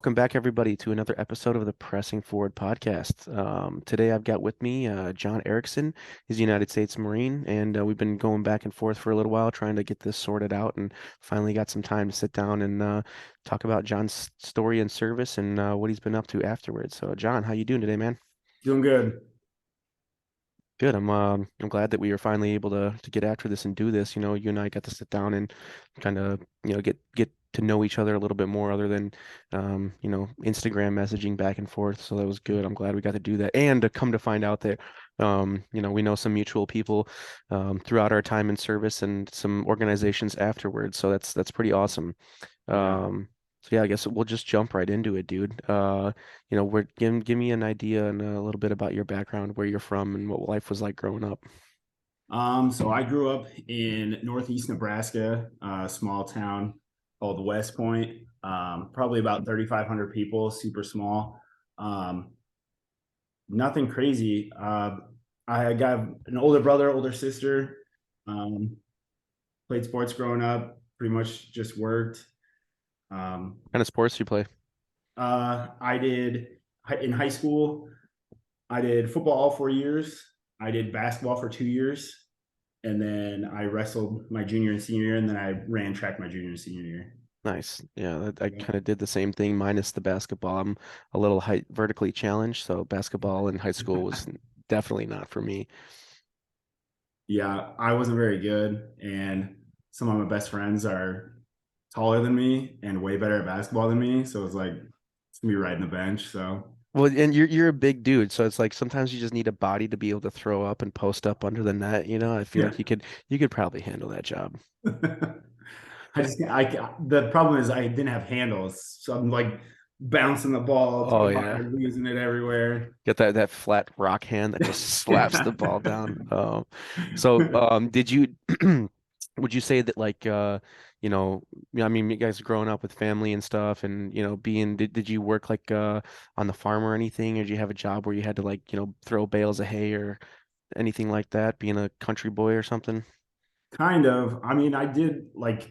Welcome back, everybody, to another episode of the Pressing Forward podcast. Today, I've got with me John Erickson. He's a United States Marine, and we've been going back and forth for a little while trying to get this sorted out, and finally got some time to sit down and talk about John's story and service and what he's been up to afterwards. So, John, how you doing today, man? Doing good. Good. I'm glad that we were finally able to get after this and do this. You know, you and I got to sit down and kind of get to know each other a little bit more, other than Instagram messaging back and forth. So that was good. I'm glad we got to do that, and to come to find out that we know some mutual people throughout our time in service and some organizations afterwards. So that's pretty awesome. Yeah. So yeah, I guess we'll just jump right into it, dude. Give me an idea and a little bit about your background, where you're from, and what life was like growing up. So I grew up in Northeast Nebraska, a small town called West Point. Probably about 3,500 people, super small. Um, Nothing crazy. I got an older brother, older sister. Um, Played sports growing up, pretty much just worked. Um, What kind of sports you play? I did in high school, I did football all 4 years. I did basketball for 2 years. And then I wrestled my junior and senior year, and then I ran track my junior and senior year. Nice. Yeah, I Yeah. kind of did the same thing, minus the basketball. I'm a little height vertically challenged, so basketball in high school was definitely not for me. Yeah, I wasn't very good, and some of my best friends are taller than me and way better at basketball than me. So it's like it's gonna be riding the bench. So Well, and you're a big dude, so it's like sometimes you just need a body to be able to throw up and post up under the net, you know? I feel yeah, like you could probably handle that job. the problem is I didn't have handles, so I'm like bouncing the ball to Oh the yeah. bar, losing it everywhere. Get that flat rock hand that just slaps the ball down. So did you would you say that like I mean, you guys growing up with family and stuff, and being did you work like on the farm or anything, or did you have a job where you had to like throw bales of hay or anything like that, being a country boy or something? Kind of. I mean, I did like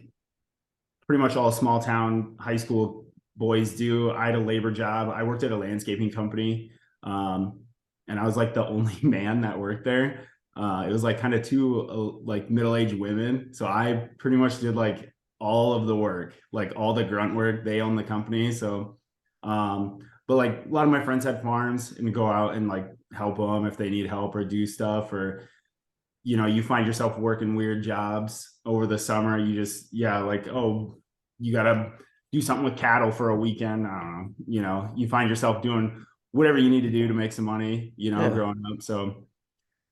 pretty much all small town high school boys do. I had a labor job. I worked at a landscaping company, um, and I was like the only man that worked there. It was like kind of two like middle aged women, so I pretty much did like all of the work, like all the grunt work. They own the company, so but like a lot of my friends had farms and go out and like help them if they need help or do stuff or you find yourself working weird jobs over the summer. You just, yeah, like, oh, you got to do something with cattle for a weekend. I don't know. You find yourself doing whatever you need to do to make some money, Yeah. growing up. So,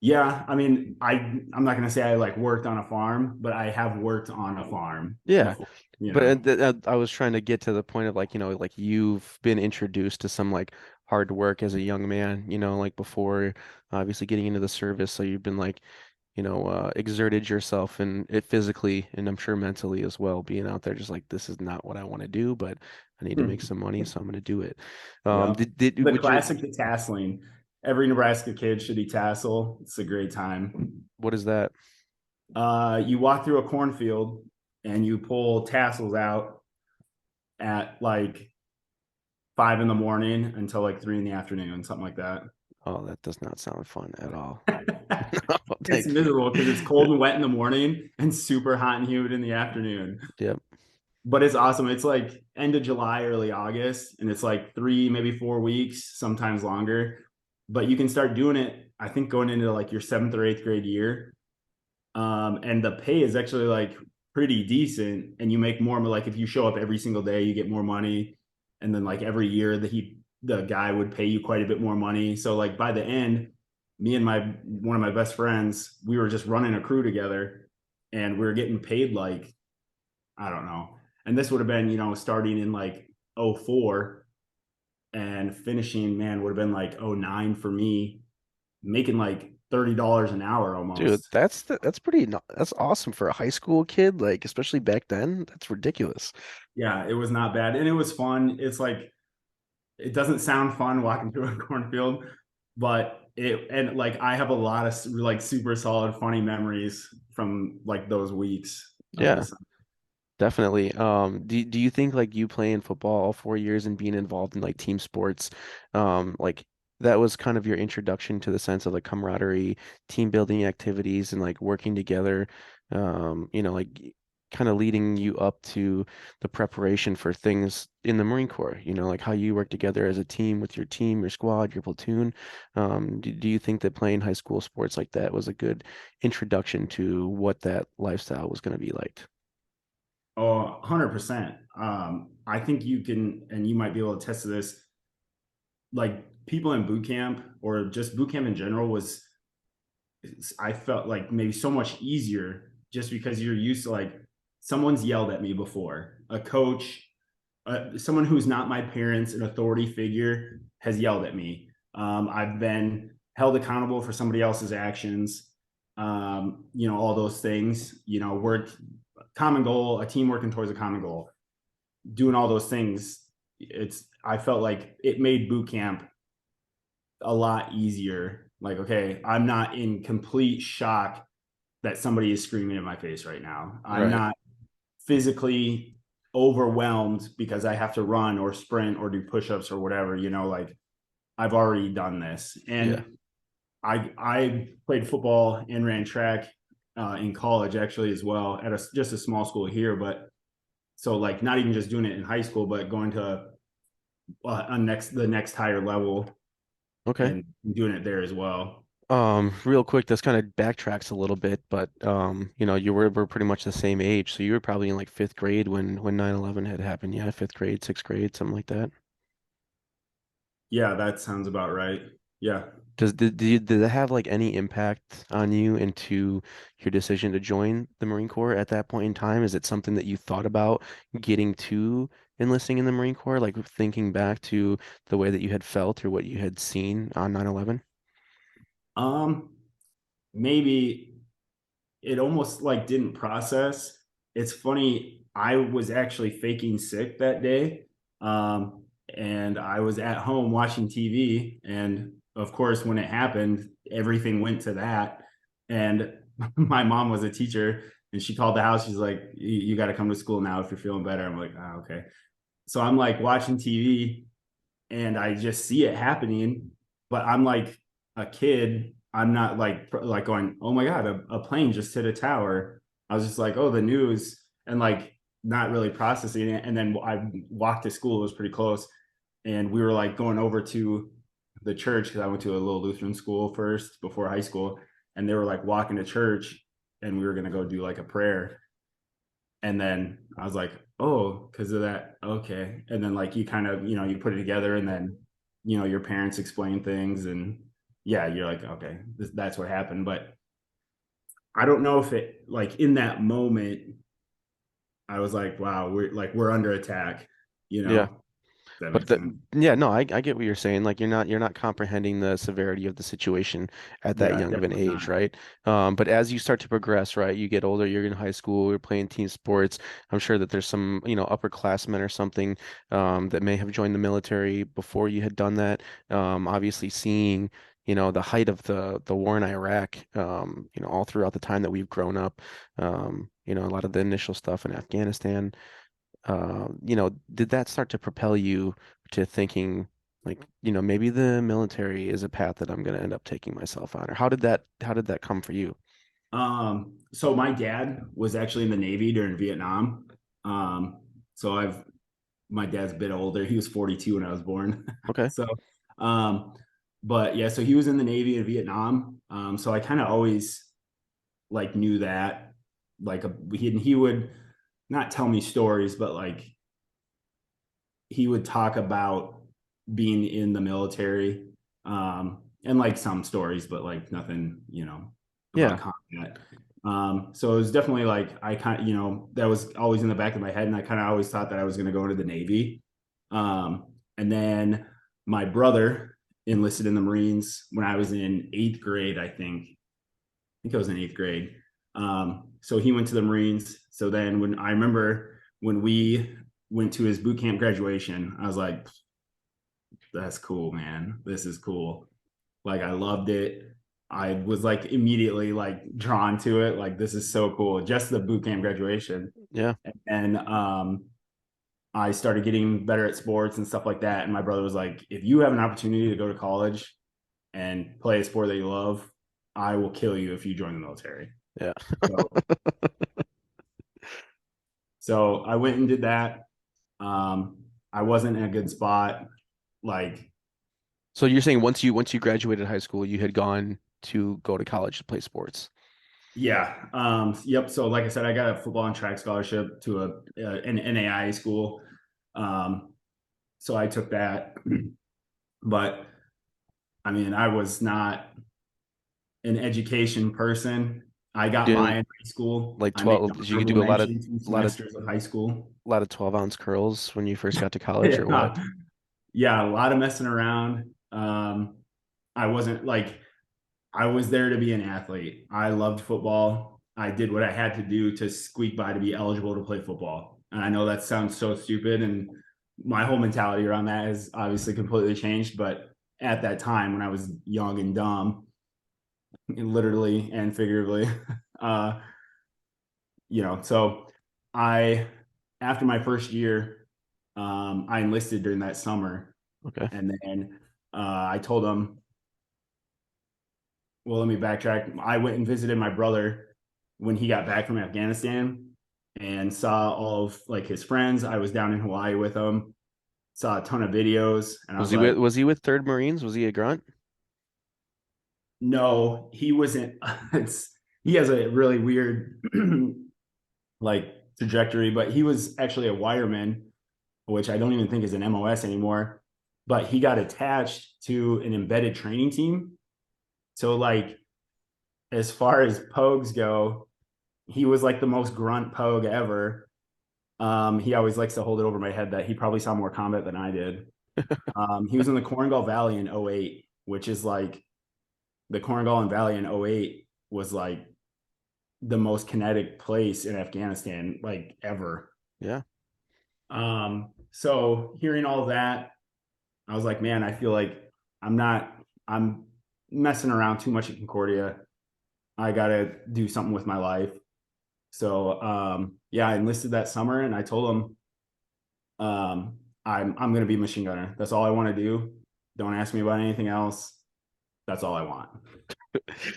yeah, I mean, I'm not going to say I like worked on a farm, but I have worked on a farm Yeah. before, But I was trying to get to the point of like, like you've been introduced to some like hard work as a young man, like before obviously getting into the service. So you've been like, exerted yourself and it physically and I'm sure mentally as well, being out there just like this is not what I want to do, but I need to make some money, so I'm going to do it. yeah. The Would you, classic tasseling. Every Nebraska kid should eat tassel. It's a great time. what is that? You walk through a cornfield and you pull tassels out at like 5 in the morning until like 3 in the afternoon, something like that. Oh, that does not sound fun at all. It's Like, miserable because it's cold and wet in the morning and super hot and humid in the afternoon. yep. But it's awesome. It's like end of July, early August, and it's like 3, maybe 4 weeks, sometimes longer. But you can start doing it, I think, going into like your seventh or eighth grade year. And the pay is actually like pretty decent, and you make more. Like if you show up every single day, you get more money, and then like every year the guy would pay you quite a bit more money. So like by the end, me and my one of my best friends, we were just running a crew together, and we were getting paid like I don't know. And this would have been starting in like '04 and finishing man would have been like '09 for me, making like $30 an hour Dude, almost. that's awesome for a high school kid, like especially back then. That's ridiculous. Yeah, it was not bad. And it was fun. It's like it doesn't sound fun walking through a cornfield, but like I have a lot of like super solid funny memories from like those weeks of the Yeah. summer. Definitely. Do you think like you playing football all 4 years and being involved in like team sports, like that was kind of your introduction to the sense of like camaraderie, team building activities, and like working together, like kind of leading you up to the preparation for things in the Marine Corps, like how you work together as a team with your team, your squad, your platoon. Do you think that playing high school sports like that was a good introduction to what that lifestyle was going to be like? Oh, 100%. I think you can, and you might be able to attest to this, like people in boot camp or just boot camp in general was, I felt like maybe so much easier just because you're used to like someone's yelled at me before, a coach, someone who's not my parents, an authority figure has yelled at me. I've been held accountable for somebody else's actions. All those things, work, common goal, a team working towards a common goal, doing all those things. I felt like it made boot camp a lot easier. Like, okay, I'm not in complete shock that somebody is screaming in my face right now. I'm Right. not physically overwhelmed because I have to run or sprint or do push-ups or whatever, like I've already done this. Yeah. And I played football and ran track in college actually as well at just a small school here, but so like not even just doing it in high school, but going to the next higher level Okay. and doing it there as well. Real quick, this kind of backtracks a little bit, but we're pretty much the same age, so you were probably in like fifth grade when 9/11 had happened. Yeah, fifth grade, sixth grade, something like that. Yeah, that sounds about right. Yeah. Did that have like any impact on you into your decision to join the Marine Corps at that point in time? Is it something that you thought about getting to enlisting in the Marine Corps, like thinking back to the way that you had felt or what you had seen on 9/11? Um, Maybe it almost like didn't process. It's funny, I was actually faking sick that day. Um, and I was at home watching TV. And of course, when it happened, everything went to that. And my mom was a teacher and she called the house. She's like, you got to come to school now if you're feeling better. I'm like, oh, okay. So I'm like watching TV and I just see it happening, but I'm like a kid. I'm not like going, oh my god, a plane just hit a tower. I was just like, oh, the news, and like not really processing it. And then I walked to school; it was pretty close, and we were like going over to the church because I went to a little Lutheran school first before high school, and they were like walking to church, and we were gonna go do like a prayer, and then I was like, oh, because of that, okay. And then like you kind of, you put it together, and then your parents explain things, and yeah, you're like, okay, that's what happened. But I don't know if it like in that moment I was like, wow, we're under attack, Yeah. if that But makes sense. yeah, no, I get what you're saying. Like you're not comprehending the severity of the situation at that Yeah, young of an definitely age, not. right? But as you start to progress, right, you get older, you're in high school, you're playing team sports. I'm sure that there's some, upperclassmen or something that may have joined the military before you had done that. Obviously seeing, the height of the war in Iraq, all throughout the time that we've grown up, a lot of the initial stuff in Afghanistan. Did that start to propel you to thinking like, maybe the military is a path that I'm going to end up taking myself on? Or how did that come for you? So my dad was actually in the Navy during Vietnam. So my dad's a bit older. He was 42 when I was born. Okay. So, um, but yeah, so he was in the Navy in Vietnam. So I kind of always like knew that, like he would not tell me stories, but like he would talk about being in the military, and like some stories, but like nothing, about Yeah. combat. So it was definitely like I kind of, that was always in the back of my head, and I kind of always thought that I was going to go into the Navy. And then my brother enlisted in the Marines when I was in eighth grade, I think I was in eighth grade. So he went to the Marines. So then when I remember when we went to his boot camp graduation, I was like, that's cool, man. This is cool. Like I loved it. I was like immediately like drawn to it. Like, this is so cool. Just the boot camp graduation. Yeah. And I started getting better at sports and stuff like that. And my brother was like, if you have an opportunity to go to college and play a sport that you love, I will kill you if you join the military. Yeah. So, so I went and did that. I wasn't in a good spot. Like, So you're saying once you graduated high school, you had gone to go to college to play sports. yeah. Yep. So, like I said, I got a football and track scholarship to an NAIA school. Um, so I took that, but I mean, I was not an education person. I got by Doing in high school. like I made 12, did you honorable do mention two a lot of semesters of high school. 12-ounce curls when you first got to college or Yeah, what? yeah, a lot of messing around. I wasn't like I was there to be an athlete. I loved football. I did what I had to do to squeak by to be eligible to play football. And I know that sounds so stupid, and my whole mentality around that has obviously completely changed. But at that time, when I was young and dumb, literally and figuratively, uh, so I, after my first year, I enlisted during that summer, Okay. and then I told them, well, let me backtrack. I went and visited my brother when he got back from Afghanistan and saw all of like his friends. I was down in Hawaii with him, saw a ton of videos, and I was like, Was he with Third Marines? Was he a grunt? no, he wasn't. He has a really weird like trajectory, but he was actually a wireman, which I don't even think is an MOS anymore. But he got attached to an embedded training team. So like as far as pogues go, he was like the most grunt pogue ever. He always likes to hold it over my head that he probably saw more combat than I did. He was in the Korengal Valley in '08, which is like the Korengal Valley in '08 was like the most kinetic place in Afghanistan, like ever. Yeah. So hearing all that, I was like, man, I feel like I'm not, I'm messing around too much at Concordia. I got to do something with my life. So, yeah, I enlisted that summer and I told them, I'm going to be a machine gunner. That's all I want to do. Don't ask me about anything else. That's all I want.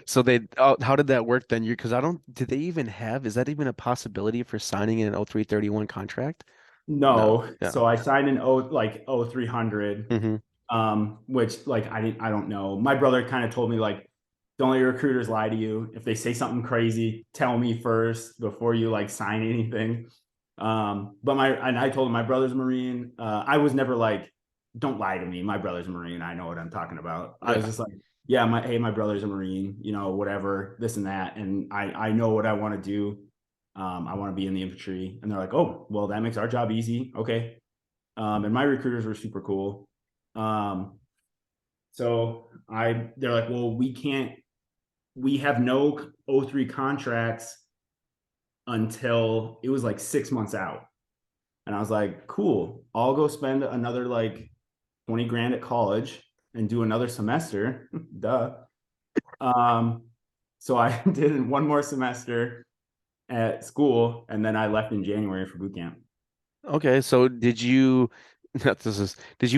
So how did that work then? Because I don't, did they even have, is that even a possibility for signing an 0331 contract? No. No. Yeah. So I signed an like 0300, Hmm. which like I don't know. My brother kind of told me like, don't let your recruiters lie to you. If they say something crazy, tell me first before you like sign anything. But I told him my brother's a Marine. I was never like, don't lie to me. My brother's a Marine. I know what I'm talking about. I was Yeah. just like, yeah, my brother's a Marine, whatever, this and that. And I know what I want to do. I want to be in the infantry. And they're like, oh, well, that makes our job easy. Okay. And my recruiters were super cool. Um, so they're like, well, we have no '03 contracts until it was like 6 months out. And I was like, cool, I'll go spend another like 20 grand at college and do another semester. Duh. Um, so I did one more semester at school and then I left in January for boot camp. Okay. So did you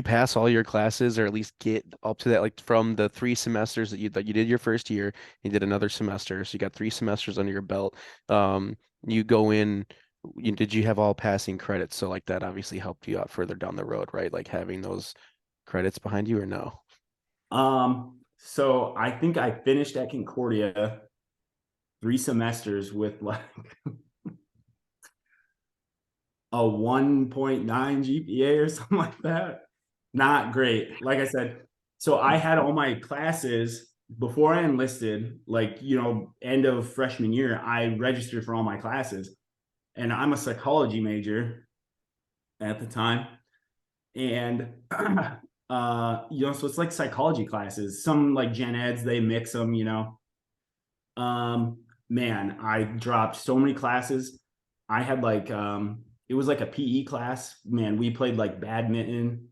pass all your classes or at least get up to that, like from the 3 semesters that you did your first year, you did another semester. So you got 3 semesters under your belt. You go in, did you have all passing credits? So like that obviously helped you out further down the road, right? Like having those credits behind you or no? So I think I finished at Concordia 3 semesters with like a 1.9 GPA or something like that. Not great. Like I said, so I had all my classes before I enlisted, like, end of freshman year, I registered for all my classes. And I'm a psychology major at the time. And so it's like psychology classes. Some like gen eds, they mix them. Man, I dropped so many classes. I had like it was like a PE class. Man, we played like badminton.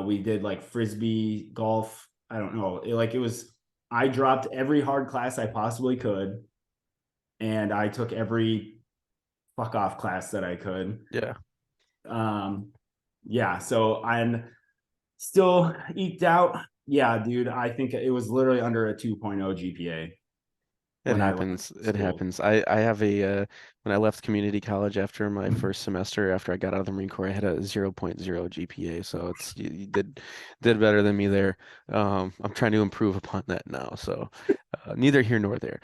We did like frisbee, golf. I don't know. It was I dropped every hard class I possibly could, and I took every fuck off class that I could. Yeah. Um, yeah, so I'm still eked out. Yeah, dude, I think it was literally under a 2.0 GPA It when I left happens. It school. happens. I have when I left community college after my first semester after I got out of the Marine Corps, I had a 0.0 GPA. So you did better than me there. I'm trying to improve upon that now. So neither here nor there.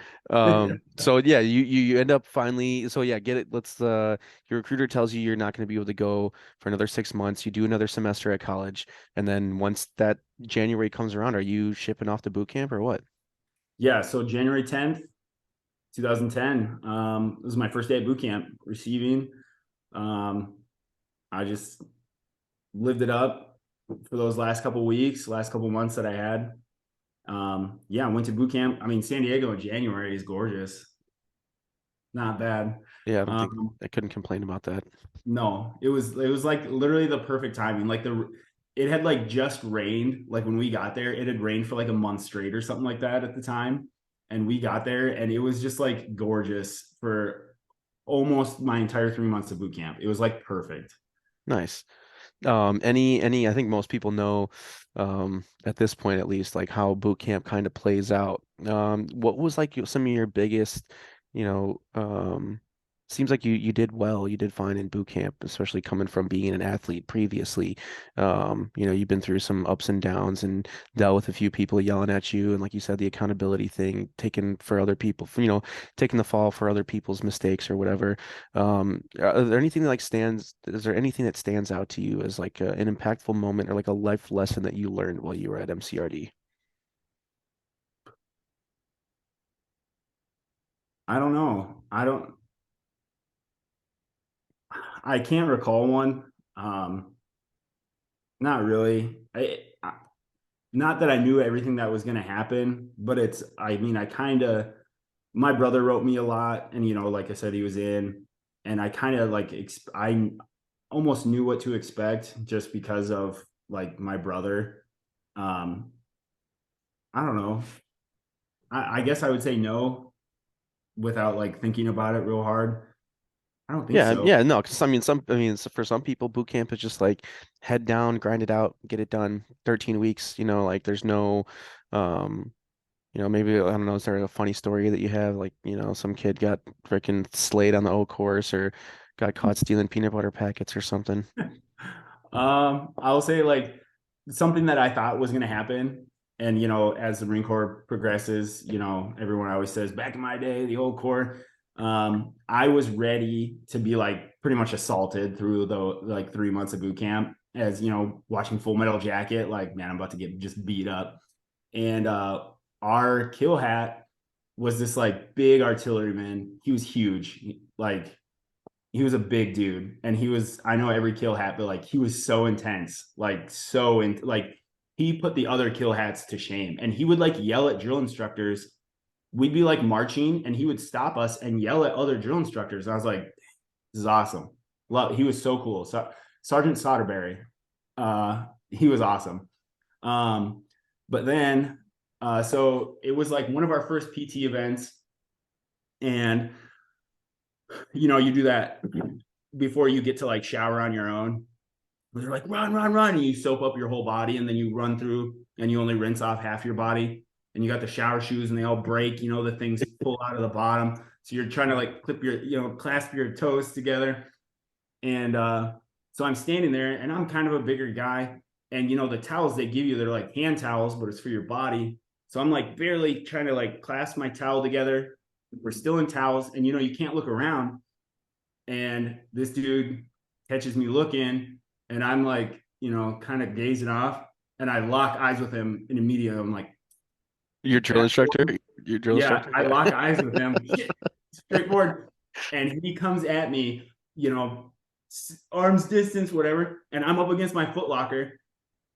So yeah, you end up finally. So yeah, get it. Your recruiter tells you you're not going to be able to go for another 6 months. You do another semester at college, and then once that January comes around, are you shipping off to boot camp or what? Yeah, so January 10th, 2010, this was my first day at boot camp receiving. Um, I just lived it up for those last couple weeks, last couple months that I had. Yeah, I went to boot camp. I mean, San Diego in January is gorgeous. Not bad. Yeah, I don't think Um, I couldn't complain about that. no, it was like literally the perfect timing. Like it had like just rained. Like when we got there, it had rained for like a month straight or something like that at the time. And we got there and it was just like gorgeous for almost my entire 3 months of boot camp. It was like perfect. Nice. I think most people know, at this point at least, like how boot camp kind of plays out. What was like some of your biggest, you know, seems like you did well, you did fine in boot camp, especially coming from being an athlete previously. You've been through some ups and downs and dealt with a few people yelling at you, and like you said, the accountability thing, taking for other people, taking the fall for other people's mistakes or whatever. Is there anything that stands out to you as like an impactful moment or like a life lesson that you learned while you were at MCRD? I don't know. I can't recall one. Not really. Not that I knew everything that was going to happen, but I mean, my brother wrote me a lot. And, like I said, he was in, and I kind of I almost knew what to expect just because of like my brother. Um, I don't know. I guess I would say no without like thinking about it real hard. I don't think Yeah, so. yeah, no, because for some people, boot camp is just like head down, grind it out, get it done. 13 weeks, like there's no, um, maybe I don't know, is there a funny story that you have? Like, some kid got freaking slayed on the O course or got caught stealing peanut butter packets or something. I'll say like something that I thought was going to happen. And, as the Marine Corps progresses, everyone always says back in my day, the old Corps, I was ready to be like pretty much assaulted through the like 3 months of boot camp as, watching Full Metal Jacket, like, man, I'm about to get just beat up. And, our kill hat was this like big artilleryman. He was huge. He was a big dude, and I know every kill hat, but like he was so intense, like he put the other kill hats to shame. And he would like yell at drill instructors. We'd be like marching and he would stop us and yell at other drill instructors. And I was like, this is awesome. He was so cool. So Sergeant Soderberry, he was awesome. um but then so it was like one of our first PT events, and you do that before you get to like shower on your own. They're like, run, run, run. And you soap up your whole body, and then you run through and you only rinse off half your body. And you got the shower shoes and they all break, the things pull out of the bottom. So you're trying to like clasp your toes together. And so I'm standing there and I'm kind of a bigger guy. And, the towels they give you, they're like hand towels, but it's for your body. So I'm like barely trying to like clasp my towel together. We're still in towels, and, you can't look around. And this dude catches me looking, and I'm like, kind of gazing off, and I lock eyes with him, and immediately I'm like, Your drill instructor? Your drill yeah, instructor? I Yeah. lock eyes with him, straightforward. And he comes at me, arms distance, whatever, and I'm up against my footlocker,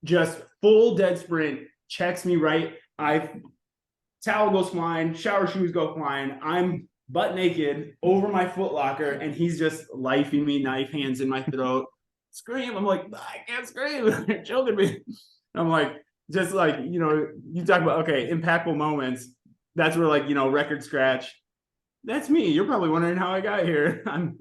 just full dead sprint, checks me right. Towel goes flying, shower shoes go flying. I'm butt naked over my footlocker, and he's just lifing me, knife hands in my throat. Scream. I'm like, I can't scream. They're choking me. I'm like, just like, you talk about, okay, impactful moments. That's where, like, record scratch. That's me. You're probably wondering how I got here. I'm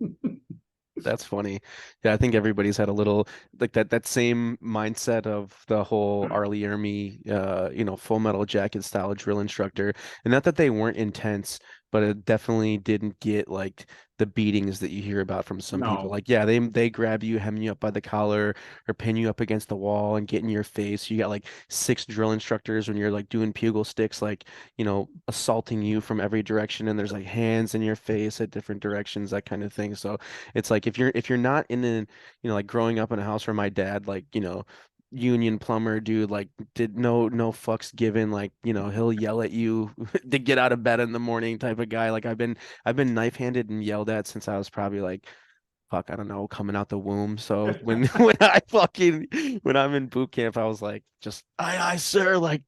That's funny. Yeah, I think everybody's had a little like that same mindset of the whole Arlie Ermy, Full Metal Jacket style drill instructor. And not that they weren't intense, but it definitely didn't get like the beatings that you hear about from some people. no. Like, yeah, they grab you, hem you up by the collar, or pin you up against the wall and get in your face. You got like six drill instructors when you're like doing bugle sticks, like, assaulting you from every direction, and there's like hands in your face at different directions, that kind of thing. So it's like if you're not in the, like growing up in a house where my dad, like, union plumber dude, like did no fucks given, like, he'll yell at you to get out of bed in the morning type of guy. Like I've been knife handed and yelled at since I was probably like, fuck, I don't know, coming out the womb. So when when I'm in boot camp, I was like, just aye, sir. Like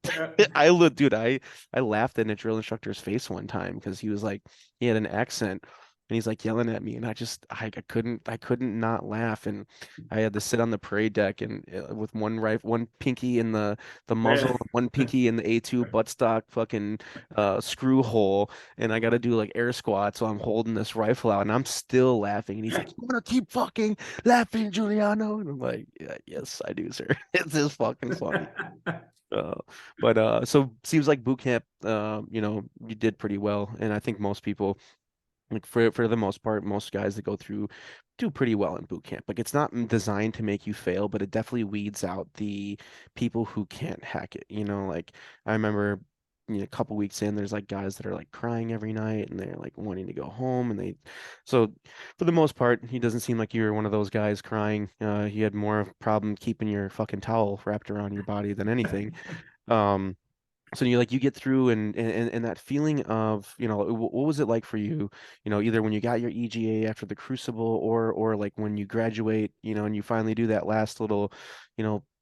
I look, dude, I laughed in a drill instructor's face one time because he was like, he had an accent and he's like yelling at me, and I couldn't not laugh. And I had to sit on the parade deck and with one pinky in the muzzle, one pinky in the A2 buttstock fucking screw hole, and I got to do like air squats while I'm holding this rifle out, and I'm still laughing. And he's like, "You want to keep fucking laughing, Giuliano?" And I'm like, yeah, "Yes, I do, sir." It's just fucking funny. Uh, but so seems like boot camp, you did pretty well, and I think most people, like for the most part, most guys that go through do pretty well in boot camp. Like it's not designed to make you fail, but it definitely weeds out the people who can't hack it. Like I remember, a couple weeks in, there's like guys that are like crying every night and they're like wanting to go home, and so for the most part, he doesn't seem like you were one of those guys crying. He had more of a problem keeping your fucking towel wrapped around your body than anything. Um, so you get through, and that feeling of, what was it like for you, either when you got your EGA after the Crucible, or like when you graduate, and you finally do that last little,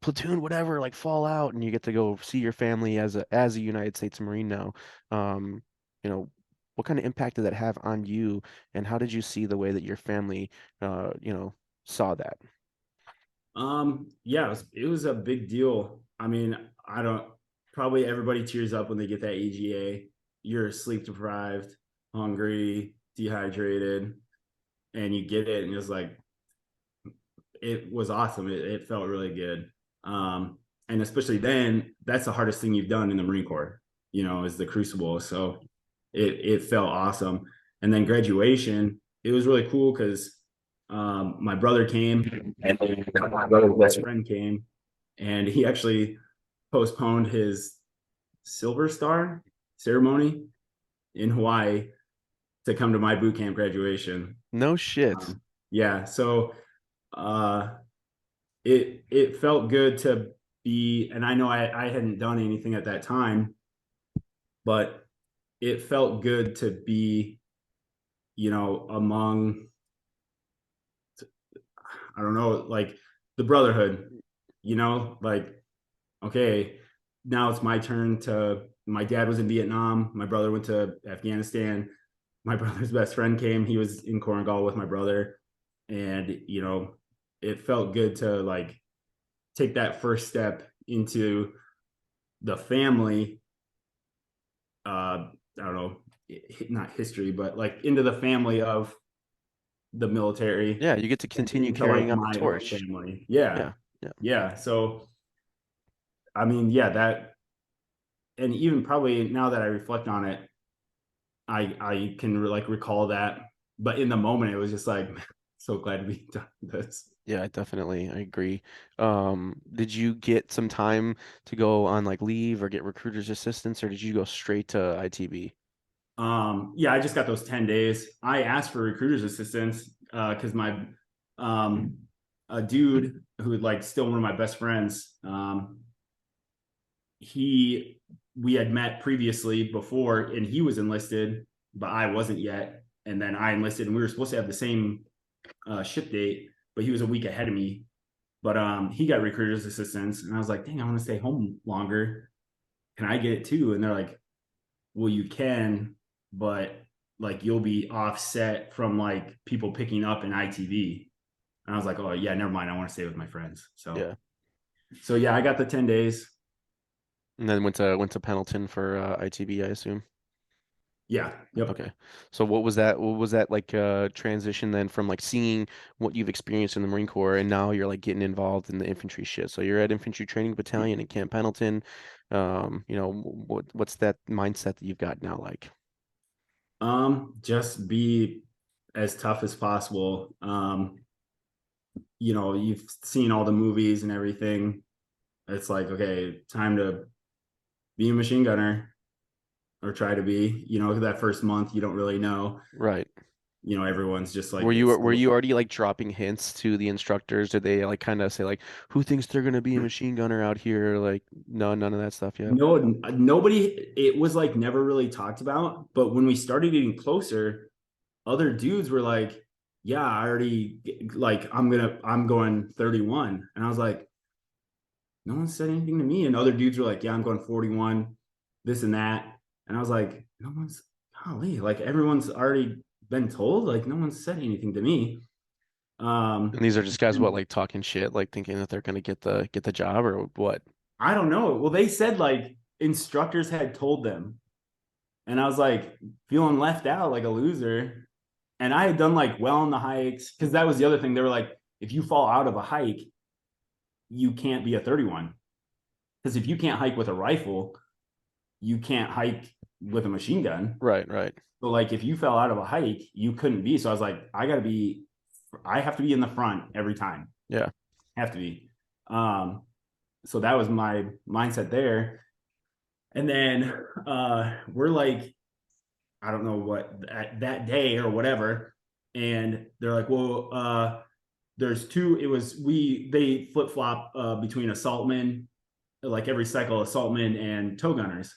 platoon, whatever, like fall out, and you get to go see your family as a United States Marine now. Um, you know, what kind of impact did that have on you, and how did you see the way that your family, saw that? Yeah, it was a big deal. I mean, I don't probably everybody tears up when they get that EGA. You're sleep deprived, hungry, dehydrated, and you get it, and it's like it was awesome. It felt really good. And especially then, that's the hardest thing you've done in the Marine Corps, is the Crucible. So it felt awesome. And then graduation, it was really cool because my brother came, and my brother's best friend came, and he actually postponed his Silver Star ceremony in Hawaii to come to my boot camp graduation. No shit. Yeah, so uh, it felt good to be, and I know I hadn't done anything at that time, but it felt good to be, among, I don't know, like the brotherhood, like, okay, now it's my turn to, my dad was in Vietnam, my brother went to Afghanistan, my brother's best friend came, he was in Korengal with my brother, and it felt good to like take that first step into the family. I don't know, not history, but like into the family of the military Yeah, you get to and continue into like carrying on the my own torch. family. Yeah. Yeah. Yeah. Yeah. So, I mean, yeah, and even probably now that I reflect on it, I can like recall that. But in the moment, it was just like, so glad to be done this. Yeah, definitely. I agree. Did you get some time to go on like leave or get recruiter's assistance, or did you go straight to ITB? Yeah, I just got those 10 days. I asked for recruiter's assistance because my a dude who would like still one of my best friends, he we had met previously before and he was enlisted, but I wasn't yet. And then I enlisted and we were supposed to have the same ship date, but he was a week ahead of me. But he got recruiter's assistance and I was like, dang, I want to stay home longer. Can I get it too? And they're like, well, you can, but like you'll be offset from like people picking up in ITV. And I was like, oh yeah, never mind. I want to stay with my friends. So Yeah. yeah, I got the 10 days. And then went to Pendleton for ITB, I assume. Yeah. Yep. Okay. So what was that like transition then from like seeing what you've experienced in the Marine Corps and now you're like getting involved in the infantry shit. So you're at Infantry Training Battalion in Camp Pendleton. What's that mindset that you've got now like? Just be as tough as possible. You've seen all the movies and everything. It's like, okay, time to be a machine gunner or try to be. That first month you don't really know. Right. Everyone's just like Were you it's were you already like dropping hints to the instructors? Did they like kind of say like who thinks they're gonna be a machine gunner out here? Like no, none of that stuff yet. no nobody. It was like never really talked about. But when we started getting closer, other dudes were like, "Yeah, I already like I'm going 31," and I was like, "No one said anything to me." And other dudes were like, "Yeah, I'm going 41, this and that," and I was like, "No one's golly, like everyone's already been told. Like no one said anything to me." And these are just guys what And like talking shit, like thinking that they're gonna get the job or what? I don't know. Well, they said like instructors had told them, and I was like feeling left out like a loser. And I had done like well on the hikes because that was the other thing. They were like, if you fall out of a hike, you can't be a 31. Because if you can't hike with a rifle, you can't hike with a machine gun. Right, right. So like if you fell out of a hike, you couldn't be. So I was like, I have to be in the front every time. Yeah. Have to be. Um, so that was my mindset there. And then we're like, I don't know what that day or whatever. And they're like, well, there's two. They flip flop between assaultmen, like every cycle, assaultmen and tow gunners.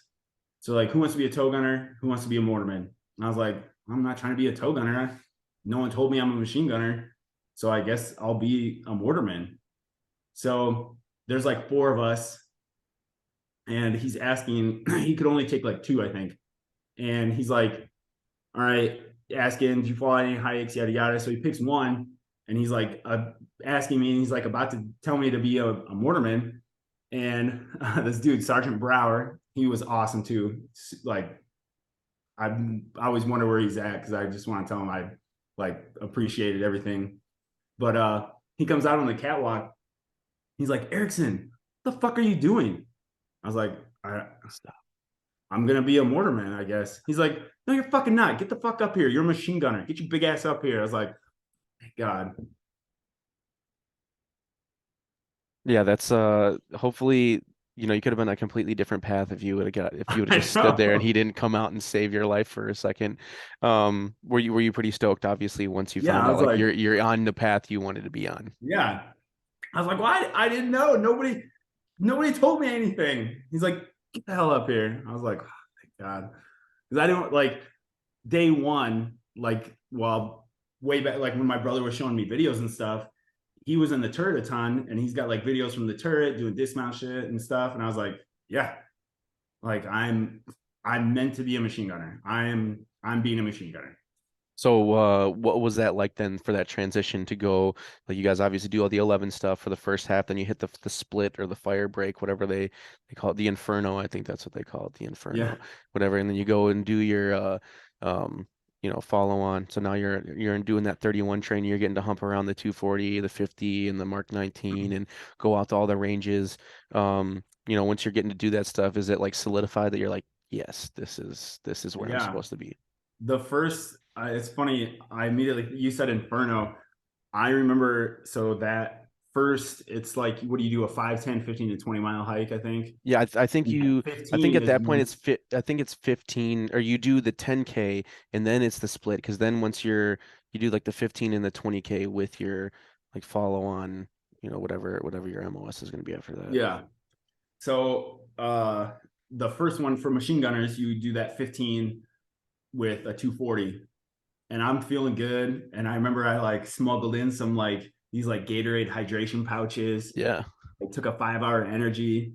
So like, who wants to be a tow gunner? Who wants to be a mortarman? And I was like, I'm not trying to be a tow gunner. No one told me I'm a machine gunner, so I guess I'll be a mortarman. So there's like four of us, and he's asking. He could only take like two, I think. And he's like, all right, asking, do you follow any hikes, yada yada. So he picks one, and he's like asking me, and he's like about to tell me to be a mortarman. And this dude, Sergeant Brower, he was awesome too. Like I always wonder where he's at because I just want to tell him I like appreciated everything. But he comes out on the catwalk. He's like, Erickson, what the fuck are you doing? I was like, I'm gonna be a mortarman, I guess. He's like, no, you're fucking not. Get the fuck up here. You're a machine gunner. Get your big ass up here. I was like, thank God. Yeah, that's hopefully, you could have been a completely different path if you would have I just stood there and know. he didn't come out and save your life for a second. Were you pretty stoked, obviously, once you Yeah, found I out was like like, you're on the path you wanted to be on? yeah. I was like, why? I didn't know. Nobody told me anything. He's like, get the hell up here. I was like, oh, thank God. Because I didn't like day one, like, well, way back, like when my brother was showing me videos and stuff, he was in the turret a ton and he's got like videos from the turret doing dismount shit and stuff. And I was like, yeah, like I'm meant to be a machine gunner. I'm being a machine gunner. So, what was that like then for that transition to go? Like, you guys obviously do all the 11 stuff for the first half, then you hit the split or the fire break, whatever they call it, the Inferno. I think that's what they call it, the Yeah. Inferno, whatever. And then you go and do your um, follow on. So now you're doing that 31 training. You're getting to hump around the 240, the 50, and the Mark 19, and go out to all the ranges. Once you're getting to do that stuff, is it like solidified that you're like, yes, this is where I'm Yeah. supposed to be? The first, it's funny. I immediately, you said Inferno. I remember, so that first, it's like, what do you do? A 5, 10, 15 to 20 mile hike, I think. Yeah, I think 15 at is that point when, I think it's 15 or you do the 10K and then it's the split because then once you do like the 15 and the 20K with your like follow on, whatever your MOS is going to be after that. yeah. So the first one for machine gunners, you do that 15 with a 240. And I'm feeling good. And I remember I like smuggled in some like these like Gatorade hydration pouches. Yeah. I took a 5 hour energy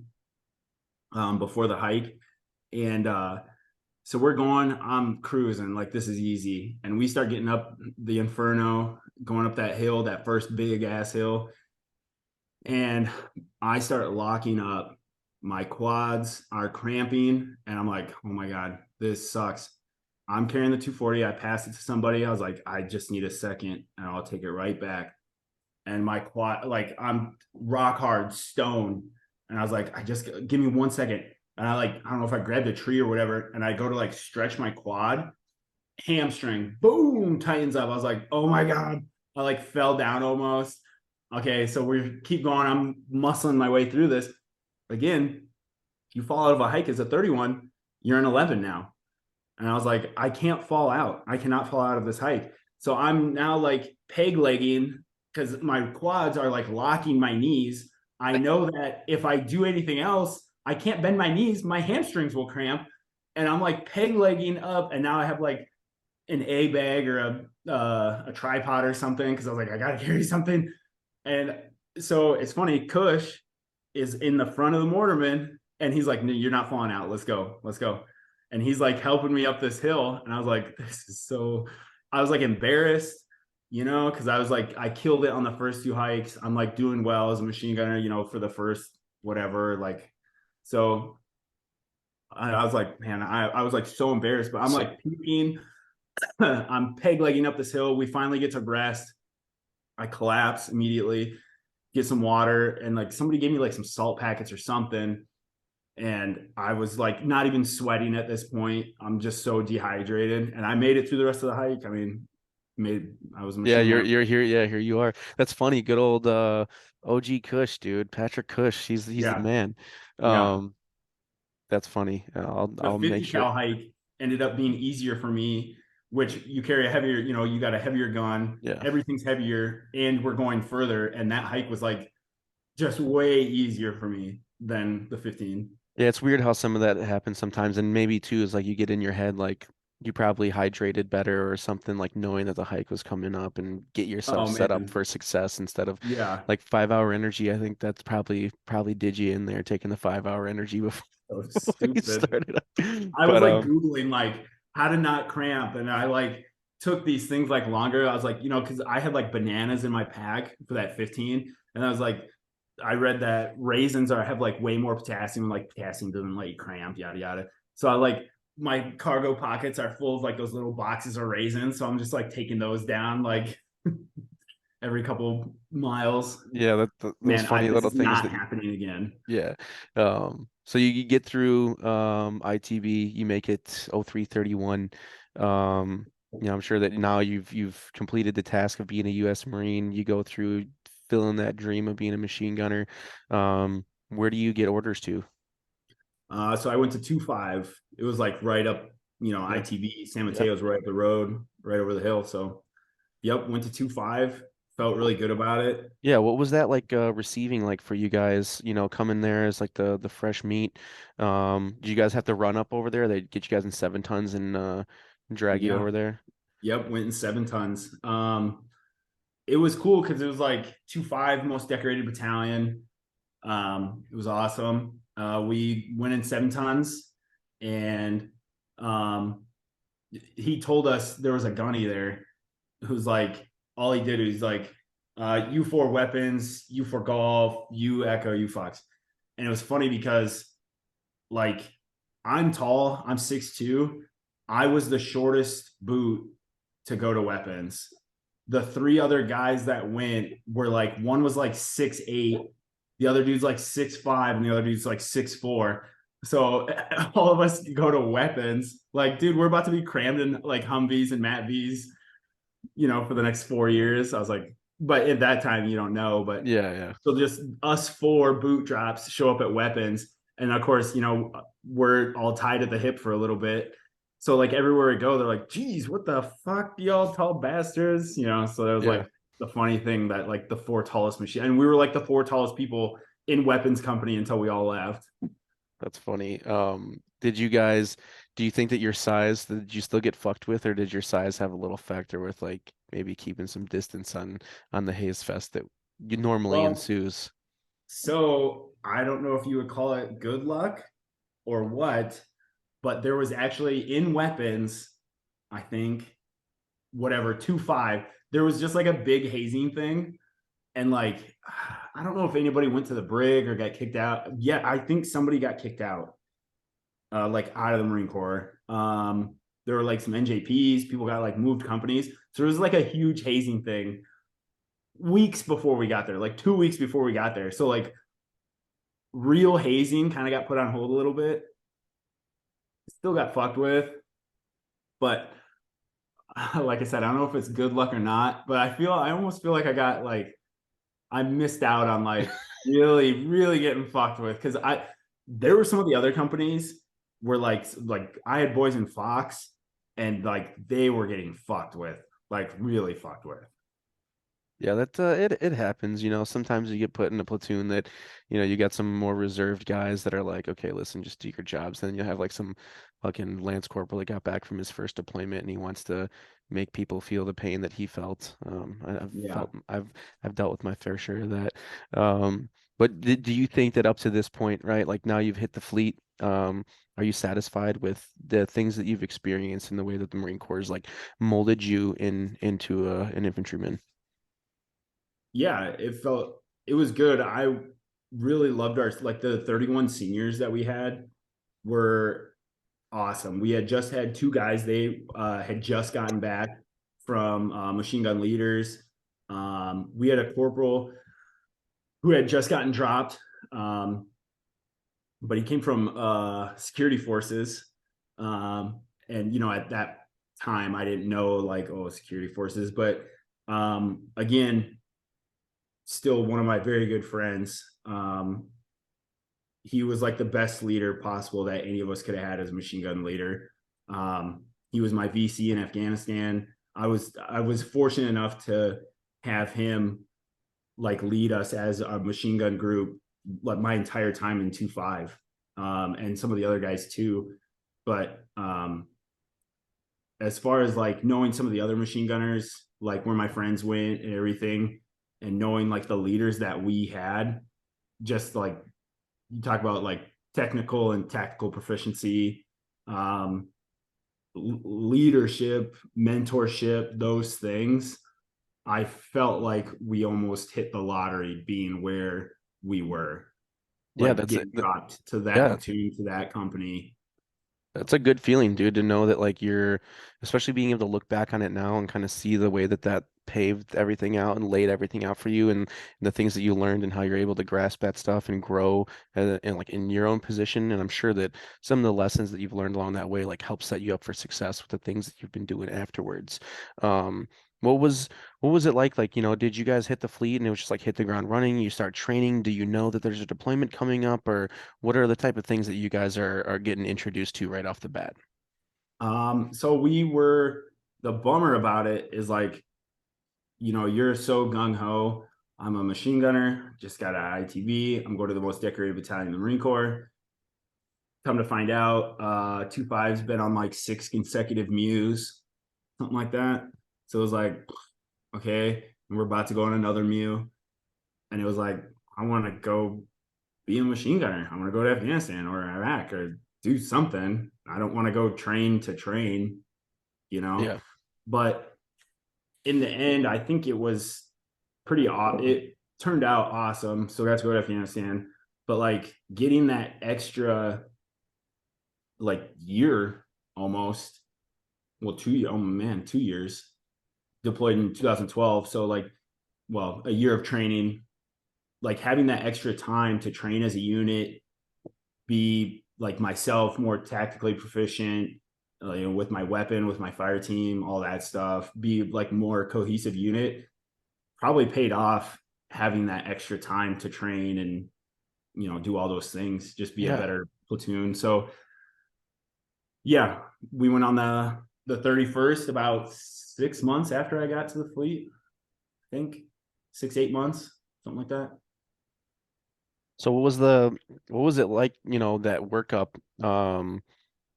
before the hike. And so we're going, I'm cruising, like this is easy. And we start getting up the Inferno, going up that hill, that first big ass hill. And I start locking up. my quads are cramping, and I'm like, oh my God, this sucks. I'm carrying the 240. I passed it to somebody. I was like, I just need a second and I'll take it right back. And my quad, like, I'm rock hard stone. And I was like, I just give me 1 second. And I, like, I don't know if I grabbed a tree or whatever. And I go to like stretch my quad, hamstring, boom, tightens up. I was like, oh my God. I like fell down almost. Okay, so we keep going. I'm muscling my way through this. Again, if you fall out of a hike as a 31, you're an 11 now. And I was like, I can't fall out. I cannot fall out of this hike. So I'm now like peg legging because my quads are like locking my knees. I know that if I do anything else, I can't bend my knees. My hamstrings will cramp. And I'm like peg legging up. And now I have like an A bag or a tripod or something because I was like, I got to carry something. And so it's funny, Kush is in the front of the Mortarman and he's like, no, you're not falling out. Let's go. Let's go. And he's like helping me up this hill. And I was like, this is so, I was like embarrassed, because I was like, I killed it on the first two hikes. I'm like doing well as a machine gunner, for the first whatever. Like, so I was like, man, I was like so embarrassed, but I'm So like puking. I'm peg legging up this hill. We finally get to rest. I collapse immediately, get some water, and like somebody gave me like some salt packets or something. And I was like not even sweating at this point. I'm just so dehydrated. And I made it through the rest of the hike. I mean, I was a yeah, machine you're gunner. you're here. Yeah, here you are. That's funny. Good old OG Kush, dude. Patrick Kush. He's the Yeah. man. Yeah. Um, that's funny. The I'll make 50 sure. cal hike ended up being easier for me, which you carry a heavier, you got a heavier gun, Yeah. everything's heavier, and we're going further. And that hike was like just way easier for me than the 15. Yeah, it's weird how some of that happens sometimes, and maybe too is like you get in your head like you probably hydrated better or something, like knowing that the hike was coming up and get yourself Oh set up man. for success instead of Yeah. like 5 hour energy. I think that's probably did you in there taking the 5 hour energy before So you stupid. started up. I was But like Googling like how to not cramp. And I like took these things like longer. I was like, because I had like bananas in my pack for that 15. And I was like, I read that raisins have like way more potassium, like potassium doesn't like cramp, yada yada. So I like my cargo pockets are full of like those little boxes of raisins. So I'm just like taking those down like every couple miles. yeah, those Man, funny this little is things not that happening again. yeah. So you get through ITB, you make it 0331. I'm sure that now you've completed the task of being a US Marine. You go through filling that dream of being a machine gunner. Where do you get orders to? So I went to 2-5. It was like right up, Yep. ITB. San Yep. Mateo's right up the road, right over the hill. So, yep, went to 2-5. Felt really good about it. Yeah, what was that like receiving like for you guys, coming there as like the fresh meat? Do you guys have to run up over there? They get you guys in 7 tons and drag you Yeah. over there? Yep. Went in 7 tons. It was cool because it was like 2-5, most decorated battalion. It was awesome. We went in 7 tons, and um, he told us there was a gunny there who's like, all he did is like, U for weapons, U for golf, U echo, U fox. And it was funny because like I'm tall, I'm 6'2". I was the shortest boot to go to weapons. The three other guys that went were like, one was like 6'8", the other dude's like 6'5", and the other dude's like 6'4". So all of us go to weapons. Like, dude, we're about to be crammed in like Humvees and Matt V's, for the next 4 years. I was like, but at that time you don't know. But Yeah, yeah. so just us four boot drops show up at weapons. And of course, we're all tied at the hip for a little bit. So like everywhere we go, they're like, geez, what the fuck, y'all tall bastards? So there was Yeah. like the funny thing that like the four tallest machine, and we were like the four tallest people in weapons company until we all left. That's funny. Do you think that your size, did you still get fucked with, or did your size have a little factor with like maybe keeping some distance on the Haze Fest that you normally Well, ensues? so I don't know if you would call it good luck or what, but there was actually in weapons, I think, whatever, 2-5, there was just like a big hazing thing. And like I don't know if anybody went to the brig or got kicked out. Yeah, I think somebody got kicked out, like out of the Marine Corps. There were like some NJPs, people got like moved companies. So it was like a huge hazing thing weeks before we got there, like 2 weeks before we got there. So like real hazing kind of got put on hold a little bit. Still got fucked with, but like I said, I don't know if it's good luck or not. But I almost feel like I missed out on like really, really getting fucked with because there were some of the other companies where like I had boys in Fox and like they were getting fucked with, like really fucked with. Yeah, that it happens, you know. Sometimes you get put in a platoon that, you know, you got some more reserved guys that are like, okay, listen, just do your jobs. Then you have like some fucking Lance Corporal that got back from his first deployment and he wants to make people feel the pain that he felt. Yeah. I've dealt with my fair share of that. But do you think that up to this point, right? Like now you've hit the fleet, are you satisfied with the things that you've experienced and the way that the Marine Corps has like molded you into an infantryman? Yeah, it was good. I really loved our like the 31 seniors that we were awesome. We had just had two guys, they had just gotten back from machine gun leaders. We had a corporal who had just gotten dropped, um, but he came from security forces. And at that time I didn't know like, oh, security forces, but again, still one of my very good friends. He was like the best leader possible that any of us could have had as a machine gun leader. He was my VC in Afghanistan. I was fortunate enough to have him like lead us as a machine gun group like my entire time in 2-5, and some of the other guys too. But as far as like knowing some of the other machine gunners, like where my friends went and everything, and knowing like the leaders that we had, just like you talk about like technical and tactical proficiency, um, leadership, mentorship, those things. I felt like we almost hit the lottery being where we were, Yeah, like getting dropped to that yeah, platoon, to that company. that's a good feeling, dude, to know that like you're, especially being able to look back on it now and kind of see the way that that paved everything out and laid everything out for you and the things that you learned and how you're able to grasp that stuff and grow and like in your own position. And I'm sure that some of the lessons that you've learned along that way like help set you up for success with the things that you've been doing afterwards. Um, what was what was it like? Like, you know, did you guys hit the fleet and it was just like hit the ground running? You start training. Do you know that there's a deployment coming up, or what are the type of things that you guys are getting introduced to right off the bat? So we were, the bummer about it is like, you're so gung ho. I'm a machine gunner, just got an ITV. I'm going to the most decorated battalion in the Marine Corps. Come to find out, 2-5's been on like 6 consecutive Mews, something like that. So it was like, okay, and we're about to go on another Mew. And it was like, I want to go be a machine gunner. I want to go to Afghanistan or Iraq or do something. I don't want to go train to train, you know. Yeah. But in the end, I think it was pretty it turned out awesome. So we got to go to Afghanistan. But like getting that extra like year almost, well, 2 years, oh man, 2 years deployed in 2012. So like, well, a year of training, like having that extra time to train as a unit, be like myself, more tactically proficient, with my weapon, with my fire team, all that stuff, be like more cohesive unit, probably paid off having that extra time to train and, do all those things, just be a Yeah. better platoon. So yeah, we went on the 31st about 6 months after I got to the fleet, I think 6-8 months, something like that. So what was it like, you know, that workup?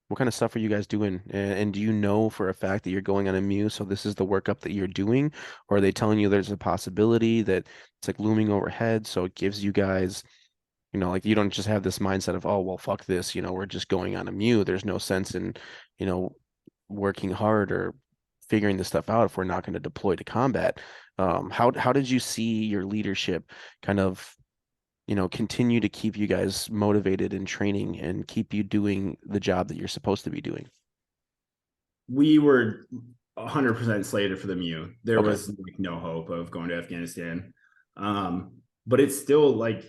What kind of stuff are you guys doing? And do you know for a fact that you're going on a Muse, so this is the workup that you're doing? Or are they telling you there's a possibility that it's like looming overhead, so it gives you guys, you know, like you don't just have this mindset of, oh, well, fuck this, you know, we're just going on a Mew. There's no sense in, you know, working hard or figuring this stuff out if we're not going to deploy to combat. How did you see your leadership kind of, continue to keep you guys motivated in training and keep you doing the job that you're supposed to be doing? We were 100% slated for the MU. There Okay. was like no hope of going to Afghanistan. But it's still like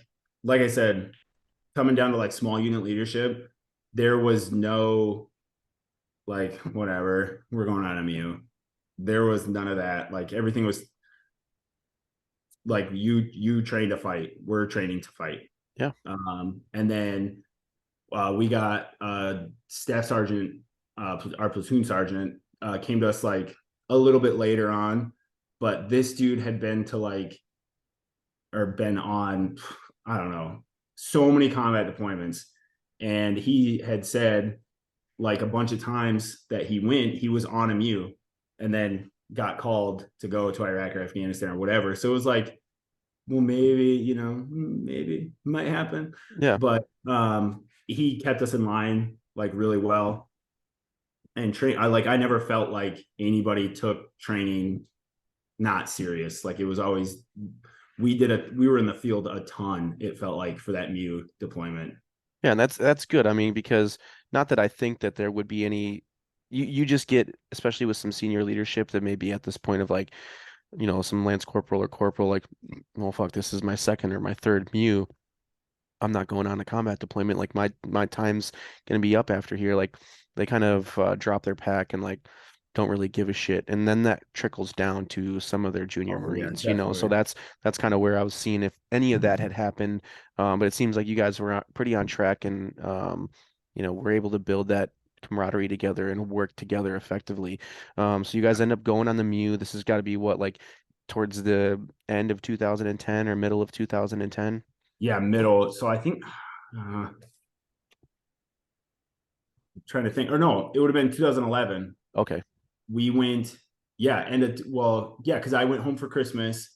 I said, coming down to like small unit leadership, there was no like whatever, we're going on MU. There was none of that. Like everything was like you train to fight. We're training to fight. Yeah. And then we got staff sergeant, our platoon sergeant, came to us like a little bit later on, but this dude had been to like or been on, I don't know, so many combat deployments, and he had said like a bunch of times that he was on a MU, and then got called to go to Iraq or Afghanistan or whatever. So it was like, well, maybe maybe it might happen, Yeah. but he kept us in line like really well and train. I never felt like anybody took training not serious. Like it was always we were in the field a ton. It felt like for that MU deployment. Yeah, and that's good. I mean, because not that I think that there would be any you just get, especially with some senior leadership that may be at this point of like, some lance corporal or corporal, like, well, fuck, this is my second or my third MU. I'm not going on a combat deployment. Like my time's gonna be up after here. Like they kind of drop their pack and like don't really give a shit. And then that trickles down to some of their junior Oh yeah, Marines. So definitely. that's kind of where I was seeing if any of that had happened. But it seems like you guys were pretty on track and were able to build that camaraderie together and work together effectively. So you guys end up going on the MU. This has got to be what, like towards the end of 2010 or middle of 2010? Yeah, middle. So I think trying to think, or no, it would have been 2011. Okay. We went, yeah, yeah, because I went home for Christmas,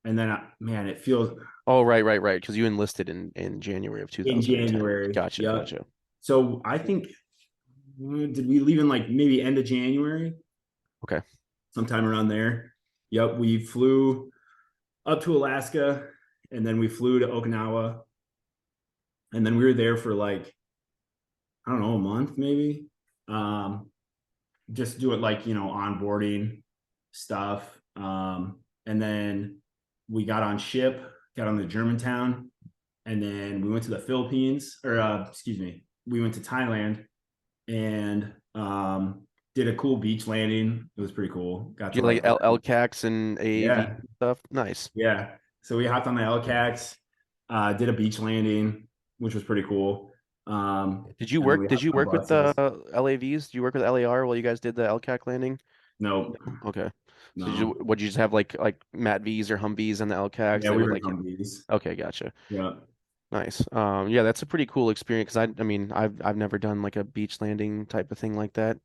and then man, it feels Oh, right. Because you enlisted in January of in 2010. January. Gotcha, Yep. gotcha. So I think did we leave in like maybe end of January, Okay. sometime around there? Yep, we flew up to Alaska, and then we flew to Okinawa, and then we were there for like I don't know a month maybe. Um, just do it like onboarding stuff, and then we got on ship, got on the Germantown, and then we went to the Philippines, or excuse me, we went to Thailand and did a cool beach landing. It was pretty cool. Got You to like like LCACs and AAV yeah, stuff? Nice. yeah. So we hopped on the LCAX, did a beach landing, which was pretty cool. And then we Did hopped you on work with the buses. LAVs? Did you work with LAR while you guys did the LCAC landing? Nope, No. Okay. So no. would you just have like Mat Vs or Humvees and the LCACs Yeah, that we would were in like Humvees. okay, gotcha. Yeah. Nice. Yeah, that's a pretty cool experience. 'Cause I mean, I've never done like a beach landing type of thing like that.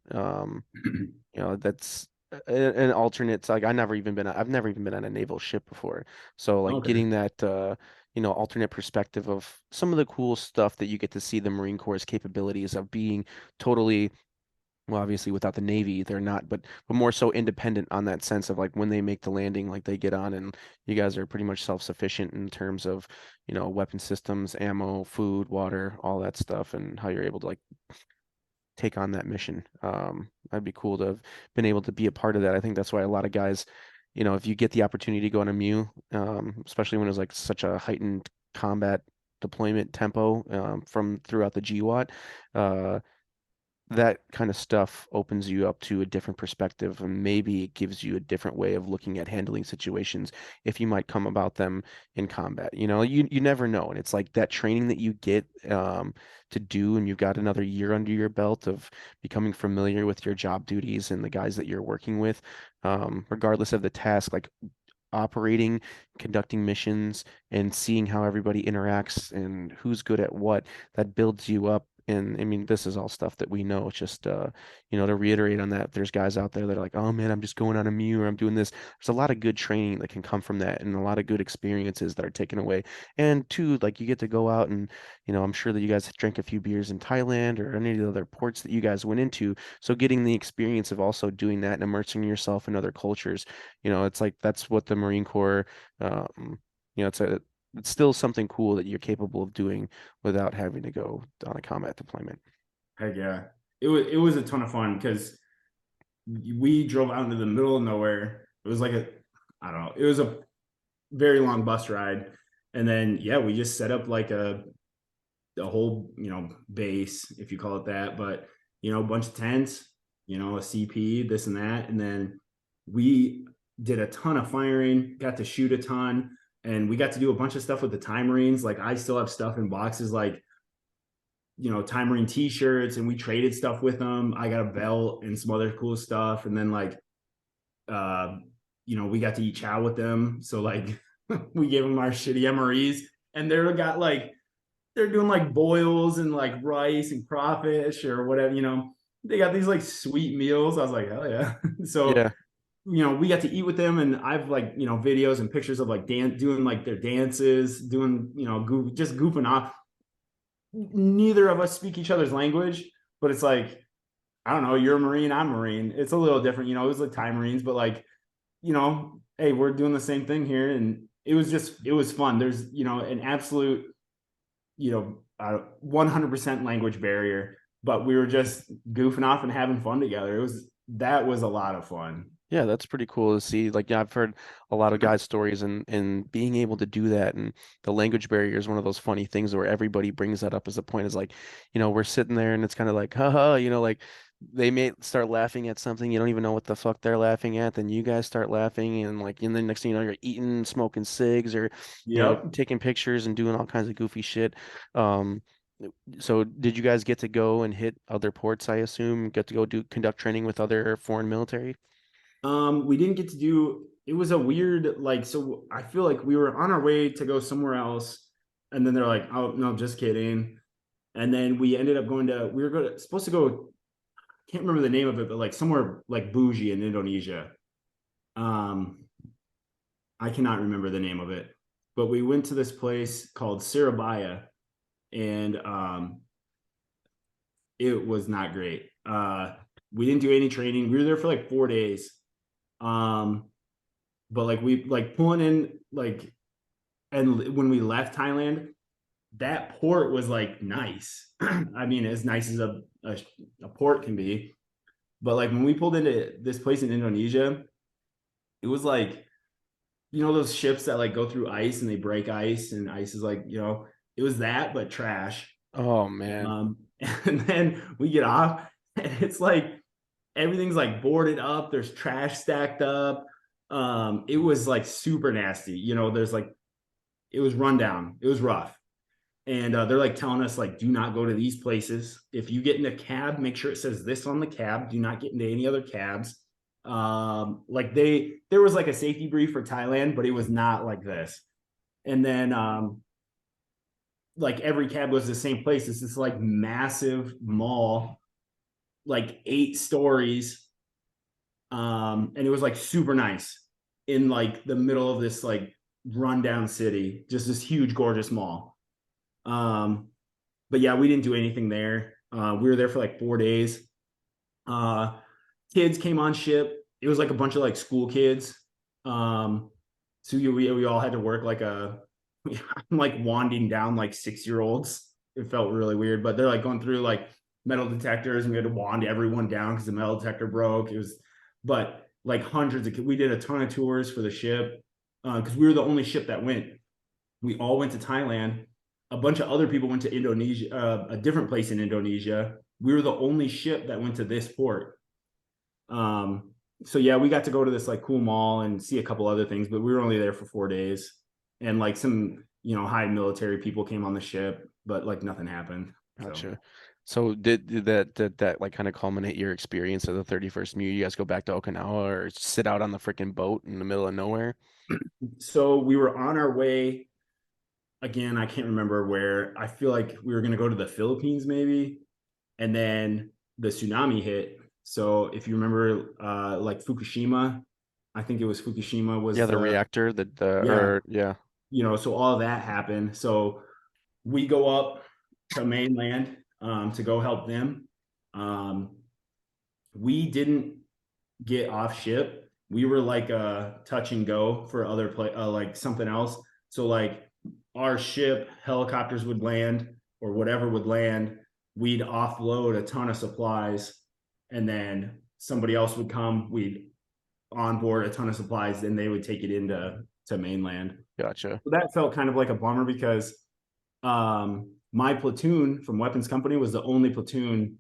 That's an alternate. Like I've never even been on a naval ship before. So like Okay. getting that, alternate perspective of some of the cool stuff that you get to see the Marine Corps' capabilities of being totally, well, obviously without the Navy, they're not, but more so independent on that sense of like when they make the landing, like they get on and you guys are pretty much self-sufficient in terms of, weapon systems, ammo, food, water, all that stuff, and how you're able to like take on that mission. That'd be cool to have been able to be a part of that. I think that's why a lot of guys, if you get the opportunity to go on a MU, especially when it's like such a heightened combat deployment tempo from throughout the GWAT, uh, that kind of stuff opens you up to a different perspective and maybe it gives you a different way of looking at handling situations if you might come about them in combat. You never know. And it's like that training that you get to do, and you've got another year under your belt of becoming familiar with your job duties and the guys that you're working with, regardless of the task, like operating, conducting missions, and seeing how everybody interacts and who's good at what, that builds you up And I mean, this is all stuff that we know. It's just, to reiterate on that, if there's guys out there that are like, oh man, I'm just going on a Mew or I'm doing this. There's a lot of good training that can come from that and a lot of good experiences that are taken away. And two, like you get to go out and, I'm sure that you guys drank a few beers in Thailand or any of the other ports that you guys went into. So getting the experience of also doing that and immersing yourself in other cultures, it's like that's what the Marine Corps, um, it's still something cool that you're capable of doing without having to go on a combat deployment. Heck yeah. It was a ton of fun because we drove out into the middle of nowhere. It was like I don't know, it was a very long bus ride. And then yeah, we just set up like a whole, base, if you call it that, but a bunch of tents, a CP, this and that. And then we did a ton of firing, got to shoot a ton, and we got to do a bunch of stuff with the Time Marines. Like I still have stuff in boxes like Time Marine t-shirts, and we traded stuff with them. I got a belt and some other cool stuff. And then like uh we got to eat chow with them. So like we gave them our shitty MREs, and they're doing like boils and like rice and crawfish or whatever, they got these like sweet meals. I was like, hell yeah. So, Yeah. we got to eat with them, and I've like, videos and pictures of like doing like their dances, doing, just goofing off. Neither of us speak each other's language, but it's like, I don't know, you're a Marine, I'm a Marine. It's a little different, it was like Thai Marines, but like, hey, we're doing the same thing here. And it was fun. There's, an absolute, 100% language barrier, but we were just goofing off and having fun together. That was a lot of fun. Yeah, that's pretty cool to see. Like, yeah, I've heard a lot of guys' stories and being able to do that and the language barrier is one of those funny things where everybody brings that up as a point is like, we're sitting there and it's kind of like, haha, like they may start laughing at something, you don't even know what the fuck they're laughing at, then you guys start laughing and then next thing you know, you're eating, smoking cigs or, Yep. taking pictures and doing all kinds of goofy shit. Um, so did you guys get to go and hit other ports, I assume? Get to go do conduct training with other foreign military? We didn't get to do it. Was a weird, like, so I feel like we were on our way to go somewhere else, and then they're like, oh no, just kidding. And then we ended up we were supposed to go, can't remember the name of it, but like somewhere like bougie in Indonesia. Um, I cannot remember the name of it, but we went to this place called Surabaya, and it was not great. We didn't do any training. We were there for like 4 days. Um, but like we like pulling in like, and when we left Thailand, that port was like nice. I mean, as nice as a port can be. But like when we pulled into this place in Indonesia, it was like, those ships that like go through ice and they break ice, and ice is like, it was that, but trash. Oh man. And then we get off, and it's like everything's like boarded up. There's trash stacked up. It was like super nasty. There's like, it was run down. It was rough. And they're like telling us like, do not go to these places. If you get in a cab, make sure it says this on the cab. Do not get into any other cabs. Like there was like a safety brief for Thailand, but it was not like this. And then like every cab goes to the same place. It's this like massive mall, like 8 stories. And it was like super nice in like the middle of this like rundown city, just this huge, gorgeous mall. Um, but yeah, we didn't do anything there. We were there for like 4 days. Uh, Kids came on ship. It was like a bunch of like school kids. So we all had to work like I'm like wanding down like 6 year olds. It felt really weird, but they're like going through like metal detectors, and we had to wand everyone down because the metal detector broke. But like we did a ton of tours for the ship because we were the only ship that went. We all went to Thailand. A bunch of other people went to Indonesia, a different place in Indonesia. We were the only ship that went to this port. Um, so yeah, we got to go to this like cool mall and see a couple other things, but we were only there for 4 days. And like some, high military people came on the ship, but like nothing happened. So Gotcha. So did that like kind of culminate your experience of the 31st Mew? You guys go back to Okinawa or sit out on the freaking boat in the middle of nowhere? so we were on our way. again, I can't remember where. I feel like we were going to go to the Philippines maybe, and then the tsunami hit. So if you remember, like Fukushima, I think it was Fukushima was Yeah, the the, reactor, yeah, or yeah, so all of that happened. So we go up to mainland to go help them. Um, we didn't get off ship. We were like a touch and go for other play, like something else. So like our ship, helicopters would land or whatever would land. We'd offload a ton of supplies, and then somebody else would come. We'd onboard a ton of supplies, then they would take it into mainland. gotcha. So that felt kind of like a bummer because my platoon from Weapons Company was the only platoon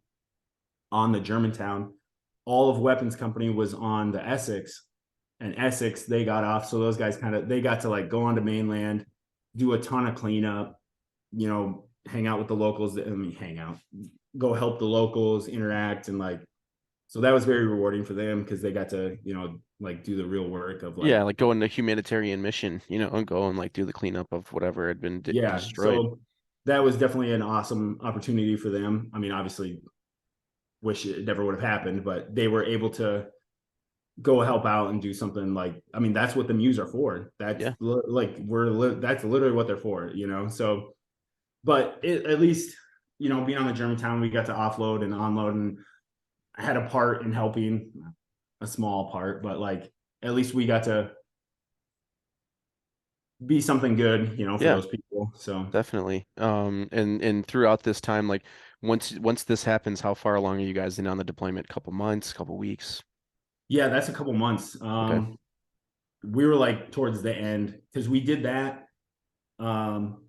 on the Germantown. All of Weapons Company was on the Essex, and Essex they got off. So those guys kind of they got to like go on to mainland, do a ton of cleanup, hang out with the locals. I mean, hang out, go help the locals, interact, and like so that was very rewarding for them because they got to like do the real work of Yeah, like like go on a humanitarian mission, and go and like do the cleanup of whatever had been yeah. destroyed. So that was definitely an awesome opportunity for them. I mean, obviously, wish it never would have happened, but they were able to go help out and do something like I mean that's what the Muse are for. That's Yeah, like that's literally what they're for, So, but at least being on the Germantown, we got to offload and unload, and I had a part in helping, a small part, but like at least we got to be something good, for yeah, those people. So definitely. And throughout this time, like once this happens, how far along are you guys in on the deployment? Couple months, couple weeks? yeah, that's a couple months. Okay. We were like towards the end because we did that. Um,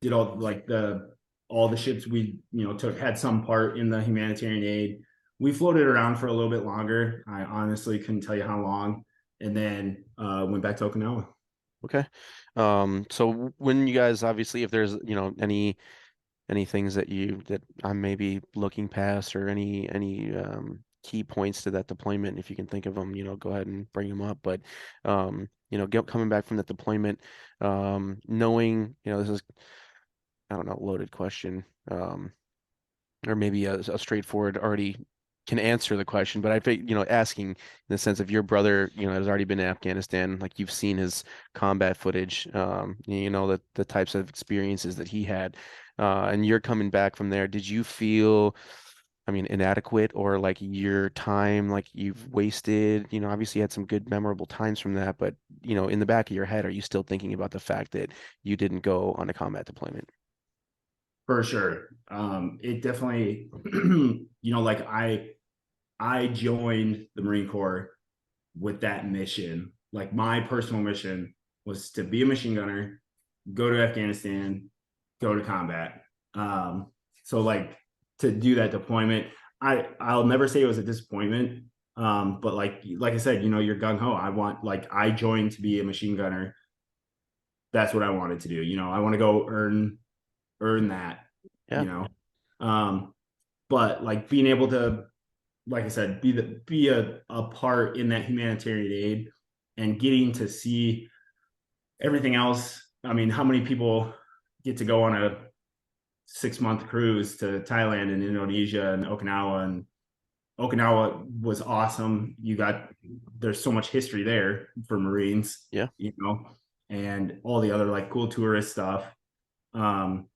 did all the ships we took had some part in the humanitarian aid. We floated around for a little bit longer. I honestly couldn't tell you how long, and then went back to Okinawa. Okay. So when you guys obviously, if there's, any things that I'm maybe looking past or any key points to that deployment, if you can think of them, go ahead and bring them up. But coming back from that deployment, knowing, this is, I don't know, loaded question. Or maybe a straightforward already can answer the question, but I think, asking in the sense of your brother, has already been in Afghanistan, like you've seen his combat footage, the types of experiences that he had, and you're coming back from there. Did you feel, I mean, inadequate or like your time, like you've wasted, obviously you had some good memorable times from that, but, in the back of your head, are you still thinking about the fact that you didn't go on a combat deployment? For sure. It definitely, like I joined the Marine Corps with that mission. Like my personal mission was to be a machine gunner, go to Afghanistan, go to combat. So like to do that deployment, I'll never say it was a disappointment. But like I said, you're gung ho. I joined to be a machine gunner. That's what I wanted to do. I want to go earn that. Yeah. You know, um, but like being able to, like I said, be a part in that humanitarian aid and getting to see everything else. I mean, how many people get to go on a 6 month cruise to Thailand and Indonesia and Okinawa? And Okinawa was awesome. There's so much history there for Marines, Yeah. and all the other like cool tourist stuff. Um,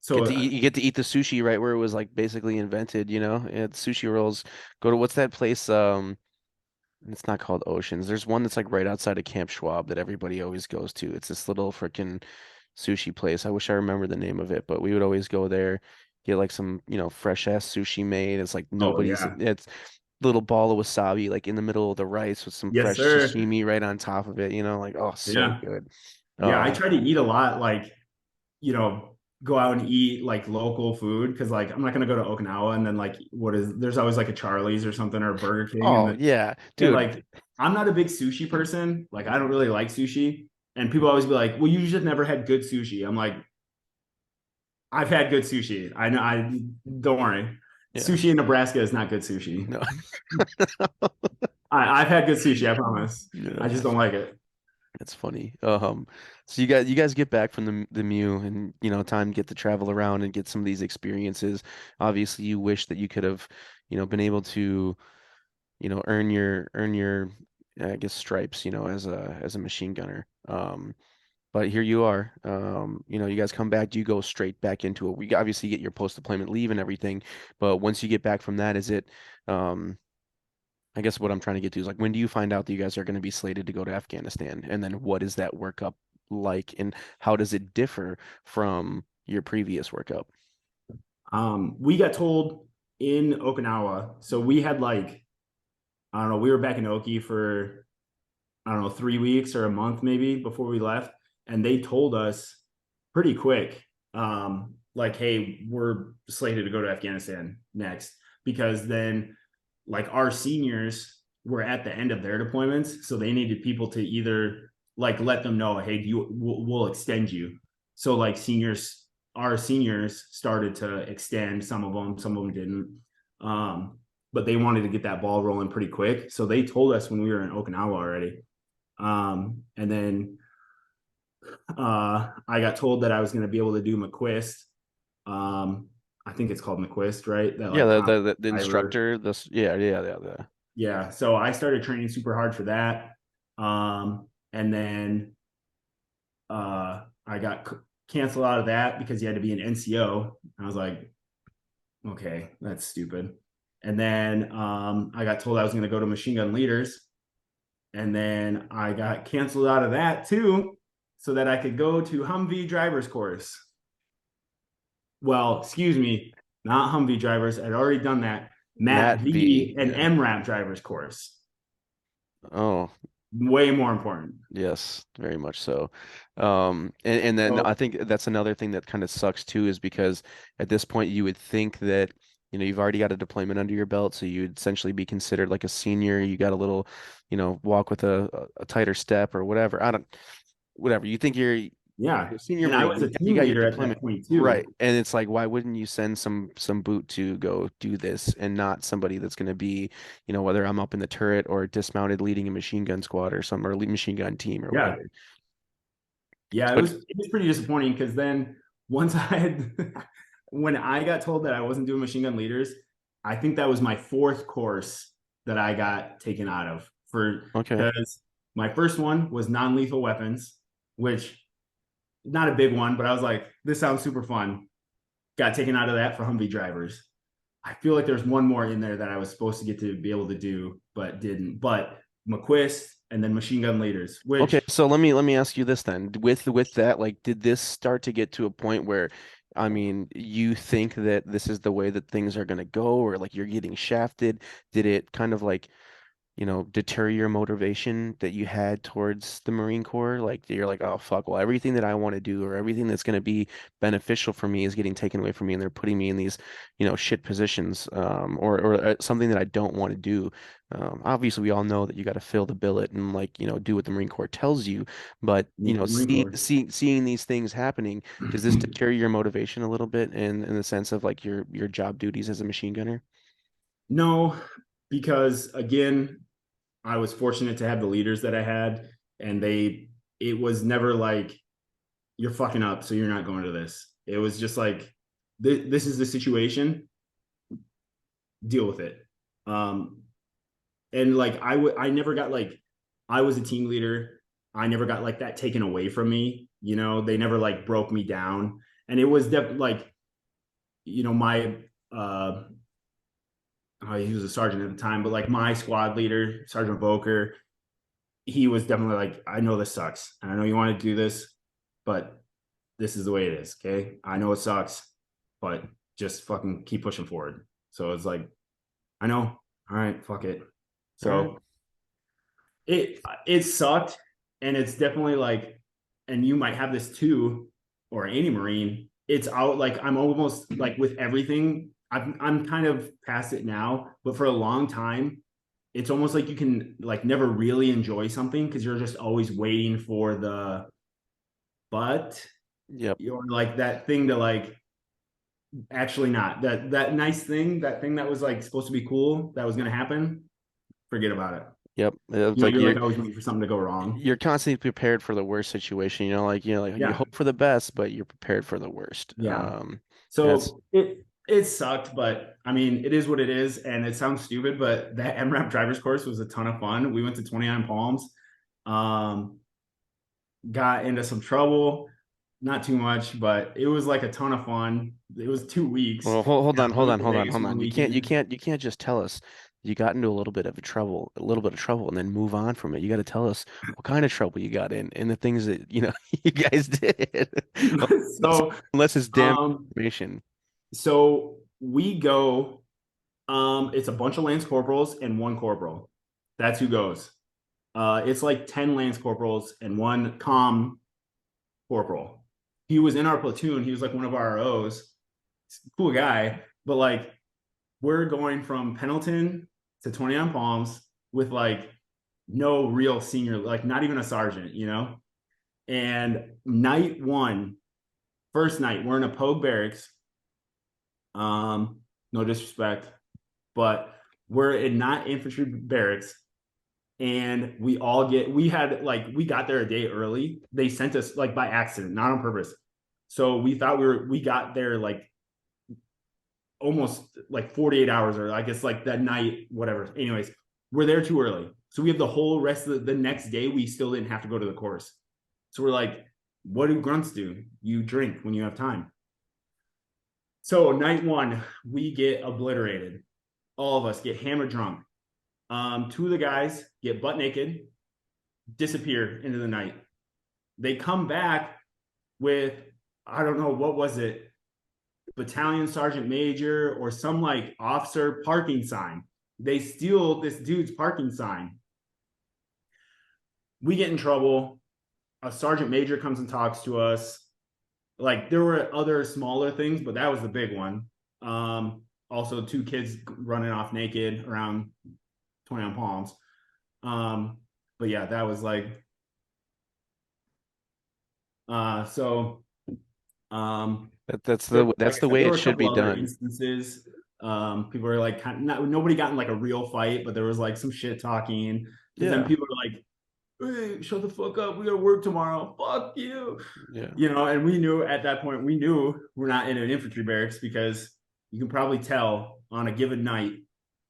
Get so to eat, you get to eat the sushi right where it was like basically invented, It's sushi rolls. Go to what's that place? It's not called Oceans. There's one that's like right outside of Camp Schwab that everybody always goes to. It's this little freaking sushi place. I wish I remember the name of it, but we would always go there, get like some, fresh ass sushi made. It's like oh nobody's yeah, it's little ball of wasabi like in the middle of the rice with some yes fresh sir, sashimi right on top of it, like oh so yeah. good. Yeah, I Um try to eat a lot, like, you know, go out and eat like local food because like I'm not gonna go to Okinawa and then like there's always like a Charlie's or something or a Burger King oh yeah, and dude. like I'm not a big sushi person. Like I don't really like sushi. And people always be like, well, you just never had good sushi. I'm like, I've had good sushi. I know I don't worry. Yeah. Sushi in Nebraska is not good sushi. No. I've had good sushi, I promise. I Yeah. just don't like it. It's funny. So you guys get back from the Mew and time to get to travel around and get some of these experiences. Obviously, you wish that you could have, been able to, earn your I guess stripes, as a machine gunner. But here you are. You guys come back. Do you go straight back into it? We obviously get your post-deployment leave and everything, but once you get back from that, is it um I guess what I'm trying to get to is like when do you find out that you guys are going to be slated to go to Afghanistan? And then what is that workup like and how does it differ from your previous workup? We got told in Okinawa. So we had like, I don't know, we were back in Oki for, I don't know, 3 weeks or a month maybe before we left. And they told us pretty quick, like, hey, we're slated to go to Afghanistan next. Because then, like, our seniors were at the end of their deployments. So they needed people to either, like, let them know, hey, we'll extend you. So, like, our seniors started to extend some of them didn't. But they wanted to get that ball rolling pretty quick. So they told us when we were in Okinawa already. And then I got told that I was going to be able to do McQuist. I think it's called McQuist, right? That Yeah, like the comp the, the, the driver. instructor, this yeah. Yeah. So I started training super hard for that. And then I got canceled out of that because you had to be an NCO. I was like, okay, that's stupid. And then I got told I was going to go to machine gun leaders. And then I got canceled out of that too, so that I could go to Humvee driver's course. Well, excuse me, not Humvee drivers. I'd already done that. Matt Matt V. V and Yeah. MRAP driver's course. Oh, Way more important. yes, very much so. And then I So think that's another thing that kind of sucks too, is because at this point you would think that, you've already got a deployment under your belt, so you'd essentially be considered like a senior. You got a little, walk with a tighter step or whatever. I don't, whatever. You think you're yeah. a senior And I was Marine a and you team got your leader at deployment that point right. too. And it's like, why wouldn't you send some boot to go do this and not somebody that's going to be, whether I'm up in the turret or dismounted leading a machine gun squad or some or lead machine gun team or Yeah. whatever. Yeah, But it was pretty disappointing because then once I had when I got told that I wasn't doing machine gun leaders, I think that was my fourth course that I got taken out of for okay. because my first one was non-lethal weapons, which not a big one, but I was like, this sounds super fun. Got taken out of that for Humvee drivers. I feel like there's one more in there that I was supposed to get to be able to do, but didn't. But McQuist and then machine gun leaders, Okay, which so let me ask you this then. With that, like, did this start to get to a point where, I mean, you think that this is the way that things are going to go, or like you're getting shafted? Did it kind of like deter your motivation that you had towards the Marine Corps? Like you're like, oh fuck, well everything that I want to do or everything that's going to be beneficial for me is getting taken away from me, and they're putting me in these, shit positions, or something that I don't want to do. Obviously, we all know that you got to fill the billet and like do what the Marine Corps tells you, but Marine Corps. seeing these things happening, does this deter your motivation a little bit in the sense of like your job duties as a machine gunner? No, because again, I was fortunate to have the leaders that I had, and it was never like, you're fucking up, so you're not going to this. It was just like, this is the situation, deal with it. Um, and like, I never got like, I was a team leader. I never got like that taken away from me. They never like broke me down. And it was like, my, uh, he was a sergeant at the time, but like my squad leader, Sergeant Boker, he was definitely like, I know this sucks. And I know you want to do this, but this is the way it is. Okay. I know it sucks, but just fucking keep pushing forward. So it's like, I know. All right, fuck it. All right. So it sucked. And it's definitely like, and you might have this too, or any Marine, it's out like I'm almost like with everything. I'm kind of past it now, but for a long time, it's almost like you can like never really enjoy something because you're just always waiting for the but Yep. you're like that thing to like actually not that nice thing, that thing that was like supposed to be cool that was gonna happen. Forget about it. Yep. It's You know, like you're like always waiting for something to go wrong. you're constantly prepared for the worst situation. Like you Yeah. hope for the best, but you're prepared for the worst. Yeah. That's So it sucked, but I mean, it is what it is, and it sounds stupid, but that MRAP drivers course was a ton of fun. We went to 29 Palms, um, got into some trouble, not too much, but it was like a ton of fun. It was 2 weeks. well, hold Yeah, on, we hold went on, to hold on, Vegas hold one on. weekend. You can't just tell us you got into a little bit of trouble, and then move on from it. You got to tell us what kind of trouble you got in, and the things that you guys did. Unless, So, unless it's damn um, information. so we go. It's a bunch of lance corporals and one corporal. That's who goes. It's like 10 lance corporals and one corporal. He was in our platoon. He was like one of our ROs. Cool guy. But like we're going from Pendleton to 29 Palms with like no real senior, like not even a sergeant, you know? And night one, first night, we're in a Pogue barracks. No disrespect, but we're in not infantry barracks. And we got there a day early. They sent us like by accident, not on purpose. So we thought we got there like almost like 48 hours or I guess like that night, whatever. Anyways, we're there too early. So we have the whole rest of the next day. We still didn't have to go to the course. So we're like, what do grunts do? You drink when you have time. So night one, we get obliterated. All of us get hammered drunk. Two of the guys get butt naked, disappear into the night. They come back with, I don't know, what was it? Battalion sergeant major or some like officer parking sign. They steal this dude's parking sign. We get in trouble. A sergeant major comes and talks to us. Like there were other smaller things, but that was the big one. Also, two kids running off naked around 29 Palms. Um, but yeah, that was like so there were, like That's I the said, way there it were a should couple be other done. instances. People are like, nobody got in like a real fight, but there was like some shit talking. Because then Yeah. people are like, "Hey, shut the fuck up! We got to work tomorrow. Fuck you!" Yeah. You know. And we knew at that point, we knew we're not in an infantry barracks because you can probably tell on a given night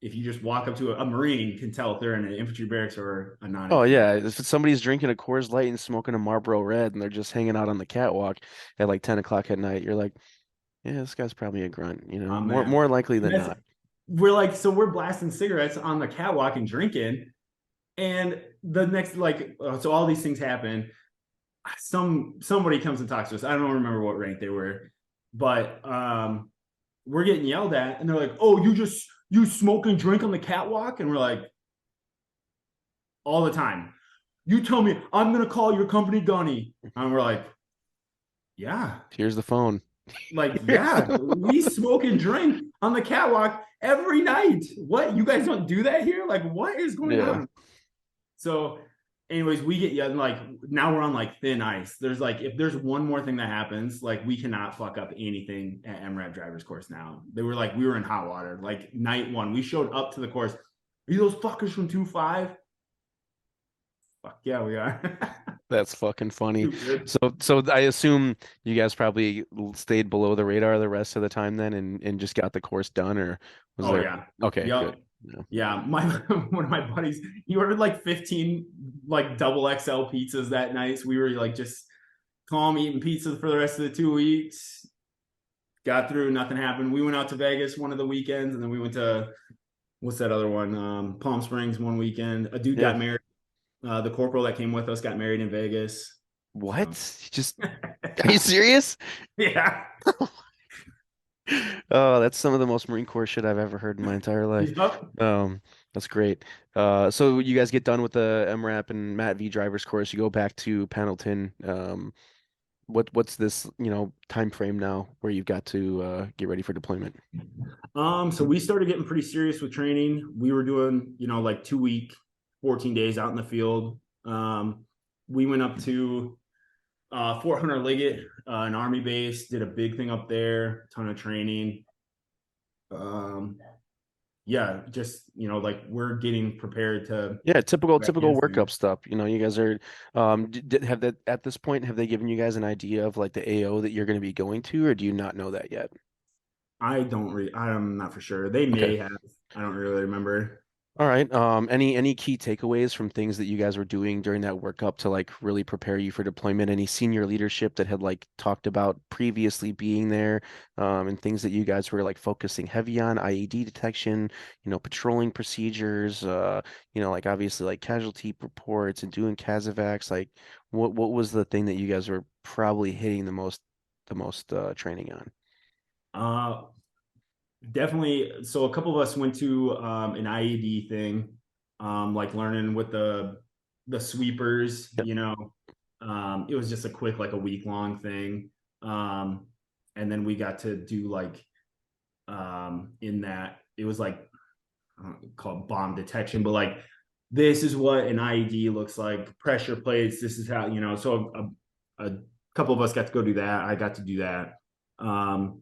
if you just walk up to a Marine, you can tell if they're in an infantry barracks or a Oh non-infantry yeah, barracks. if somebody's drinking a Coors Light and smoking a Marlboro Red and they're just hanging out on the catwalk at like 10 o'clock at night, you're like, yeah, this guy's probably a grunt, Man. more likely And than that's not. we're like, so we're blasting cigarettes on the catwalk and drinking. And the next, like, so all these things happen. Somebody comes and talks to us. I don't remember what rank they were, but we're getting yelled at, and they're like, "Oh, you smoke and drink on the catwalk," and we're like, all the time. You tell me I'm gonna call your company Gunny, and we're like, yeah, Here's the phone. like Here's yeah, the we smoke and drink on the catwalk every night. What, you guys don't do that here? Like, what is going Yeah. on? So, anyways, we get, yeah, like now we're on like thin ice. There's like, if there's one more thing that happens, like we cannot fuck up anything at MRAP drivers course now. They were like, we were in hot water. Like night one, we showed up to the course. Are you those fuckers from 2-5? Fuck yeah, we are. That's fucking funny. Stupid. So I assume you guys probably stayed below the radar the rest of the time then and just got the course done, or was Oh there? yeah. Okay, good. Yep. Yeah. Yeah. My one of my buddies, he ordered like 15 like double XL pizzas that night. So we were like just calm eating pizza for the rest of the 2 weeks. Got through, nothing happened. We went out to Vegas one of the weekends, and then we went to, what's that other one? Palm Springs one weekend. A dude Yeah. got married. The corporal that came with us got married in Vegas. What? So Just are you serious? yeah. Oh, that's some of the most Marine Corps shit I've ever heard in my entire life. Yep. Um, that's great. So you guys get done with the MRAP and Matt V drivers course. You go back to Pendleton. What's this, time frame now where you've got to get ready for deployment? So we started getting pretty serious with training. We were doing, like 2 week, 14 days out in the field. We went up to Fort Hunter Liggett, an army base, did a big thing up there, ton of training. Um, yeah, just like we're getting prepared to Yeah, go typical workup Afghanistan. stuff. You guys are have that at this point, have they given you guys an idea of like the AO that you're going to be going to, or do you not know that yet? I'm not for sure. They Okay. may have. I don't really remember. All right. Any key takeaways from things that you guys were doing during that workup to like really prepare you for deployment? Any senior leadership that had like talked about previously being there, and things that you guys were like focusing heavy on, IED detection, patrolling procedures, like obviously like casualty reports and doing CASEVACs. Like, what was the thing that you guys were probably hitting the most training on? Uh, Definitely. So a couple of us went to an IED thing, like learning with the sweepers. Yep. It was just a quick, like a week long thing, um, and then we got to do like in that it was like called bomb detection, but like this is what an IED looks like, pressure plates. This is how So a couple of us got to go do that. I got to do that. Um,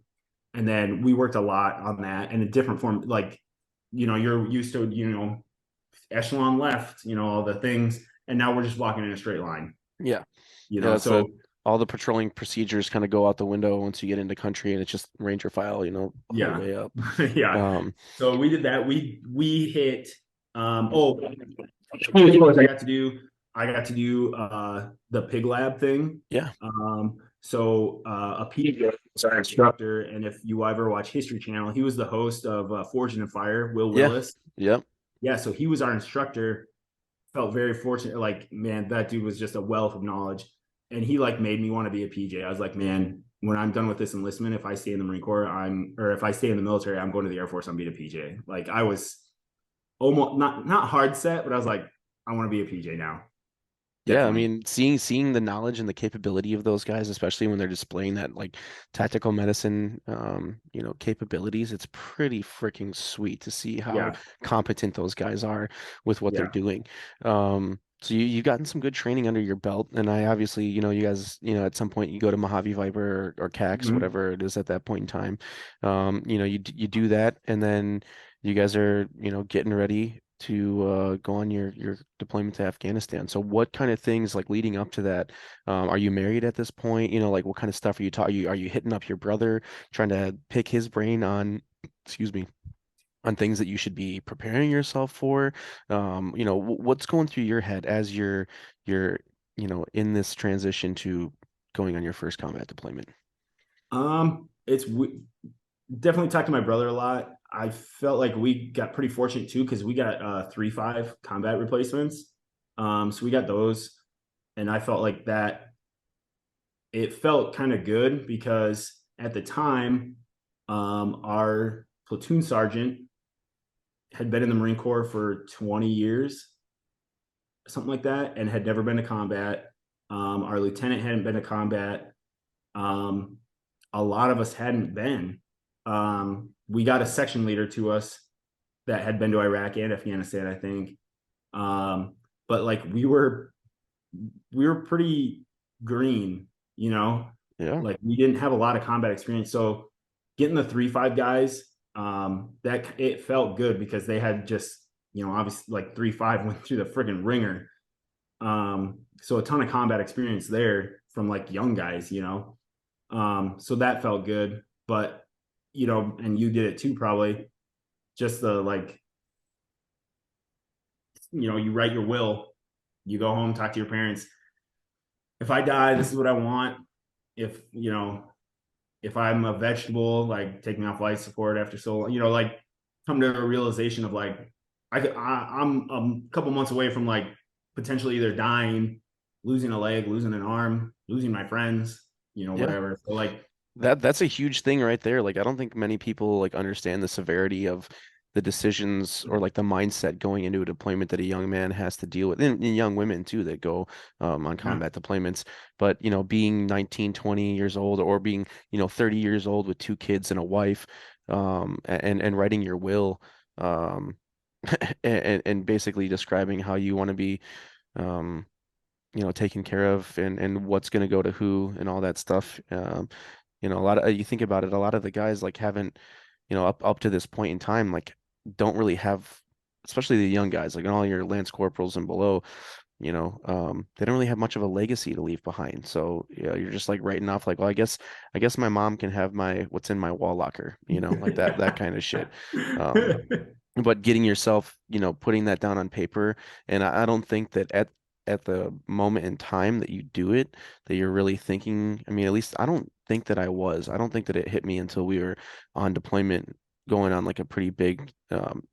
and then we worked a lot on that in a different form. Like, you're used to, echelon left, all the things. And now we're just walking in a straight line, Yeah. Yeah, it's a So all the patrolling procedures kind of go out the window once you get into country and it's just ranger file, the whole yeah. way up. Yeah. Um, So we did that. We hit, oh, I got to do the pig lab thing. yeah. A PJ was our instructor, and if you ever watch History Channel, he was the host of Forged in Fire, Will Yeah. Willis. Yep. Yeah, so he was our instructor. Felt very fortunate. Like, man, that dude was just a wealth of knowledge, and he like made me want to be a PJ. I was like, man, when I'm done with this enlistment, if I stay in the Marine Corps, or if I stay in the military, I'm going to the Air Force. I'm being a PJ. Like, I was almost not hard set, but I was like, I want to be a PJ now. Yeah, I Definitely. mean, seeing the knowledge and the capability of those guys, especially when they're displaying that like tactical medicine, capabilities, it's pretty freaking sweet to see how Yeah. competent those guys are with what they're Yeah. doing. So you've gotten some good training under your belt, and I obviously, you guys, at some point you go to Mojave Viper or CAX, Mhm. whatever it is at that point in time. You do that, and then you guys are, getting ready to go on your deployment to Afghanistan. So what kind of things like leading up to that? Are you married at this point? Like what kind of stuff are you talking? Are you hitting up your brother, trying to pick his brain on, excuse me, on things that you should be preparing yourself for? What's going through your head as you're in this transition to going on your first combat deployment? It's definitely talked to my brother a lot. I felt like we got pretty fortunate too because we got 3.5 combat replacements. So we got those, and I felt like that it felt kind of good because at the time, our platoon sergeant had been in the Marine Corps for 20 years, something like that, and had never been to combat. Our lieutenant hadn't been to combat. Um, a lot of us hadn't been. We got a section leader to us that had been to Iraq and Afghanistan, I think. Um, but like we were pretty green, Yeah, like we didn't have a lot of combat experience. So getting the 3.5 guys, that it felt good because they had just, obviously like 3.5 went through the friggin' ringer. So a ton of combat experience there from like young guys, so that felt good. But and you did it too, probably. Just the like, you write your will, you go home, talk to your parents. If I die, this is what I want. If if I'm a vegetable, like take me off life support after so long, like come to a realization of like I'm a couple months away from like potentially either dying, losing a leg, losing an arm, losing my friends, yeah. whatever. So like, That's a huge thing right there. Like I don't think many people like understand the severity of the decisions or like the mindset going into a deployment that a young man has to deal with, and young women too that go on yeah, combat deployments. But being 19, 20 years old, or being 30 years old with two kids and a wife, and writing your will, um, and basically describing how you want to be, um, taken care of, and what's going to go to who and all that stuff. A lot of you think about it, a lot of the guys like haven't, up to this point in time, like don't really have, especially the young guys, like all your Lance Corporals and below, they don't really have much of a legacy to leave behind. So yeah, you're just like writing off like, well, I guess my mom can have my what's in my wall locker, like that kind of shit. Um, but getting yourself, putting that down on paper, and I don't think that at the moment in time that you do it, that you're really thinking. I mean, at least I don't think that I was. I don't think that it hit me until we were on deployment, going on like a pretty big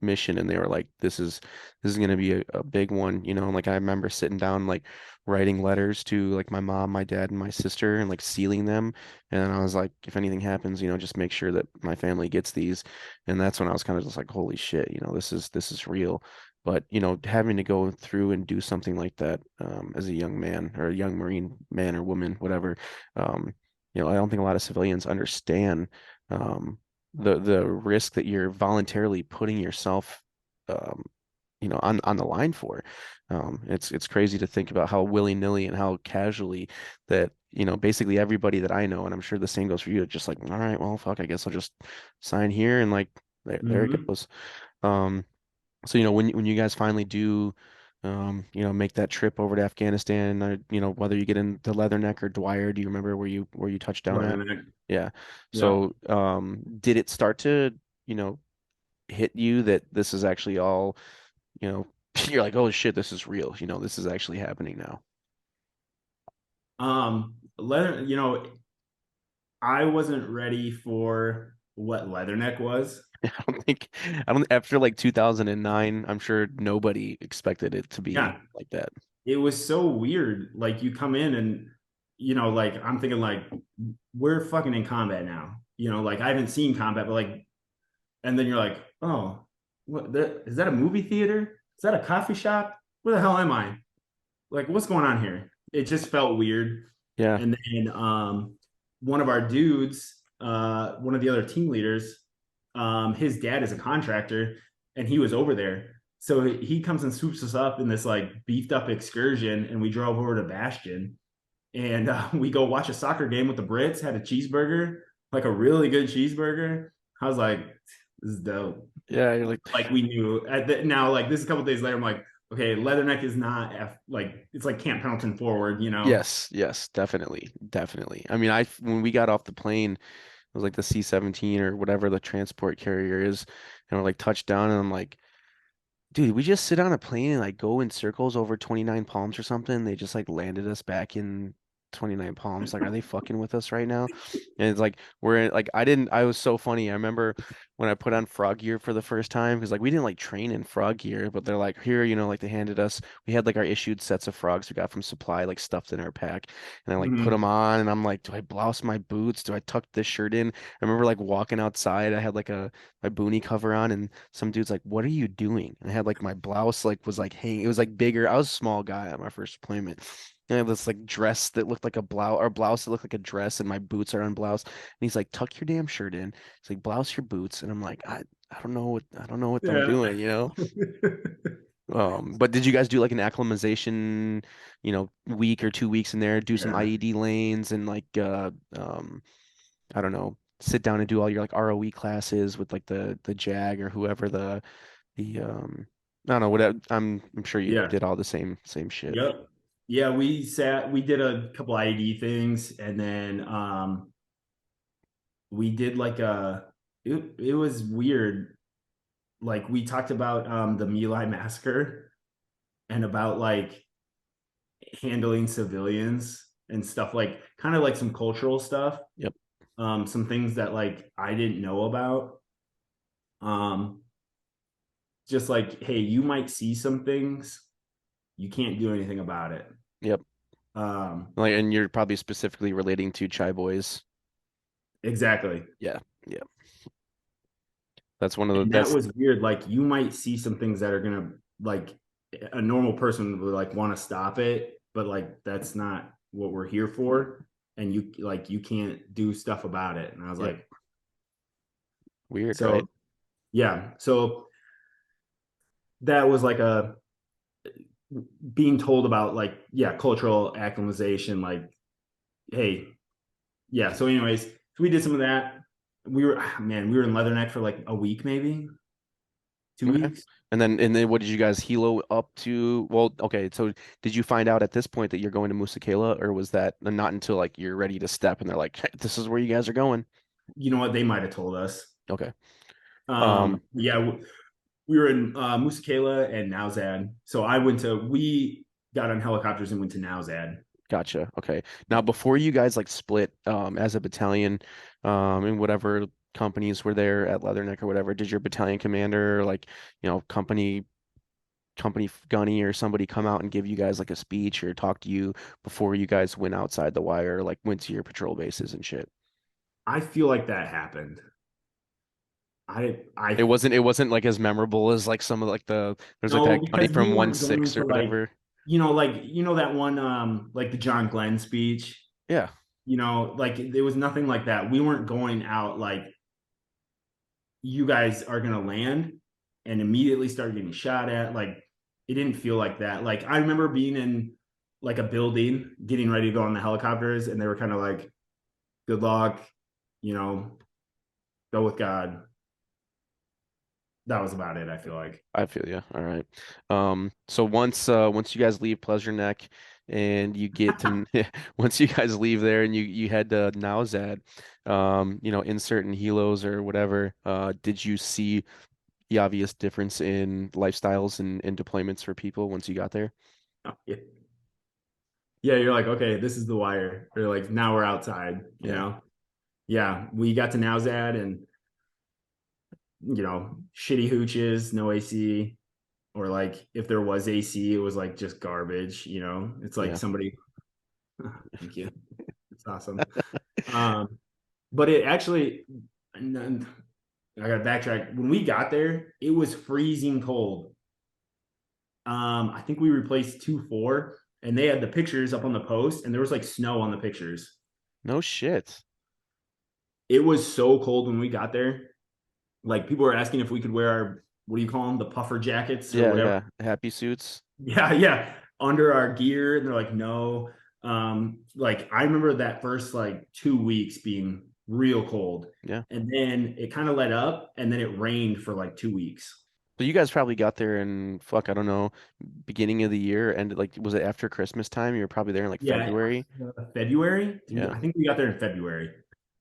mission, and they were like, "This is going to be a big one," And like I remember sitting down, like writing letters to like my mom, my dad, and my sister, and like sealing them. And I was like, if anything happens, just make sure that my family gets these. And that's when I was kind of just like, holy shit, this is real. But having to go through and do something like that as a young man or a young Marine man or woman, whatever, um, I don't think a lot of civilians understand um, the risk that you're voluntarily putting yourself, um, on the line for. It's crazy to think about how willy-nilly and how casually that, basically everybody that I know, and I'm sure the same goes for you, it's just like, all right, well, fuck, I guess I'll just sign here and like there it Mhm. goes. Um, so when you guys finally do make that trip over to Afghanistan, whether you get into Leatherneck or Dwyer, do you remember where you touched down at? Leatherneck. Yeah. Yep. So did it start to, you know, hit you that this is actually all, you know, you're like, oh shit, this is real. This is actually happening now. Leather, I wasn't ready for what Leatherneck was. I don't, after like 2009, I'm sure nobody expected it to be Yeah, like that. it was so weird. Like you come in and like I'm thinking like we're fucking in combat now. Like I haven't seen combat, but like, and then you're like, oh, is that a movie theater? Is that a coffee shop? Where the hell am I? Like, what's going on here? It just felt weird. Yeah. And then one of our dudes, one of the other team leaders, his dad is a contractor, and he was over there. So he comes and swoops us up in this like beefed up excursion, and we drove over to Bastion, and we go watch a soccer game with the Brits. Had a cheeseburger, like a really good cheeseburger. I was like, this is dope. Yeah, you're like, Like we knew now, like this is a couple days later. I'm like, okay, Leatherneck is not like it's like Camp Pendleton forward. yes, yes, definitely, definitely. I mean, when we got off the plane, it was like the C-17 or whatever the transport carrier is, and we're like touched down, and I'm like, dude, we just sit on a plane and like go in circles over 29 Palms or something. They just like landed us back in 29 Palms. Like, are they fucking with us right now? And it's like like I was so funny. I remember when I put on frog gear for the first time because like we didn't like train in frog gear, but they're like, here, like they handed us, we had like our issued sets of frogs we got from supply like stuffed in our pack. And I like put them Mm-hmm. on and I'm like, do I blouse my boots? Do I tuck this shirt in? I remember like walking outside. I had like my boonie cover on and some dude's like, "What are you doing?" And I had like my blouse like was like hanging. It was like bigger. I was a small guy at my first deployment. And I had this like dress that looked like a blouse or blouse that looked like a dress, and my boots are unbloused. And he's like, "Tuck your damn shirt in." He's like, "Blouse your boots." And I'm like, I don't know what I'm Yeah. doing. But did you guys do like an acclimatization, week or 2 weeks in there, do some Yeah. IED lanes and like I don't know, sit down and do all your like ROE classes with like the JAG or whoever the I don't know, whatever. I'm sure you Yeah. did all the same shit. Yep. Yeah, we did a couple IED things, and then we did like it was weird. Like we talked about the My Lai massacre and about like handling civilians and stuff, like kind of like some cultural stuff, Yep. some things that like I didn't know about. Um, just like, hey, you might see some things, you can't do anything about it. Yep. Um, Like, and you're probably specifically relating to Chai Boys. exactly. Yeah. Yeah. That's one of the And that that's was weird. Like you might see some things that are gonna like a normal person would like want to stop it, but like that's not what we're here for. And you can't do stuff about it. And I was yep. like, Weird, right? so yeah. So that was like a being told about like, yeah, cultural acclimatization, like, hey, yeah. So anyways, so we did some of that. We were man, we were in Leatherneck for like a week maybe. two Okay. weeks. And then what did you guys helo up to? Well, okay, so did you find out at this point that you're going to Musekela, or was that not until like you're ready to step and they're like, "Hey, this is where you guys are going?" You know what? They might have told us. Okay. Um, Yeah, we were in Musekela and Nowzad. So we got on helicopters and went to Nowzad. Gotcha. Okay. Now, before you guys like split as a battalion in whatever companies were there at Leatherneck or whatever, did your battalion commander like, company gunny or somebody come out and give you guys like a speech or talk to you before you guys went outside the wire, like went to your patrol bases and shit? I feel like that happened. I It wasn't like as memorable as like some of like there's like No, that gunny because we from one weren't going six or to whatever. that one like the John Glenn speech. Yeah. Like there was nothing like that. We weren't going out like you guys are gonna land and immediately start getting shot at. Like it didn't feel like that. Like I remember being in like a building, getting ready to go on the helicopters, and they were kind of like, "Good luck, you know, go with God." That was about it. I feel like. I feel you. All right. So once you guys leave Pleasure Neck and you get to once you guys leave there and you head to Nowzad, in certain helos or whatever, did you see the obvious difference in lifestyles and deployments for people once you got there? Yeah. Yeah, you're like, okay, this is the wire. Or like now we're outside, Yeah. Yeah, we got to Nowzad and shitty hooches, no AC, or like if there was AC, it was like just garbage. It's like Yeah. somebody thank you. It's awesome. But it actually and I gotta backtrack. When we got there, it was freezing cold. I think we replaced 2-4 and they had the pictures up on the post and there was like snow on the pictures. No shit. It was so cold when we got there. Like people were asking if we could wear our what do you call them, the puffer jackets or Yeah, whatever. yeah. Happy suits. Yeah, yeah, under our gear. And they're like, no. Like I remember that first like 2 weeks being real cold, Yeah. and then it kind of let up, and then it rained for like 2 weeks. So you guys probably got there in fuck, I don't know, beginning of the year and like was it after Christmas time? You were probably there in like Yeah, February. February. Yeah. I think we got there in February.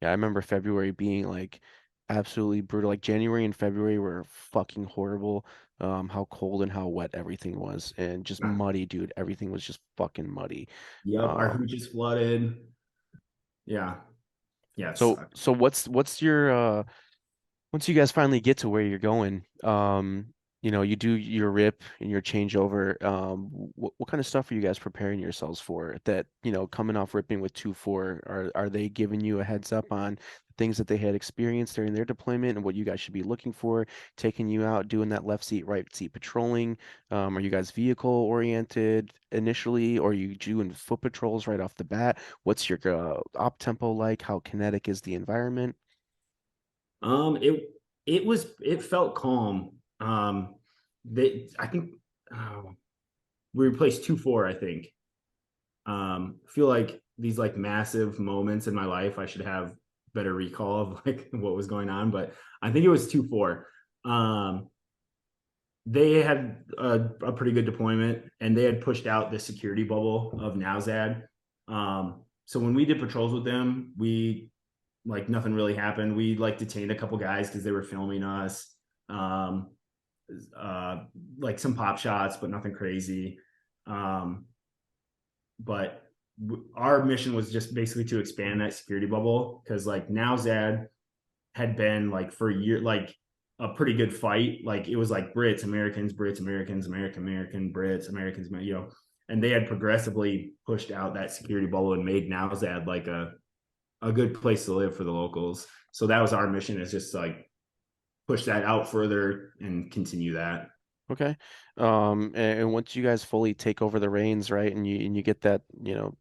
Yeah, I remember February being like absolutely brutal. Like January and February were fucking horrible. How cold and how wet everything was, and just muddy, dude. Everything was just fucking muddy. Yep, our Um, hooches flooded. Yeah, yes. so what's your once you guys finally get to where you're going, you do your rip and your changeover. What kind of stuff are you guys preparing yourselves for? That, coming off ripping with 2-4, are they giving you a heads up on things that they had experienced during their deployment and what you guys should be looking for, taking you out, doing that left seat, right seat patrolling? Are you guys vehicle oriented initially, or are you doing foot patrols right off the bat? What's your op tempo like? How kinetic is the environment? It felt calm. I think we replaced 2-4. I think. Feel like these like massive moments in my life, I should have better recall of like what was going on, but I think it was 2-4. Um, they had a pretty good deployment, and they had pushed out the security bubble of Nowzad. So when we did patrols with them, we like nothing really happened. We like detained a couple guys because they were filming us. Um, uh, like some pop shots, but nothing crazy. Um, but our mission was just basically to expand that security bubble because like now Zad had been like for a year like a pretty good fight. Like it was like Brits, Americans, American, Brits, Americans, and they had progressively pushed out that security bubble and made Nowzad like a good place to live for the locals. So that was our mission, is just like push that out further and continue that. Okay. And once you guys fully take over the reins, right, and you get that,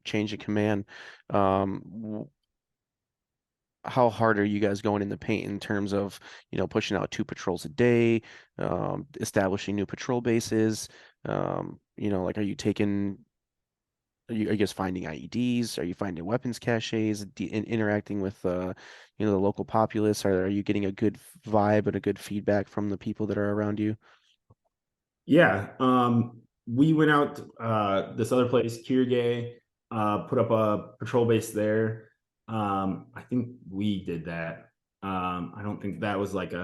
change of command, how hard are you guys going in the paint in terms of, pushing out 2 patrols a day, establishing new patrol bases? Like, are you taking Are you guys finding IEDs? Are you finding weapons caches? Interacting with the local populace? Are you getting a good vibe and a good feedback from the people that are around you? Yeah. We went out this other place, Kirgay, put up a patrol base there. I think we did that. I don't think that was like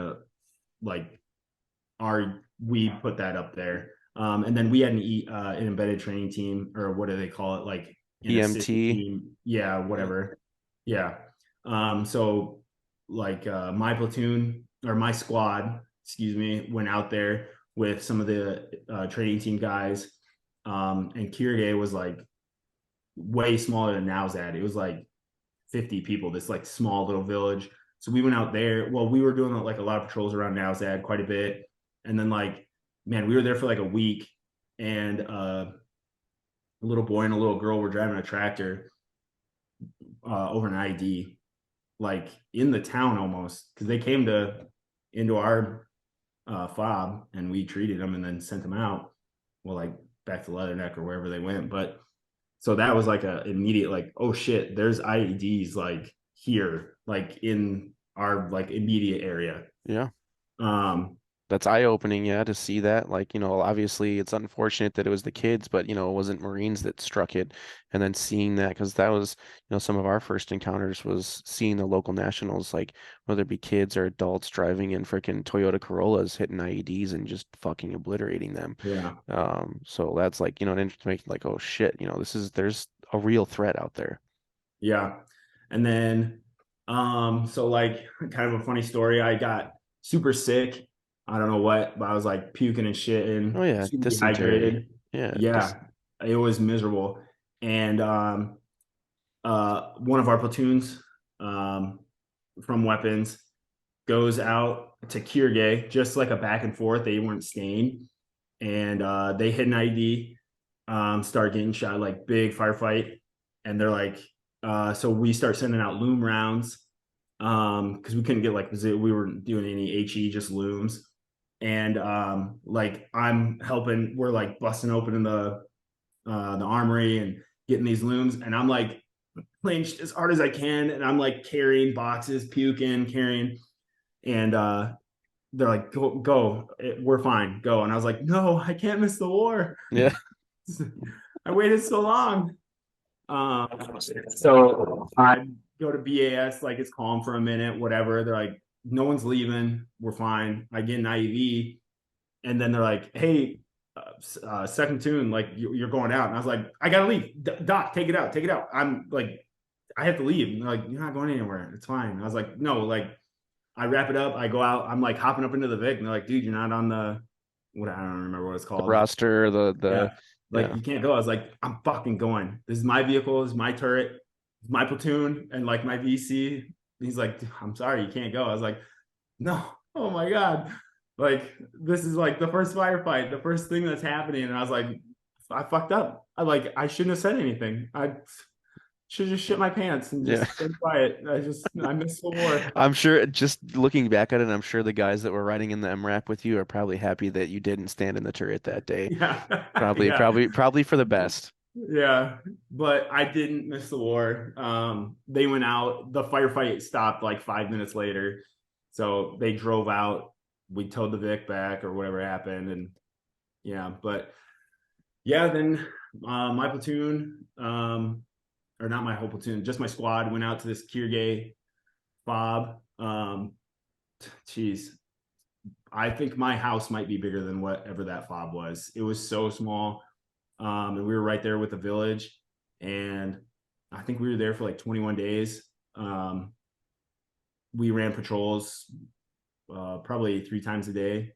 our we put that up there. And then we had an embedded training team, or what do they call it? Like an assistant EMT. team. Yeah, Yeah. whatever. Yeah. So like my platoon or my squad, excuse me, went out there with some of the training team guys. And Kirge was like way smaller than Nowzad. It was like 50 people, this like small little village. So we went out there. Well, we were doing like a lot of patrols around Nowzad quite a bit. And then like, man, we were there for like a week, and a little boy and a little girl were driving a tractor over an ID, like in the town almost, because they came to into our fob, and we treated them and then sent them out. Well, like back to Leatherneck or wherever they went. But so that was like a immediate like, oh shit, there's IEDs like here, like in our like immediate area. Yeah. Um, That's eye-opening, yeah, to see that. Like, obviously it's unfortunate that it was the kids, but it wasn't Marines that struck it. And then seeing that, because that was, some of our first encounters was seeing the local nationals, like whether it be kids or adults driving in freaking Toyota Corollas, hitting IEDs and just fucking obliterating them. yeah, So that's like, an interesting, like, oh shit, there's a real threat out there. yeah. And then so like kind of a funny story. I got super sick. I don't know what, but I was like puking and Oh shitting, yeah, super dysentery. dehydrated. Yeah, Yeah, it was miserable. And one of our platoons um, from weapons goes out to Kirgay, just like a back and forth. They weren't staying, and they hit an ID, start getting shot, like big firefight, and they're like, so we start sending out loom rounds because we couldn't get like we weren't doing any HE, just looms, and like I'm helping, we're like busting open in the armory and getting these looms, and I'm like playing as hard as I can, and I'm like carrying boxes, puking, carrying, and they're like, go, we're fine, go. And I was like, no, I can't miss the war. yeah, I waited so long. So I go to BAS, like it's calm for a minute, whatever. They're like, no one's leaving, we're fine. I get an IEV, and then they're like, hey, second tune, like you're going out. And I was like, I gotta leave. Doc, take it out, take it out. I'm like, I have to leave. And they're like, you're not going anywhere. It's fine. And I was like, no, like I wrap it up. I go out. I'm like hopping up into the Vic, and they're like, dude, you're not on the what? I don't remember what it's the called. roster, the Yeah, like yeah. you can't go. I was like, I'm fucking going. This is my vehicle. This is my turret. This is my platoon, and like my VC. He's like, I'm sorry, you can't go. I was like, no. Oh my god. Like this is like the first firefight, the first thing that's happening, and I was like, I fucked up. I shouldn't have said anything. I should just shit my pants and Yeah. just been quiet. I missed the war. I'm sure just looking back at it, I'm sure the guys that were riding in the MRAP with you are probably happy that you didn't stand in the turret that day. Yeah, Probably, yeah, probably, probably for the best. yeah. But I didn't miss the war. They went out. The firefight stopped like 5 minutes later, so they drove out. We towed the Vic back or whatever happened, and yeah. But yeah, then my platoon, or not my whole platoon, just my squad went out to this Kirgay fob. Geez, I think my house might be bigger than whatever that fob was. It was so small. And we were right there with the village. And I think we were there for like 21 days. Um, we ran patrols probably 3 times a day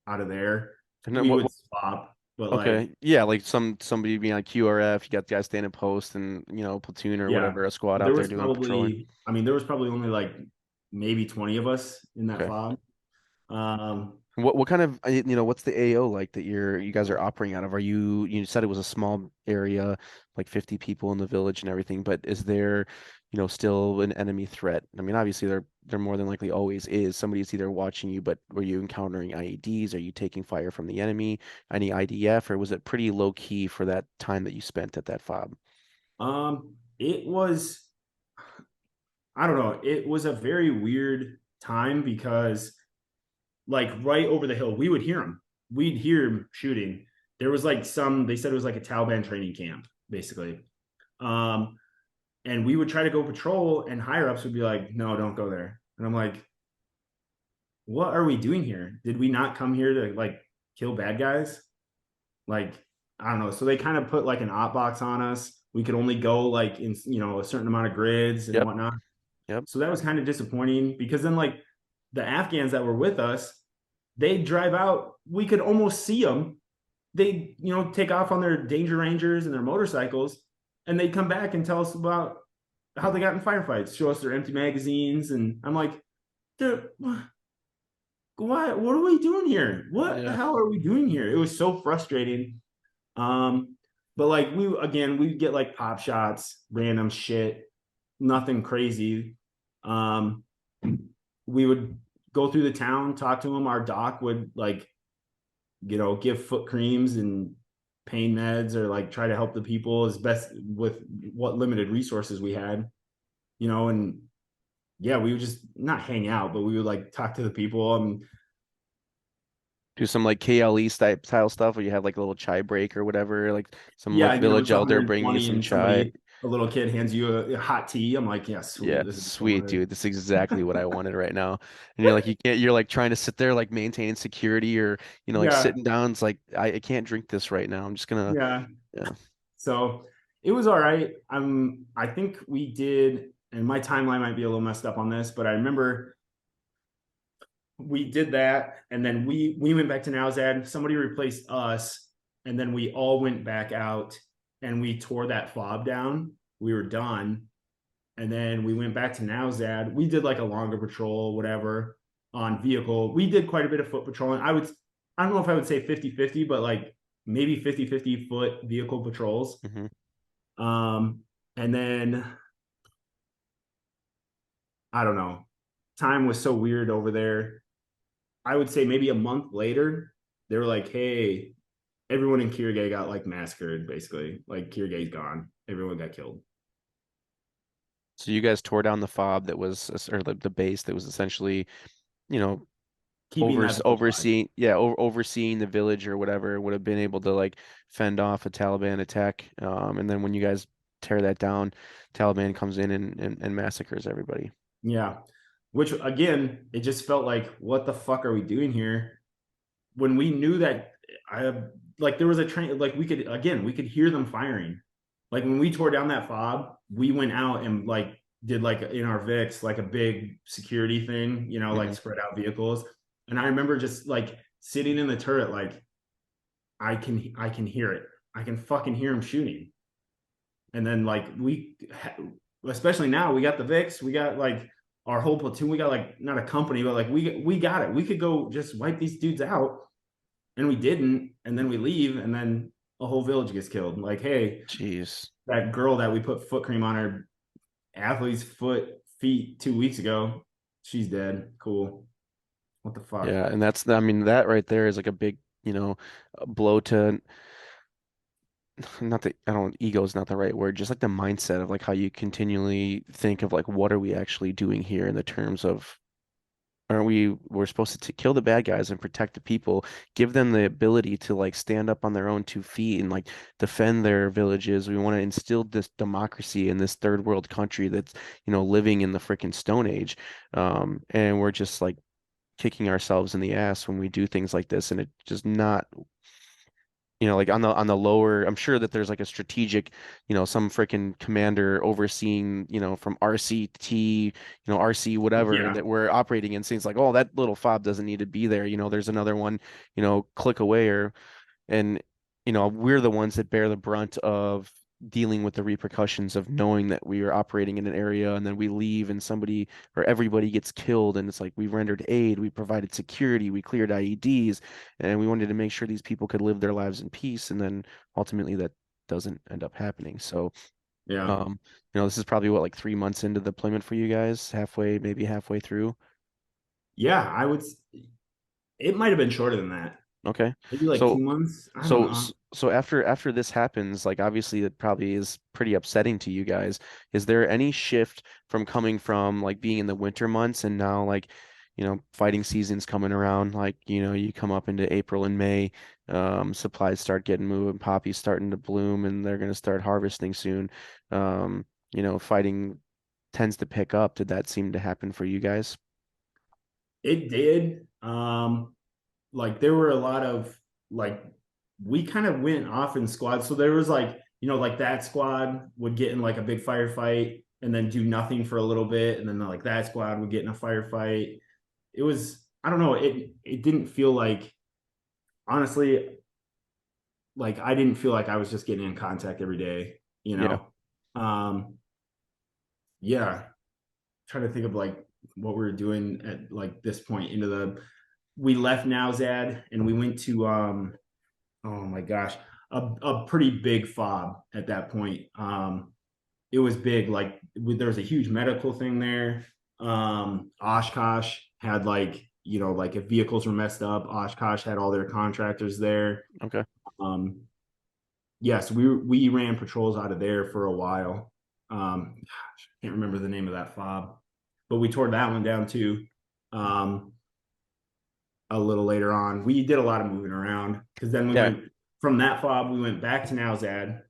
out of there. And then We would swap, but like, okay, yeah, like somebody being like QRF, you got guys standing post and platoon or yeah, whatever, a squad there out there was doing patrolling. probably, I mean, there was probably only like maybe 20 of us in that Okay, fob. What kind of what's the AO like that you guys are operating out of? You said it was a small area, like 50 people in the village and everything, but is there, still an enemy threat? I mean, obviously there more than likely always is. Somebody's either watching you, but were you encountering IEDs? Are you taking fire from the enemy? Any IDF, or was it pretty low key for that time that you spent at that fob? It was, I don't know, it was a very weird time because like right over the hill, we would hear them. We'd hear them shooting. There was like they said it was like a Taliban training camp, basically. Um, and we would try to go patrol, and higher ups would be like, no, don't go there. And I'm like, what are we doing here? Did we not come here to like kill bad guys? Like, I don't know. So they kind of put like an op box on us. We could only go like in, a certain amount of grids and Yep. whatnot. Yep. So that was kind of disappointing because then like the Afghans that were with us, they drive out. We could almost see them. They, take off on their Danger Rangers and their motorcycles, and they come back and tell us about how they got in firefights, show us their empty magazines, and I'm like, dude, what are we doing here? What the Yeah. hell are we doing here? It was so frustrating. Um, but like we'd get like pop shots, random shit, nothing crazy. Um, we would go through the town, talk to them. Our doc would like, give foot creams and pain meds or like try to help the people as best with what limited resources we had, and yeah, we would just not hang out, but we would like talk to the people. Do some like KLE style stuff where you have like a little chai break or whatever, like some Yeah, like village it's elder bringing you 120 some and chai. a little kid hands you a hot tea. I'm like, yeah, Yeah, sweet. This is what I sweet wanted. dude. That's exactly what I wanted right now. And you're like trying to sit there like maintaining security or like Yeah, sitting down. It's like I can't drink this right now. I'm just gonna yeah. yeah. So it was all right. I think we did, and my timeline might be a little messed up on this, but I remember we did that, and then we went back to Nowzad. Somebody replaced us, and then we all went back out and we tore that fob down. We were done, and then we went back to Nowzad. We did like a longer patrol, whatever, on vehicle. We did quite a bit of foot patrolling. I don't know if I would say 50-50, but like maybe 50-50 foot vehicle patrols. Hmm. Um, and then I don't know. Time was so weird over there. I would say maybe a month later, they were like, hey, everyone in Kirgay got like massacred, basically. Like Kirgay's gone. Everyone got killed. So you guys tore down the fob that was or the base that was essentially, you know, Keeping that village alive. overseeing the village or whatever would have been able to like fend off a Taliban attack. And then when you guys tear that down, Taliban comes in and massacres everybody. Yeah. Which again, it just felt like, what the fuck are we doing here? When we knew that I like there was a train, like we could hear them firing. Like when we tore down that fob, we went out and like did like in our VIX like a big security thing, like Hmm. spread out vehicles. And I remember just like sitting in the turret, like I can hear it. I can fucking hear them shooting. And then like especially now we got the VIX, we got like our whole platoon, we got like not a company, but like we got it. We could go just wipe these dudes out, and we didn't, and then we leave, and then a whole village gets killed. Like, hey, Jeez. that girl that we put foot cream on her athlete's feet 2 weeks ago, she's dead. Cool. What the fuck? Yeah, and I mean, that right there is like a big, blow to not that I don't ego is not the right word, just like the mindset of like how you continually think of like what are we actually doing here in the terms of aren't we're supposed to kill the bad guys and protect the people, give them the ability to like stand up on their own 2 feet and like defend their villages. We want to instill this democracy in this third world country that's, living in the freaking Stone Age. And we're just like kicking ourselves in the ass when we do things like this, and it's just not like on the lower, I'm sure that there's like a strategic, some freaking commander overseeing, from RC to T, RC whatever Yeah. that we're operating in, seems like, oh, that little fob doesn't need to be there. There's another one, click away, and we're the ones that bear the brunt of dealing with the repercussions of knowing that we are operating in an area and then we leave and somebody or everybody gets killed and it's like we rendered aid, we provided security, we cleared IEDs, and we wanted to make sure these people could live their lives in peace, and then ultimately that doesn't end up happening. So, Yeah. this is probably what, like 3 months into the deployment for you guys, halfway, maybe halfway through. Yeah, it might have been shorter than that. Okay. Maybe like So 2 months. I don't So, know. so after this happens, like obviously it probably is pretty upsetting to you guys. Is there any shift from coming from like being in the winter months and now like, fighting season's coming around, like, you come up into April and May, supplies start getting moved, poppies starting to bloom, and they're gonna start harvesting soon. Um, fighting tends to pick up. Did that seem to happen for you guys? It did. Like there were a lot of like we kind of went off in squads. So there was like, like that squad would get in like a big firefight and then do nothing for a little bit. And then like that squad would get in a firefight. It was, I don't know, it didn't feel like, honestly, like I didn't feel like I was just getting in contact every day, you Yeah. know? Um, yeah. Trying to think of like what we were doing at like this point into the we left Nowzad and we went to oh my gosh, a pretty big fob at that point. It was big. Like there was a huge medical thing there. Oshkosh had like, like if vehicles were messed up, Oshkosh had all their contractors there. Okay. Um, yes, we ran patrols out of there for a while. Gosh, I can't remember the name of that fob, but we tore that one down too. Um, a little later on. We did a lot of moving around because then we Yeah. went from that fob, we went back to Nowzad,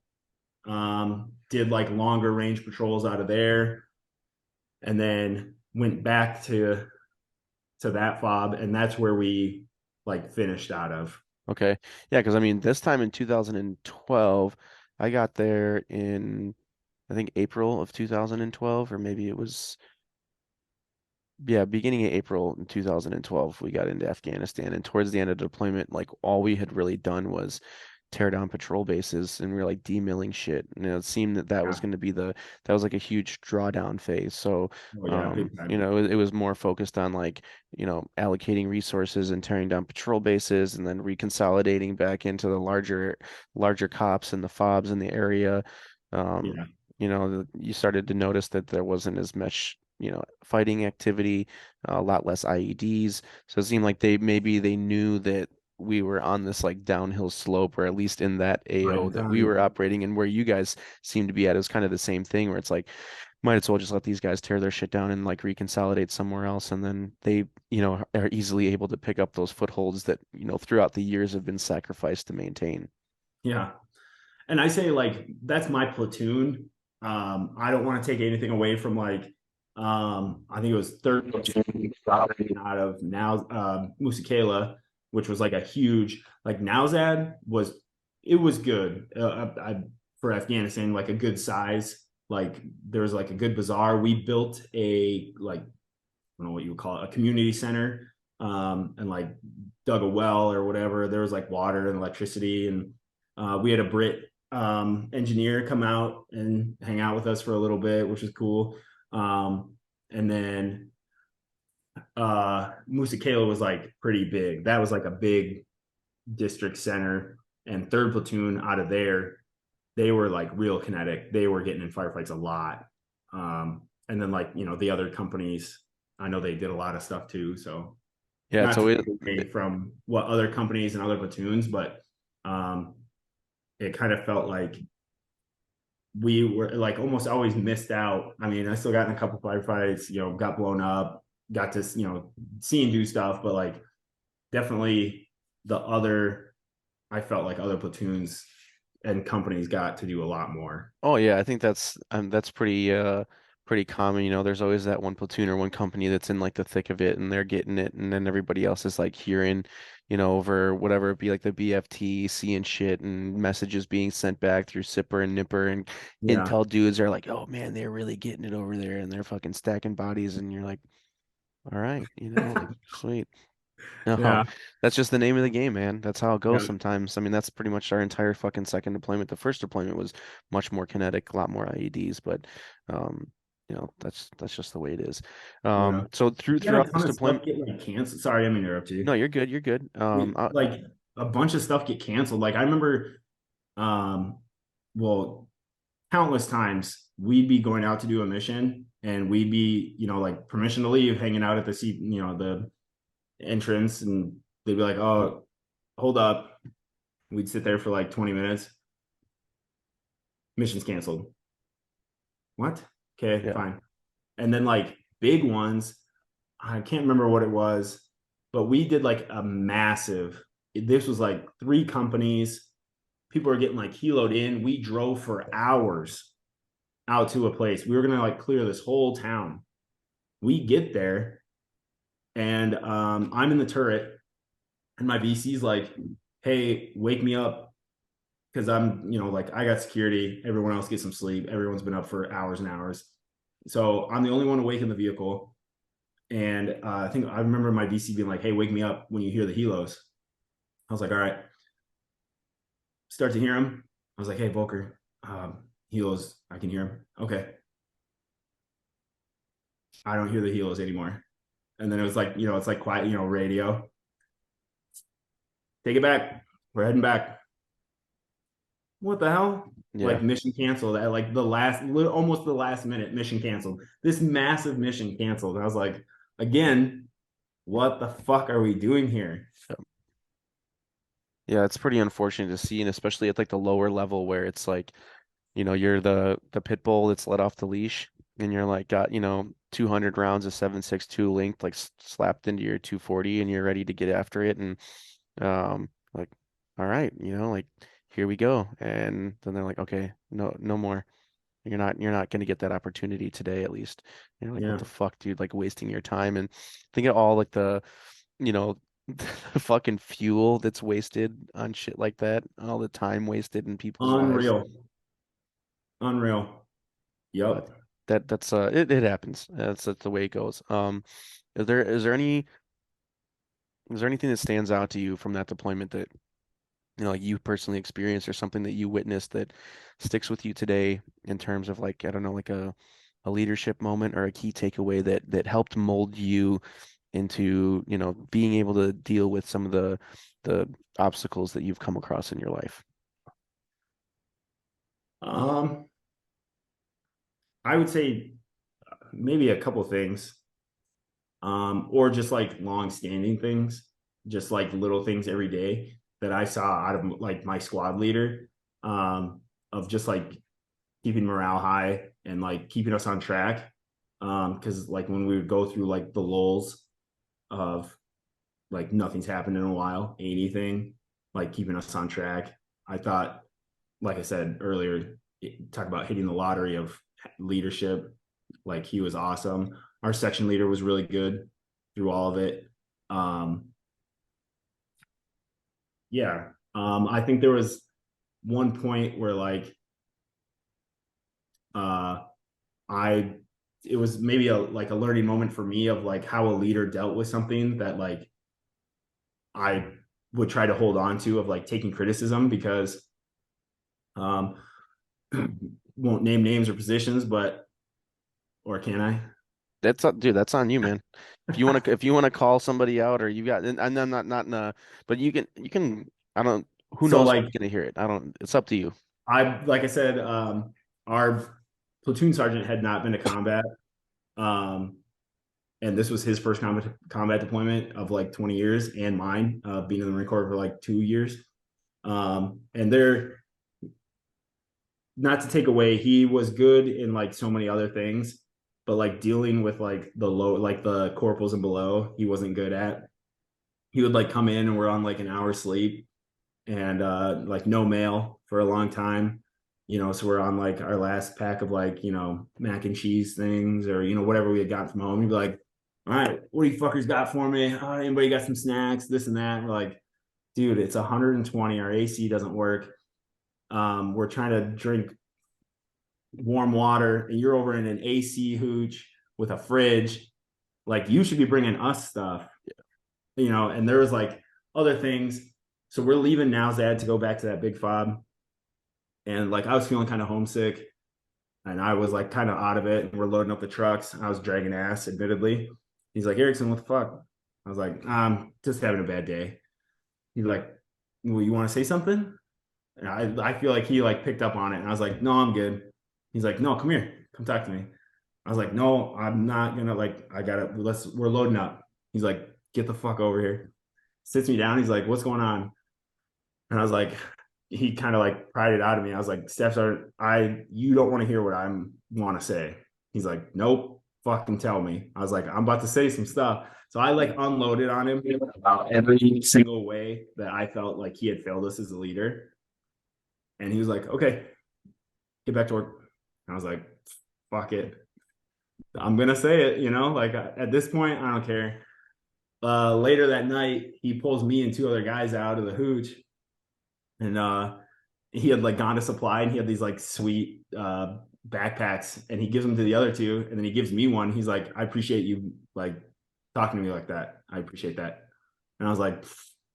did like longer range patrols out of there, and then went back to that fob, and that's where we like finished out of. Okay. Yeah, because I mean, this time in 2012, I got there in, I think, April of 2012, or maybe it was, yeah, beginning of April in 2012, we got into Afghanistan. And towards the end of the deployment, like all we had really done was tear down patrol bases, and we were like demilling shit. It seemed that that was Yeah. going to be that was like a huge drawdown phase. So, Oh yeah, big time. it was more focused on like, allocating resources and tearing down patrol bases and then reconsolidating back into the larger cops and the fobs in the area. Um, Yeah. you started to notice that there wasn't as much, fighting activity, a lot less IEDs. So it seemed like they knew that we were on this like downhill slope, or at least in that Right AO in that front of we you. were operating in, where you guys seem to be at. It was kind of the same thing where it's like, might as well just let these guys tear their shit down and like reconsolidate somewhere else. And then they, are easily able to pick up those footholds that, throughout the years have been sacrificed to maintain. Yeah. And I say like that's my platoon. I don't want to take anything away from like I think it was third platoon out of now Musikela, which was like a huge like Nowzad was it was good for Afghanistan, like a good size. Like there was like a good bazaar. We built a like I don't know what you would call it, a community center, and like dug a well or whatever. There was like water and electricity, and we had a Brit engineer come out and hang out with us for a little bit, which was cool. And then Musikela was like pretty big. That was like a big district center, and third platoon out of there, they were like real kinetic. They were getting in firefights a lot. And then like the other companies, I know they did a lot of stuff too. So Yeah, not so to take away from what other companies and other platoons, but um, it kind of felt like we were like almost always missed out. I mean, I still got in a couple firefights, got blown up, got to see and do stuff, but like definitely the other, I felt like other platoons and companies got to do a lot more. Oh yeah, I think that's pretty common. There's always that one platoon or one company that's in like the thick of it and they're getting it, and then everybody else is like hearing, over whatever it be, like the BFT, seeing shit and messages being sent back through Sipper and Nipper, and Yeah. intel dudes are like, oh man, they're really getting it over there and they're fucking stacking bodies, and you're like, all right, like sweet. No, Yeah. that's just the name of the game, man. That's how it goes Yeah. sometimes. I mean, that's pretty much our entire fucking second deployment. The first deployment was much more kinetic, a lot more IEDs, but um, that's just the way it is. Yeah. So We had a throughout ton this of stuff deployment, get like canceled. Sorry, I'm interrupt you. no, you're good, you're good. Like a bunch of stuff get canceled. Like I remember, um, well, countless times we'd be going out to do a mission and we'd be, like permission to leave, hanging out at the seat, the entrance, and they'd be like, "Oh, hold up." We'd sit there for like 20 minutes. Mission's canceled. What? Okay, Yeah, fine. And then like big ones, I can't remember what it was, but we did like a massive. This was like three companies. People are getting like heloed in. We drove for hours out to a place. We were gonna like clear this whole town. We get there, and I'm in the turret, and my VC's like, "Hey, wake me up." Because I'm, like I got security. Everyone else gets some sleep. Everyone's been up for hours and hours. So I'm the only one awake in the vehicle. And I think I remember my VC being like, "Hey, wake me up when you hear the helos." I was like, "All right." Start to hear him. I was like, "Hey, Volker, helos. I can hear him." Okay. I don't hear the helos anymore. And then it was like, it's like quiet, radio. Take it back. We're heading back. What the hell? yeah. Like mission canceled at like almost the last minute. Mission canceled. This massive mission canceled. And I was like, again, what the fuck are we doing here? Yeah, it's pretty unfortunate to see, and especially at like the lower level where it's like, you're the pit bull that's let off the leash, and you're like got, 200 rounds of 7.62 length like slapped into your 240, and you're ready to get after it, and like, all right, like here we go, and then they're like, okay, no, no more. You're not going to get that opportunity today, at least. Like, what Yeah. the fuck, dude? Like wasting your time, and think of all like you know, the fucking fuel that's wasted on shit like that, all the time wasted in people's lives. Unreal. Unreal. But Yep. it happens. That's the way it goes. Is there is there any is there anything that stands out to you from that deployment that like you personally experienced or something that you witnessed that sticks with you today in terms of like I don't know like a leadership moment or a key takeaway that helped mold you into being able to deal with some of the obstacles that you've come across in your life. Um, I would say maybe a couple things. Or just like long-standing things, just like little things every day that I saw out of like my squad leader, of just like keeping morale high and like keeping us on track. Because like when we would go through like the lulls of like nothing's happened in a while, anything, like keeping us on track. I thought, like I said earlier, talk about hitting the lottery of leadership. Like he was awesome. Our section leader was really good through all of it. Um, yeah. I think there was one point where like uh I it was maybe a learning moment for me of like how a leader dealt with something that like I would try to hold on to of like taking criticism because um won't name names or positions, but or can I? Dude, that's on you, man. If you want to call somebody out or you got and I'm not in a but you can I don't who So knows like who's gonna hear it. I don't it's up to you. I like I said, our platoon sergeant had not been to combat. Um, and this was his first combat deployment of like 20 years and mine, being in the Marine Corps for like 2 years. And they're not to take away, he was good in like so many other things, but like dealing with like the low, like the corporals and below, he wasn't good at. He would like come in and we're on like an hour sleep and like no mail for a long time. So we're on like our last pack of like, mac and cheese things or, whatever we had gotten from home. You'd be like, all right, what do you fuckers got for me? Oh, anybody got some snacks, this and that? And we're like, dude, it's 120. Our AC doesn't work. We're trying to drink warm water and you're over in an AC hooch with a fridge. Like you should be bringing us stuff. and there was like other things. So we're leaving now, Zad, to go back to that big fob. And like I was feeling kind of homesick and I was like kind of out of it. And we're loading up the trucks. I was dragging ass, admittedly. He's like, Erickson, what the fuck? I was like, I'm just having a bad day. He's like, well, you want to say something? And I feel like he like picked up on it. And I was like, no, I'm good. He's like, no, come here. Come talk to me. I was like, no, I'm not gonna like, I gotta, we're loading up. He's like, get the fuck over here. Sits me down. He's like, what's going on? And I was like, he kind of like pried it out of me. I was like, Steph, you don't want to hear what I want to say. He's like, nope, fucking tell me. I was like, I'm about to say some stuff. So I like unloaded on him about every single way that I felt like he had failed us as a leader. And he was like, okay, get back to work. And I was like, fuck it. I'm going to say it, like at this point, I don't care. Later that night, he pulls me and two other guys out of the hooch. And he had like gone to supply and he had these like sweet backpacks and he gives them to the other two and then he gives me one. He's like, I appreciate you like talking to me like that. I appreciate that. And I was like,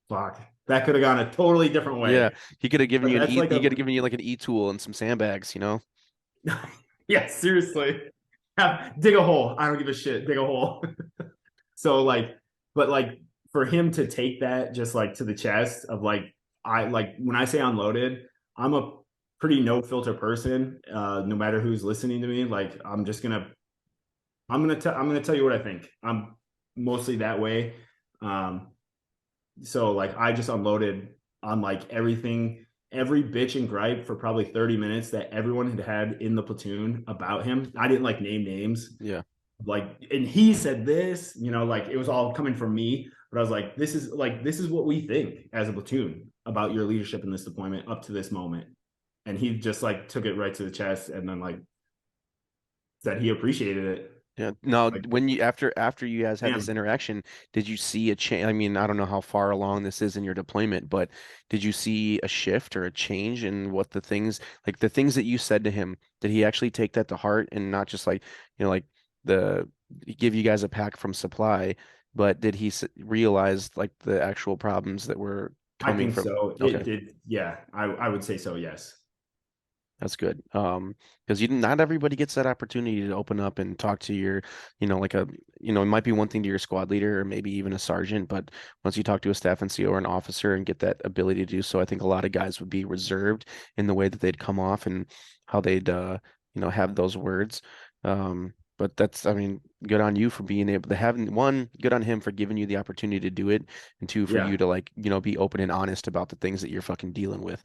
fuck, that could have gone a totally different Yeah, way. he could have given But you an that's e like he a could have given you like an e-tool and some sandbags, you know? yeah, seriously. Dig a hole. I don't give a shit. Dig a hole. So like, but like for him to take that just like to the chest of like I like when I say unloaded, I'm a pretty no filter person. No matter who's listening to me, like I'm gonna tell you what I think. I'm mostly that way. Um, so like I just unloaded on like everything, every bitch and gripe for probably 30 minutes that everyone had had in the platoon about him. I didn't like name names, Yeah. like, and he said this, like it was all coming from me, but I was like, this is what we think as a platoon about your leadership in this deployment up to this moment. And he just like took it right to the chest and then like said he appreciated it. Yeah. Now, Like, when you after you guys had this damn. interaction, did you see a change? I mean, I don't know how far along this is in your deployment, but did you see a shift or a change in what the things that you said to him, did he actually take that to heart and not just like, like the give you guys a pack from supply, but did he realize like the actual problems that were I coming think from? so. It Okay. did. Yeah, I would say so. Yes. That's good. Because not everybody gets that opportunity to open up and talk to your, like it might be one thing to your squad leader or maybe even a sergeant, but once you talk to a staff NCO or an officer and get that ability to do so, I think a lot of guys would be reserved in the way that they'd come off and how they'd, have those words. But I mean, good on you for being able to have one, good on him for giving you the opportunity to do it, and two, for you Yeah. to like, be open and honest about the things that you're fucking dealing with.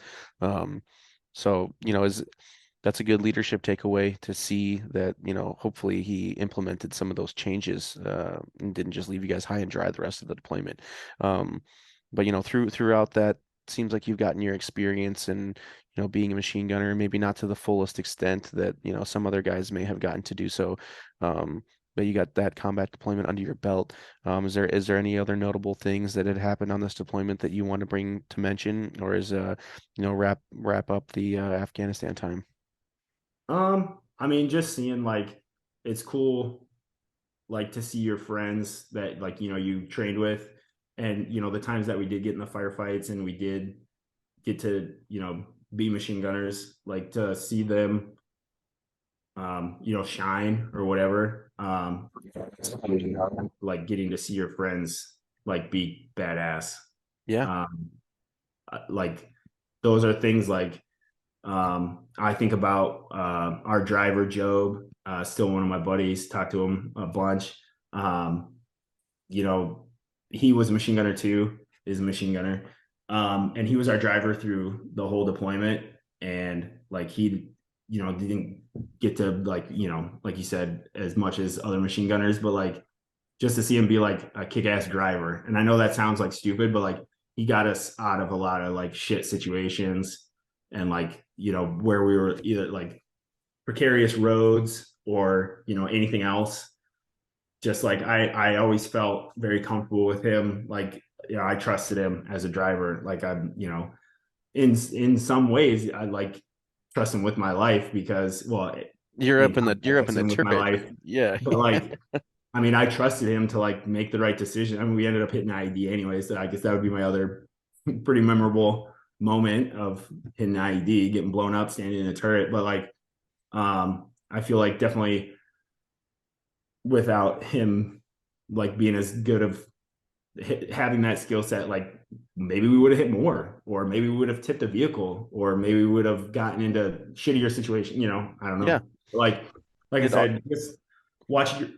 So, is that's a good leadership takeaway to see that, hopefully he implemented some of those changes and didn't just leave you guys high and dry the rest of the deployment. Um, but throughout that, seems like you've gotten your experience and being a machine gunner, maybe not to the fullest extent that some other guys may have gotten to do so. Um, but you got that combat deployment under your belt. Is there any other notable things that had happened on this deployment that you want to bring to mention, or is wrap up the Afghanistan time? I mean, just seeing like it's cool like to see your friends that like you trained with and the times that we did get in the firefights and we did get to be machine gunners, like to see them shine or whatever, like getting to see your friends like be badass, Yeah, um like those are things like I think about our driver Job, still one of my buddies. Talked to him a bunch. Um, you know, he was a machine gunner too. Is a machine gunner, and he was our driver through the whole deployment. And like he, didn't get to like like you said, as much as other machine gunners, but like just to see him be like a kick-ass driver. And I know that sounds like stupid, but like he got us out of a lot of like shit situations and like, where we were either like precarious roads or, anything else. Just like I always felt very comfortable with him. Like, I trusted him as a driver. Like I'm, in some ways I like trust him with my life because, well, you're in up in the time, I you're up in trusted the him with my turret. life, Yeah, but like I mean, I trusted him to like make the right decision. I mean, we ended up hitting IED anyway, so I guess that would be my other pretty memorable moment of hitting IED, getting blown up, standing in a turret. But like, I feel like definitely without him like being as good of having that skill set, like maybe we would have hit more, or maybe we would have tipped a vehicle, or maybe we would have gotten into shittier situation. I don't Yeah, know. Like I it all, said, just watch your,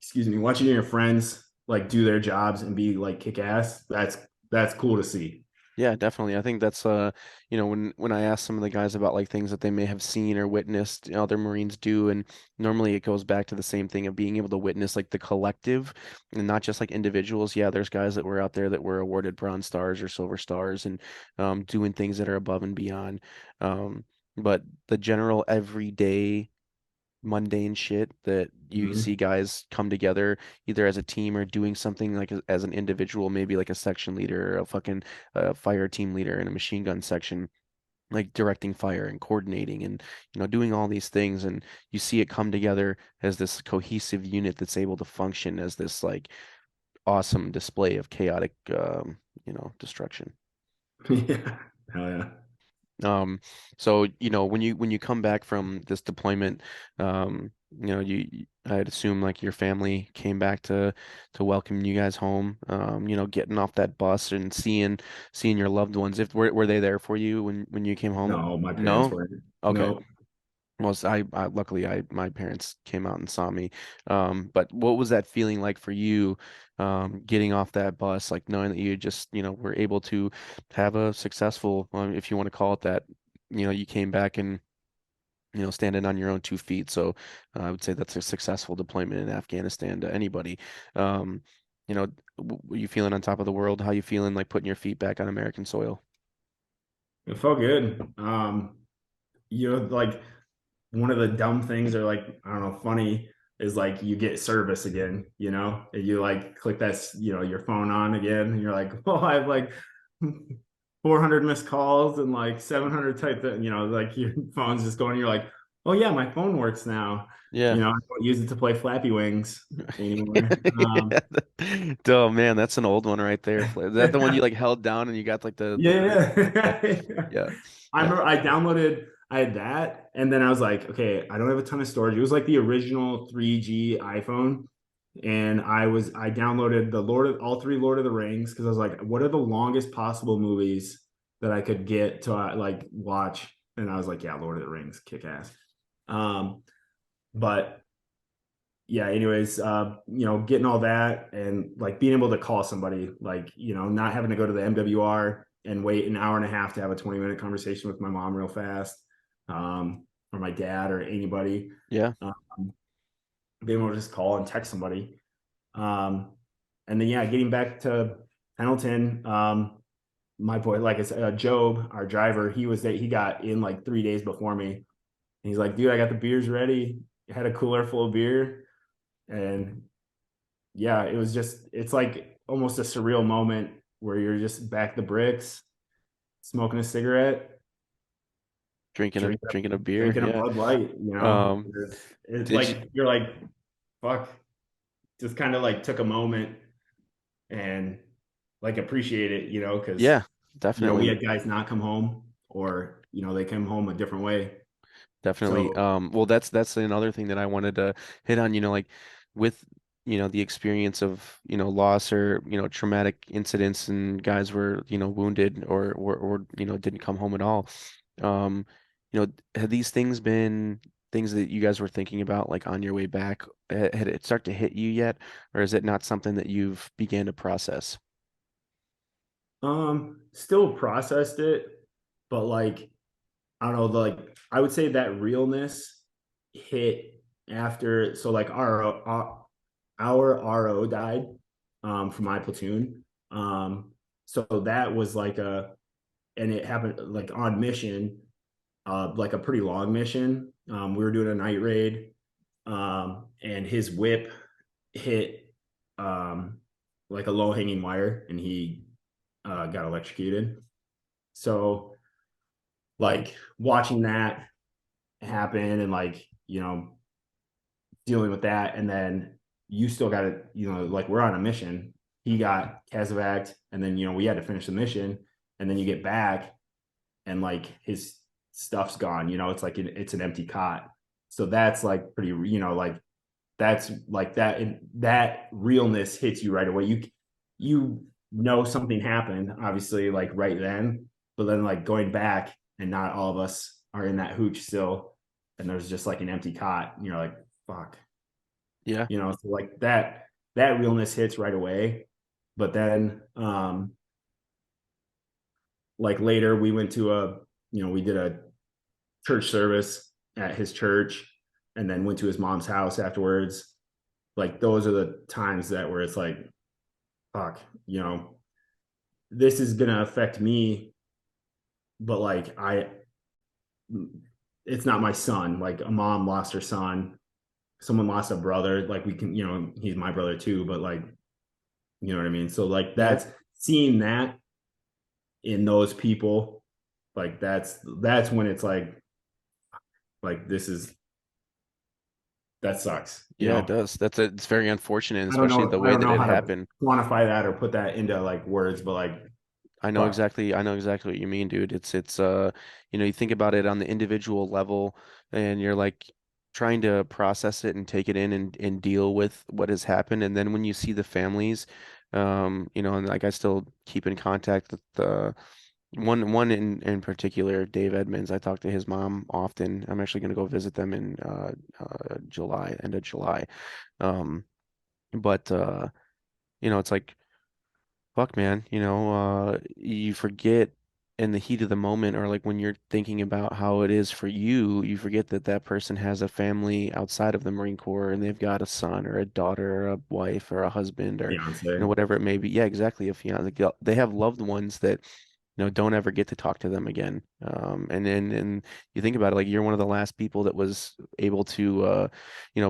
excuse me, watching your friends like do their jobs and be like kick ass. That's cool to see. yeah, definitely. I think that's when I ask some of the guys about like things that they may have seen or witnessed other Marines do, and normally it goes back to the same thing of being able to witness like the collective and not just like individuals. Yeah, there's guys that were out there that were awarded Bronze Stars or Silver Stars and doing things that are above and beyond. Um, but the general everyday mundane shit that you see Mhm. guys come together either as a team or doing something like as an individual, maybe like a section leader or a fucking fire team leader in a machine gun section, like directing fire and coordinating and doing all these things, and you see it come together as this cohesive unit that's able to function as this like awesome display of chaotic destruction. Yeah, hell yeah. Um, so when you come back from this deployment, I'd assume like your family came back to welcome you guys home. Getting off that bus and seeing your loved ones. If were they there for you when you came home? No, my parents No? were. Okay. No. Well, I luckily I my parents came out and saw me. But what was that feeling like for you, getting off that bus, like knowing that you just, were able to have a successful, if you want to call it that, you came back and, standing on your own 2 feet. So I would say that's a successful deployment in Afghanistan to anybody. Um, were you feeling on top of the world? How you feeling like putting your feet back on American soil? It felt good. Like one of the dumb things or like I don't know funny is like you get service again, and you like click that your phone on again and you're like, oh, I have like 400 missed calls and like 700 type that, like your phone's just going, you're like, oh yeah, my phone works now. Yeah. I don't use it to play Flappy Wings anymore. Oh man, that's an old one right there. Is that the one you like held down and you got like yeah, Yeah. yeah, I yeah, remember I had that, and then I was like, okay, I don't have a ton of storage. It was like the original 3G iPhone. And I downloaded all three Lord of the Rings because I was like, what are the longest possible movies that I could get to like watch? And I was like, yeah, Lord of the Rings, kick ass. But yeah, anyways, getting all that and like being able to call somebody, like, not having to go to the MWR and wait an hour and a half to have a 20-minute conversation with my mom real fast, or my dad or anybody. yeah. Um, Being able to just call and text somebody. Um, and then, yeah, getting back to Pendleton, my boy, like I said, Job, our driver, he got in like 3 days before me. And he's like, dude, I got the beers ready. Had a cooler full of beer. And yeah, it's like almost a surreal moment where you're just back the bricks, smoking a cigarette, drinking Drinking a beer. drinking a Yeah. Bud Light, Um, It's did you? like you're like, fuck, just kind of like took a moment and like appreciate it, because Yeah, we definitely. had guys not come home or they come home a different way. Definitely. So Well, that's another thing that I wanted to hit on, like with, the experience of, loss or, traumatic incidents and guys were, wounded or didn't come home at all. Um, have these things been things that you guys were thinking about like on your way back? Had it start to hit you yet, or is it not something that you've began to process? still processed it, but like I don't know, like I would say that realness hit after. So like our RO died from my platoon. So that was like and it happened like on mission, like a pretty long mission. We were doing a night raid, and his whip hit um, like a low hanging wire, and he got electrocuted. So like watching that happen and like dealing with that, and then you still got to, like we're on a mission. He got Casevac, and then we had to finish the mission, and then you get back, and like his stuff's gone. It's like it's an empty cot. So that's like pretty, like that's like that. And that realness hits you right away. You know something happened, obviously, like right then, but then like going back, and not all of us are in that hooch still, and there's just like an empty cot. And you're like, fuck, Yeah. so like that realness hits right away. But then like later we went to we did a church service at his church, and then went to his mom's house afterwards. Like those are the times that where it's like, fuck, this is gonna affect me, but like it's not my son. Like a mom lost her son, someone lost a brother. Like we can, he's my brother too, but like, you know what I mean? So like Yeah. that's seeing that in those people, like that's when it's like this is that sucks, Yeah, it does. It's very unfortunate, and I don't especially know the I way don't that know it how to happened. quantify that or put that into like words, but like fuck. I know exactly what you mean, dude. You think about it on the individual level and you're like trying to process it and take it in and deal with what has happened. And then when you see the families, and like I still keep in contact with the one in particular, Dave Edmonds. I talk to his mom often. I'm actually going to go visit them in July, end of July. Um, but it's like fuck, man, you forget in the heat of the moment, or like when you're thinking about how it is for you, you forget that that person has a family outside of the Marine Corps and they've got a son or a daughter or a wife or a husband or, Fiance. whatever it may be. Yeah, exactly. A fiance. Like, they have loved ones that, don't ever get to talk to them again. And you think about it, like you're one of the last people that was able to,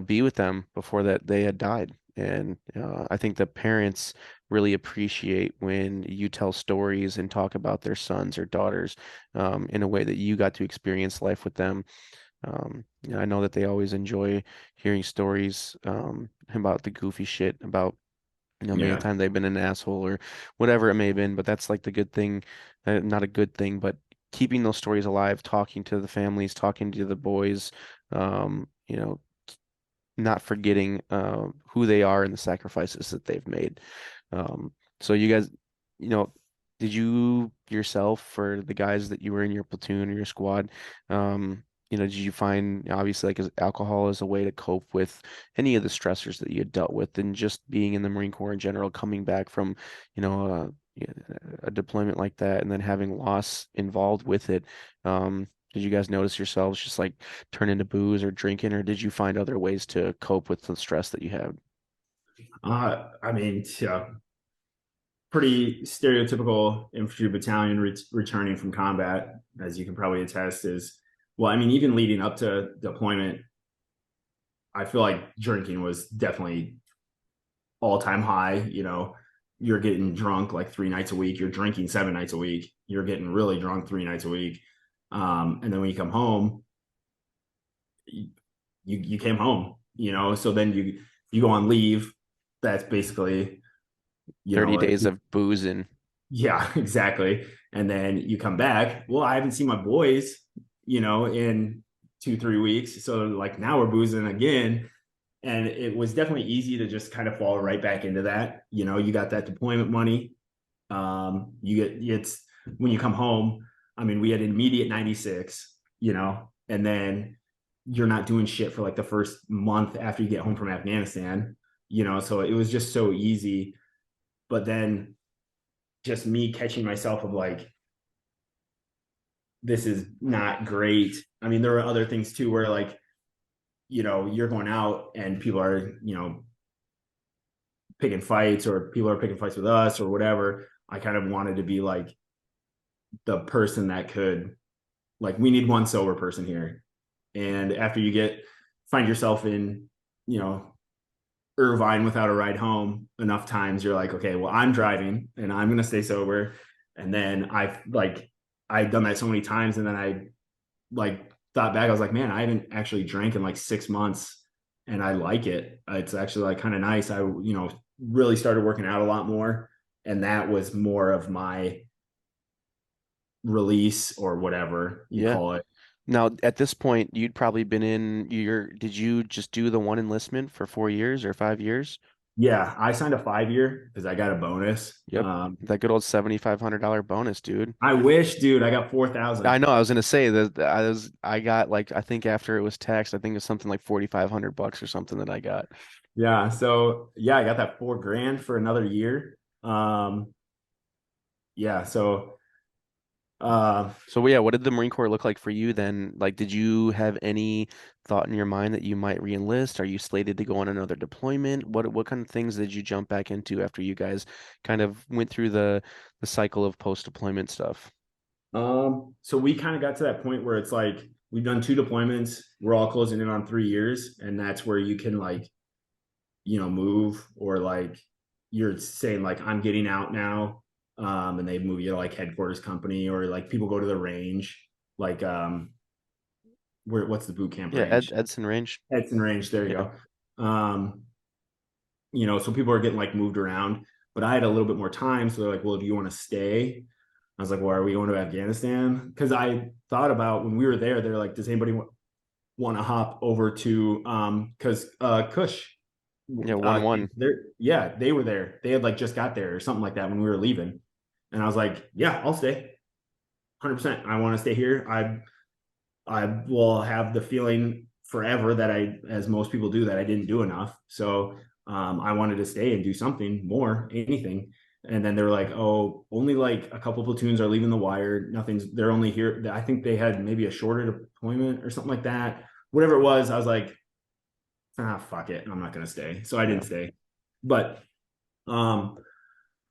be with them before that they had died. And I think the parents really appreciate when you tell stories and talk about their sons or daughters in a way that you got to experience life with them. I know that they always enjoy hearing stories about the goofy shit, about maybe the Yeah. time they've been an asshole or whatever it may have been. But that's like the good thing, not a good thing, but keeping those stories alive, talking to the families, talking to the boys, um, you know, not forgetting who they are and the sacrifices that they've made. So you guys, you know, did you yourself, for the guys that you were in your platoon or your squad, did you find obviously like alcohol as a way to cope with any of the stressors that you had dealt with, and just being in the Marine Corps in general, coming back from, yeah, a deployment like that, and then having loss involved with it? Did you guys notice yourselves just like turn into booze or drinking, or did you find other ways to cope with the stress that you had? I mean, yeah, pretty stereotypical infantry battalion returning from combat, as you can probably attest, is well, I mean, even leading up to deployment, I feel like drinking was definitely all time high. You're getting drunk like 3 nights a week. You're drinking 7 nights a week. You're getting really drunk 3 nights a week. And then when you come home, you came home. So then you go on leave. That's basically 30 like days of boozing. yeah, exactly. And then you come back. Well, I haven't seen my boys, in 2 3 weeks. So like now we're boozing again. And it was definitely easy to just kind of fall right back into that. You got that deployment money. It's when you come home. I mean, we had an immediate 96, and then you're not doing shit for like the first month after you get home from Afghanistan, so it was just so easy. But then just me catching myself of like, this is not great. I mean, there are other things too where like, you're going out and people are, picking fights, or people are picking fights with us or whatever. I kind of wanted to be like the person that could, like, we need one sober person here. And after find yourself in, you know, Irvine without a ride home enough times, you're like, okay, well, I'm driving and I'm going to stay sober. And then I've done that so many times. And then I like thought back, I was like, man, I haven't actually drank in like 6 months. and I like it. It's actually like kind of nice. I, really started working out a lot more, and that was more of my release or whatever you Yeah. call it. Now, at this point, you'd probably been in did you just do the one enlistment for 4 years or 5 years? Yeah, I signed a 5 year because I got a bonus. Yep. That good old $7,500 bonus, dude. I wish, dude, I got 4,000. I know, I was gonna say that I got like I think after it was taxed, I think it was something like 4,500 bucks or something that I got. Yeah, so yeah, I got that 4 grand for another year. Yeah, so uh So yeah, what did the Marine Corps look like for you then? Like, did you have any thought in your mind that you might re-enlist? Are you slated to go on another deployment? What kind of things did you jump back into after you guys kind of went through the cycle of post-deployment stuff? so we kind of got to that point where it's like we've done 2 deployments, we're all closing in on 3 years, and that's where you can like, move, or like you're saying like I'm getting out now, and they move you to like headquarters company, or like people go to the range, like what's the boot camp Yeah, range? Edson Range. Edson range, there you Yeah. go. So people are getting like moved around, but I had a little bit more time, so they're like, well, do you want to stay? I was like, well, are we going to Afghanistan? Because I thought about when we were there, they're like, does anybody want to hop over to because Kush, Yeah, 1-1. they're yeah, they were there, they had like just got there or something like that when we were leaving, and I was like, yeah, I'll stay 100%. I want to stay here. I will have the feeling forever that I, as most people do, that I didn't do enough. So I wanted to stay and do something more, anything. And then they're like, oh, only like a couple platoons are leaving the wire. Nothing's, they're only here. I think they had maybe a shorter deployment or something like that. Whatever it was, I was like, fuck it. I'm not going to stay. So I Yeah. didn't stay. But um,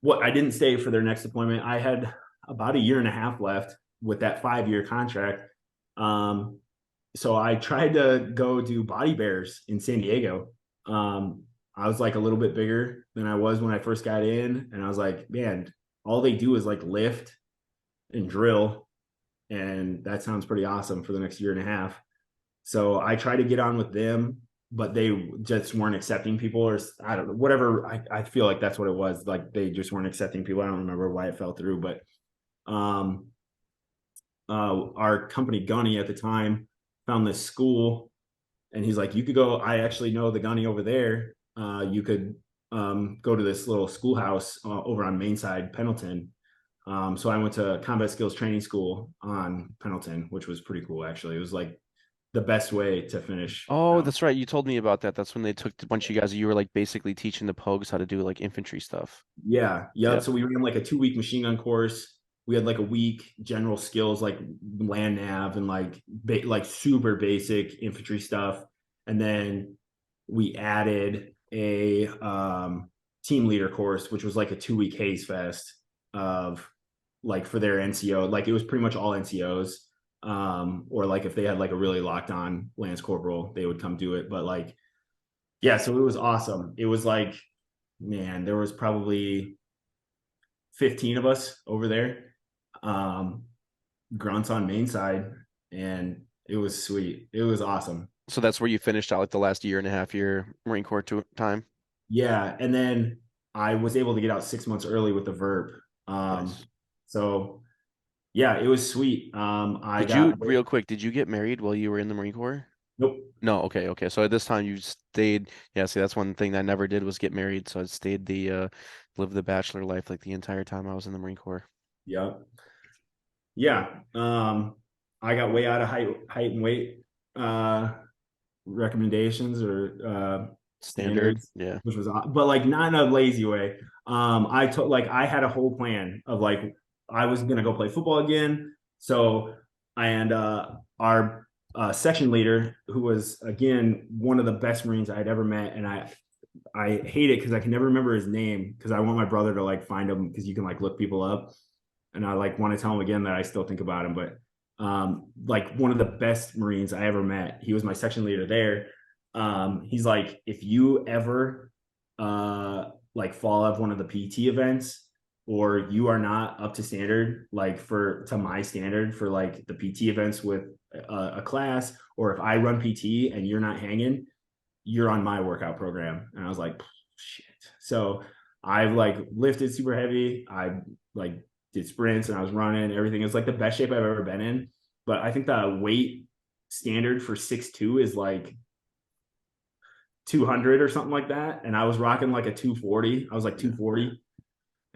what I didn't stay for their next deployment, I had about a year and a half left with that 5 year contract. Um, so I tried to go do body bears in San Diego. I was like a little bit bigger than I was when I first got in, and I was like, man, all they do is like lift and drill, and that sounds pretty awesome for the next year and a half. So I tried to get on with them, but they just weren't accepting people, or I don't know, whatever. I feel like that's what it was. Like they just weren't accepting people. I don't remember why it fell through, but um, our company Gunny at the time found this school, and he's like, you could go. I actually know the Gunny over there. You could go to this little schoolhouse over on Main Side, Pendleton. So I went to Combat Skills Training School on Pendleton, which was pretty cool. Actually, it was like the best way to finish Oh, out. that's right. You told me about that. That's when they took a bunch of you guys. You were like basically teaching the Pogues how to do like infantry stuff. Yeah, yep. Yep. So we ran like a 2 week machine gun course. We had like a week general skills, like land nav and like like super basic infantry stuff, and then we added a team leader course, which was like a 2 week haze fest of like for their NCO. Like it was pretty much all NCOs. Or like if they had like a really locked on Lance Corporal, they would come do it. But like, yeah, so it was awesome. It was like, man, there was probably 15 of us over there. Um, grunts on main side, and it was sweet. It was awesome. So that's where you finished out like the last year and a half year Marine Corps time. Yeah, and then I was able to get out 6 months early with the verb. Nice. So yeah, it was sweet. I Did you, got real quick, did you get married while you were in the Marine Corps? nope. No, okay, okay. So at this time you stayed, yeah, see that's one thing that I never did was get married. So I stayed live the bachelor life like the entire time I was in the Marine Corps. Yeah, yeah. I got way out of height and weight uh, recommendations or Standard. standards, Yeah. which was, but like not in a lazy way. I took like I had a whole plan of like I was gonna go play football again. So and our section leader, who was again one of the best Marines I had ever met, and I hate it because I can never remember his name because I want my brother to like find him because you can like look people up, and I like want to tell him again that I still think about him, but like one of the best Marines I ever met. He was my section leader there. He's like, if you ever like fall out of one of the PT events, or you are not up to standard, like to my standard for like the PT events with a class, or if I run PT and you're not hanging, you're on my workout program. And I was like, shit. So I've like lifted super heavy. I like did sprints and I was running. Everything is like the best shape I've ever been in. But I think the weight standard for 6'2" is like 200 or something like that. And I was rocking like a 240. I was like Yeah. 240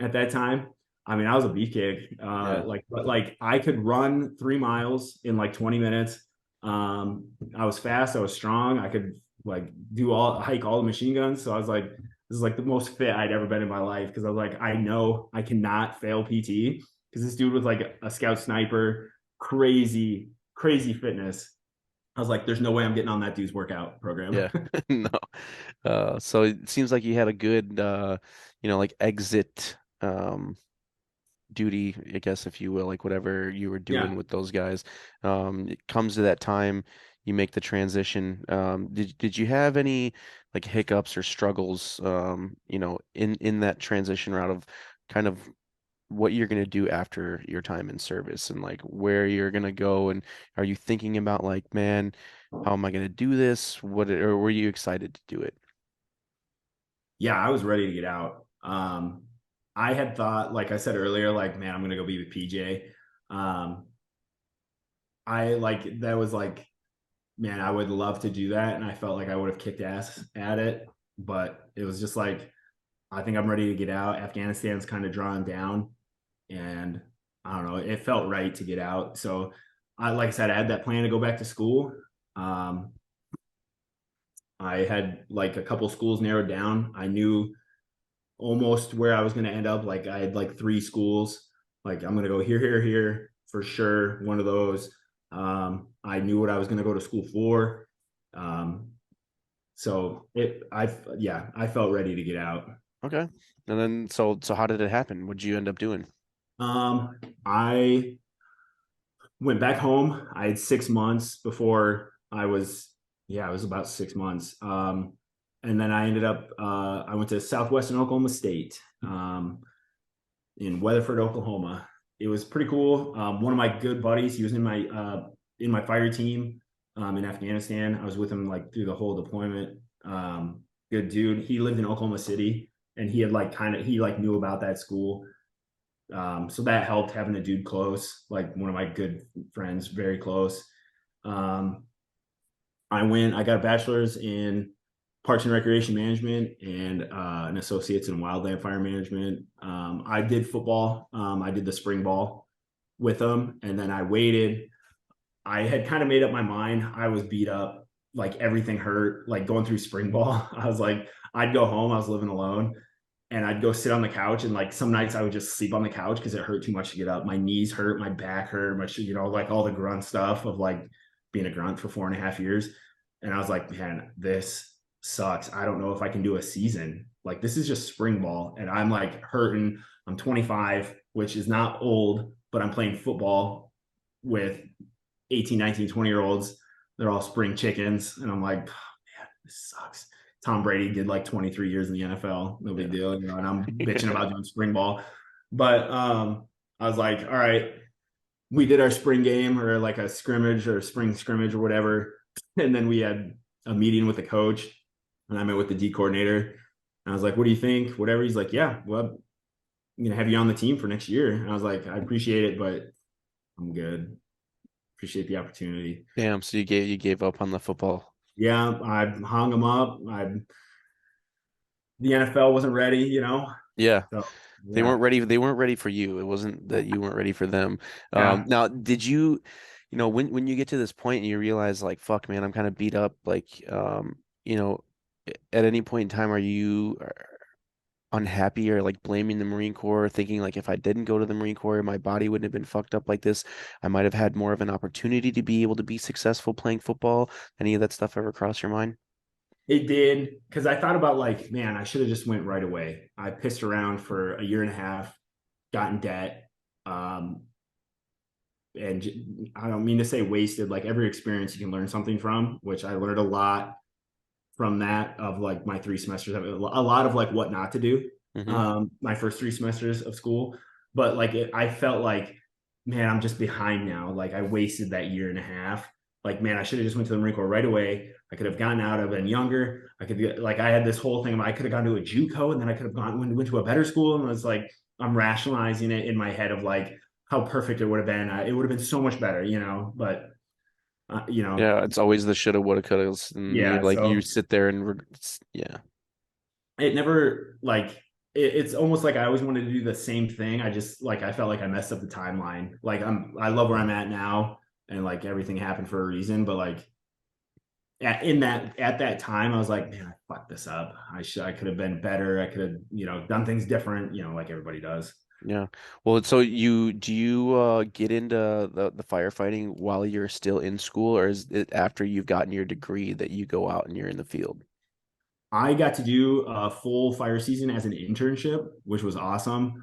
at that time. I mean, I was a beefcake. Yeah. But like I could run 3 miles in like 20 minutes. I was fast. I was strong. I could like hike all the machine guns. So I was like, this is like the most fit I'd ever been in my life. Cause I was like, I know I cannot fail PT because this dude was like a scout sniper, crazy, crazy fitness. I was like, there's no way I'm getting on that dude's workout program. Yeah. No. So it seems like you had a good, like exit, duty, I guess, if you will, like whatever you were doing Yeah. with those guys. It comes to that time, you make the transition. Did you have any like hiccups or struggles, in that transition route of kind of what you're going to do after your time in service and like where you're going to go? And are you thinking about like, man, how am I going to do this? Or were you excited to do it? Yeah, I was ready to get out. I had thought, like I said earlier, like, man, I'm gonna go be with PJ. Um, I like that was like, man, I would love to do that, and I felt like I would have kicked ass at it, but it was just like, I think I'm ready to get out. Afghanistan's kind of drawn down, and I don't know, it felt right to get out. So, like I said, I had that plan to go back to school. Um, I had like a couple schools narrowed down. I knew almost where I was going to end up. Like I had like 3 schools. Like I'm going to go here, here, here for sure. One of those. I knew what I was going to go to school for. Um, I felt ready to get out. Okay. And then so how did it happen? What'd you end up doing? I went back home. I had 6 months before it was about 6 months. And then I ended up, I went to Southwestern Oklahoma State. In Weatherford, Oklahoma. It was pretty cool. One of my good buddies, he was in my fire team in Afghanistan. I was with him like through the whole deployment. Good dude. He lived in Oklahoma City, and he had like he like knew about that school. So that helped having a dude close, like one of my good friends, very close. Um, I got a bachelor's in Parks and Recreation Management and an associate's in Wildland Fire Management. I did football. I did the spring ball with them, and then I waited. I had kind of made up my mind. I was beat up, like everything hurt. Like going through spring ball, I was like, I'd go home. I was living alone, and I'd go sit on the couch. And like some nights, I would just sleep on the couch because it hurt too much to get up. My knees hurt, my back hurt, like all the grunt stuff of like being a grunt for 4.5 years. And I was like, man, this sucks. I don't know if I can do a season. Like this is just spring ball, and I'm like hurting. I'm 25, which is not old, but I'm playing football with 18, 19, 20-year olds. They're all spring chickens. And I'm like, oh, man, this sucks. Tom Brady did like 23 years in the NFL. No big Yeah. deal. And I'm bitching about doing spring ball. But I was like, all right, we did our spring game or like a scrimmage or a spring scrimmage or whatever. And then we had a meeting with the coach, and I met with the D coordinator. And I was like, what do you think? Whatever. He's like, yeah, well, I'm going to have you on the team for next year. And I was like, I appreciate it, but I'm good. Appreciate the opportunity. Damn, so you gave up on the football. Yeah, I hung him up. The NFL wasn't ready, Yeah. So They yeah, weren't ready. They weren't ready for you. It wasn't that you weren't ready for them. yeah. Now, did you, when you get to this point and you realize like, fuck, man, I'm kind of beat up. Like, at any point in time, are you unhappy or like blaming the Marine Corps, thinking like if I didn't go to the Marine Corps, my body wouldn't have been fucked up like this. I might have had more of an opportunity to be able to be successful playing football. Any of that stuff ever cross your mind? It did because I thought about like, man, I should have just went right away. I pissed around for a year and a half, got in debt, um, and I don't mean to say wasted. Like every experience you can learn something from, which I learned a lot from that of like my 3 semesters of it, a lot of like what not to do. Hmm. My first 3 semesters of school, but like I felt like, man, I'm just behind now. Like I wasted that year and a half. like, man, I should have just went to the Marine Corps right away. I could have gotten out, I've been younger. I could get, like, I had this whole thing of I could have gone to a JUCO and then I could have went to a better school. And I was like, I'm rationalizing it in my head of like how perfect it would have been. It would have been so much better, but you know, Yeah, it's always the shoulda, woulda, coulda, and you yeah. like you So sit there and yeah, it never like it's almost like I always wanted to do the same thing. I just like I felt like I messed up the timeline. Like I love where I'm at now, and like everything happened for a reason. But like at that time, I was like, man, I fucked this up. I could have been better. I could have done things different. Like everybody does. yeah. Well, so you get into the firefighting while you're still in school, or is it after you've gotten your degree that you go out and you're in the field? I got to do a full fire season as an internship, which was awesome.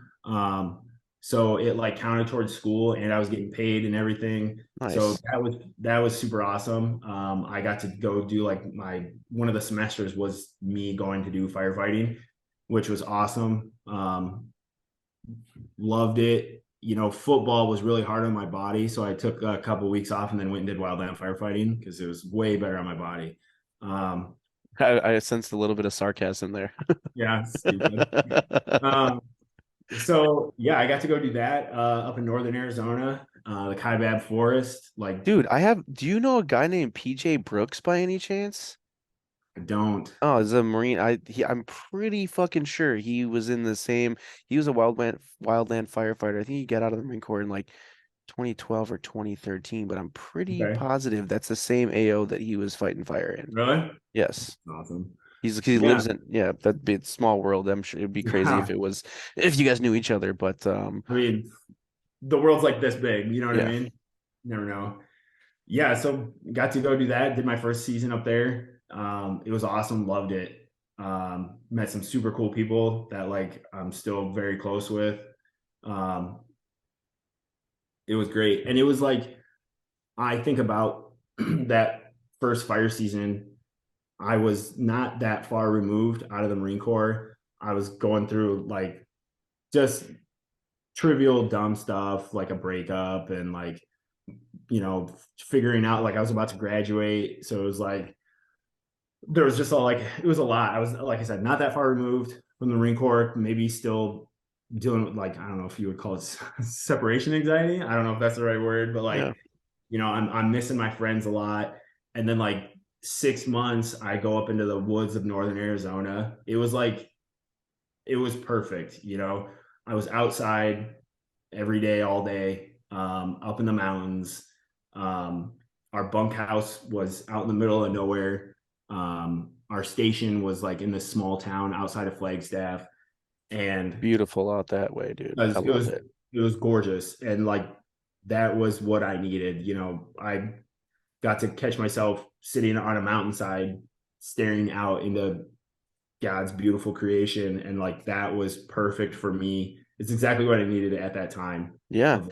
So it like counted towards school, and I was getting paid and everything. So Nice. that was super awesome. I got to go do like my one of the semesters was me going to do firefighting, which was awesome. Loved it. Football was really hard on my body, so I took a couple weeks off and then went and did wildland firefighting because it was way better on my body. Um, I sensed a little bit of sarcasm there. yeah, stupid. Um, so yeah, I got to go do that up in northern Arizona, the Kaibab Forest. Like, Dude, do you know a guy named PJ Brooks by any chance? I don't. Oh, as a Marine, I'm pretty fucking sure he was in the same. He was a wildland firefighter. I think he got out of the Marine Corps in like 2012 or 2013, but I'm pretty Okay, positive that's the same AO that he was fighting fire in. really? Yes. Awesome. He Yeah, lives in, yeah, that'd be a small world. I'm sure it'd be crazy yeah. if you guys knew each other, but I mean, the world's like this big. You know what I yeah, mean? Never know. Yeah, so got to go do that. Did my first season up there. It was awesome. Loved it. Met some super cool people that like I'm still very close with. Um, it was great, and it was like I think about that first fire season. I was not that far removed out of the Marine Corps. I was going through like just trivial dumb stuff like a breakup and like figuring out like I was about to graduate, so it was like there was just all like it was a lot. I was like I said, not that far removed from the Marine Corps, maybe still dealing with like I don't know if you would call it separation anxiety. I don't know if that's the right word, but like yeah, I'm missing my friends a lot. And then like 6 months, I go up into the woods of northern Arizona. It was like it was perfect. I was outside every day, all day, up in the mountains. Um, our bunkhouse was out in the middle of nowhere. Our station was like in this small town outside of Flagstaff, and beautiful out that way, dude. it I was it love was, it. it was gorgeous, and like that was what I needed. I got to catch myself sitting on a mountainside, staring out into God's beautiful creation, and like that was perfect for me. It's exactly what I needed at that time Yeah, of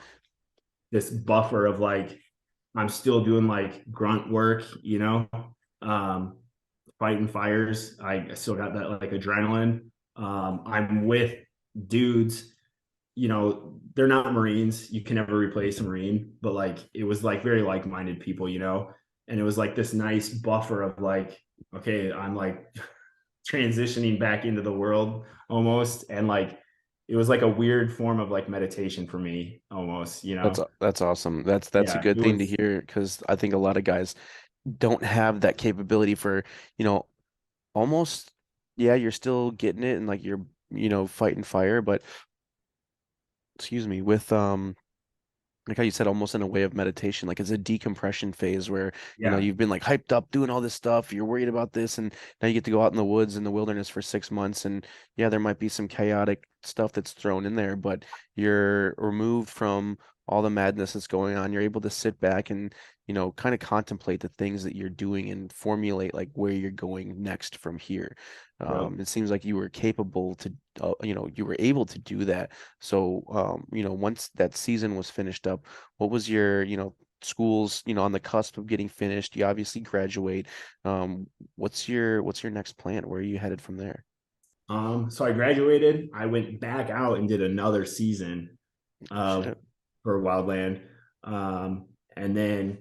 this buffer of like I'm still doing like grunt work, um, fighting fires. I still got that like adrenaline. I'm with dudes, they're not Marines. You can never replace a Marine, but like it was like very like-minded people, and it was like this nice buffer of like, okay, I'm like transitioning back into the world almost. And like it was like a weird form of like meditation for me almost. that's awesome. That's a Yeah, good it thing to was. hear because I think a lot of guys don't have that capability for, you know, almost, yeah, you're still getting it and like you're, fighting fire, but excuse me, with like how you said, almost in a way of meditation, like it's a decompression phase where, Yeah, you've been like hyped up doing all this stuff, you're worried about this, and now you get to go out in the woods in the wilderness for 6 months. And yeah, there might be some chaotic stuff that's thrown in there, but you're removed from all the madness that's going on. You're able to sit back and, kind of contemplate the things that you're doing and formulate like where you're going next from here. yep. It seems like you were capable to, you were able to do that. So, once that season was finished up, what was your, school's, on the cusp of getting finished? You obviously graduate. What's your next plan? Where are you headed from there? So I graduated. I went back out and did another season Shit. for Wildland. And then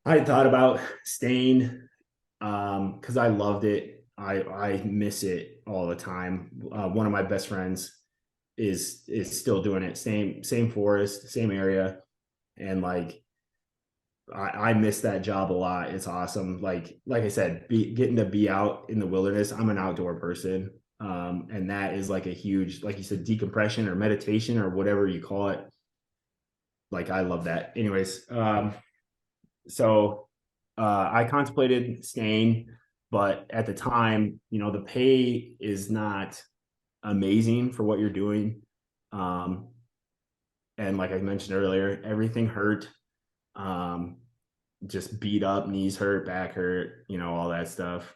I thought about staying because I loved it. I miss it all the time. One of my best friends is still doing it. Same forest, same area, and like I miss that job a lot. It's awesome. Like I said, getting to be out in the wilderness. I'm an outdoor person, and that is like a huge, like you said, decompression or meditation or whatever you call it. Like I love that. Anyways, so I contemplated staying, but at the time, the pay is not amazing for what you're doing. Um, and like I mentioned earlier, everything hurt. Um, just beat up, knees hurt, back hurt, all that stuff.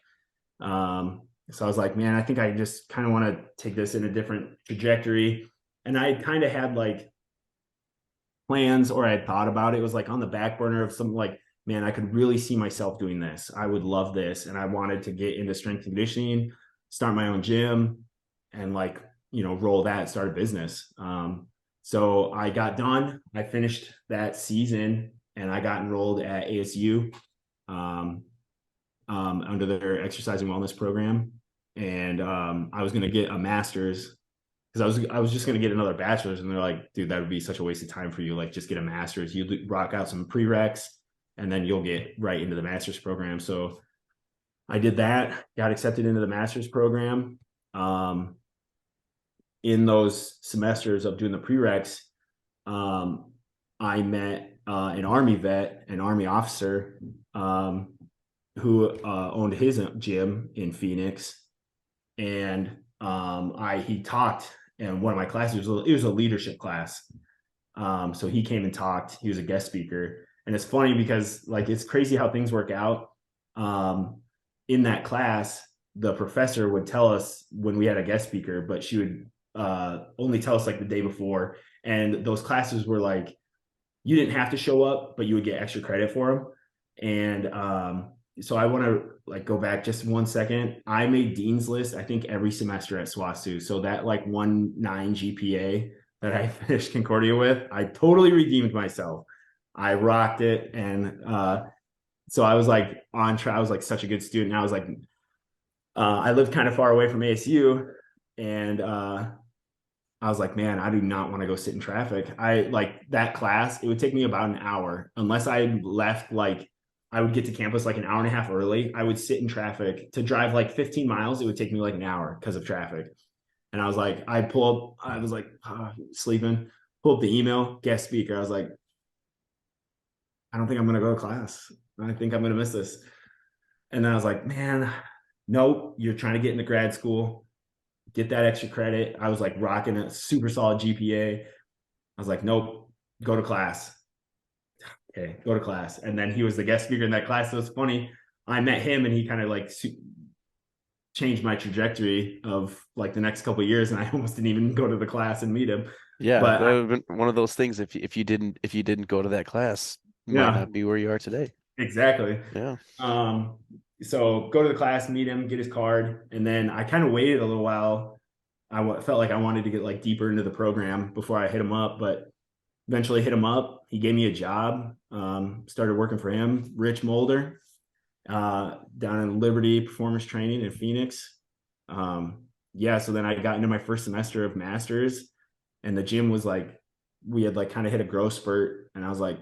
So I was like, man, I think I just kind of want to take this in a different trajectory. And I kind of had like plans or I had thought about it. It was like on the back burner of something like, man, I could really see myself doing this. I would love this. And I wanted to get into strength conditioning, start my own gym, and like, roll that, start a business. So I got done. I finished that season and I got enrolled at ASU um, under their exercise and wellness program. And I was going to get a master's because I was just gonna get another bachelor's, and they're like, dude, that would be such a waste of time for you. Like, just get a master's. You rock out some prereqs, and then you'll get right into the master's program. So I did that, got accepted into the master's program. Um, in those semesters of doing the prereqs, um, I met an Army vet, an Army officer, um, who owned his gym in Phoenix, and he talked in one of my classes. It was a leadership class. So he came and talked. He was a guest speaker, and it's funny because like it's crazy how things work out. Um, in that class, the professor would tell us when we had a guest speaker, but she would only tell us like the day before. And those classes were like you didn't have to show up, but you would get extra credit for them. And so I want to like go back just 1 second. I made Dean's List, I think, every semester at SWASU. So that like 1.9 GPA that I finished Concordia with, I totally redeemed myself. I rocked it. And so I was like on track. I was like such a good student. I was like, I lived kind of far away from ASU. And I was like, man, I do not want to go sit in traffic. I like that class, it would take me about an hour unless I left like I would get to campus like an hour and a half early. I would sit in traffic to drive like 15 miles. It would take me like an hour because of traffic. And I was like, I was like sleeping, pull up the email, guest speaker. I was like, I don't think I'm going to go to class. I think I'm going to miss this. And then I was like, man, nope, you're trying to get into grad school, get that extra credit. I was like rocking a super solid GPA. I was like, nope, go to class. Okay, go to class. And then he was the guest speaker in that class. So it's funny. I met him and he kind of like changed my trajectory of like the next couple of years. And I almost didn't even go to the class and meet him. Yeah, that But would have been one of those things if you didn't go to that class, you might yeah, not be where you are today. exactly. Yeah. Um, so go to the class, meet him, get his card. And then I kind of waited a little while. Felt like I wanted to get like deeper into the program before I hit him up, but eventually hit him up. He gave me a job. Started working for him, Rich Mulder, down in Liberty Performance Training in Phoenix. Yeah, so then I got into my first semester of masters, and the gym was like, we had like kind of hit a growth spurt, and I was like,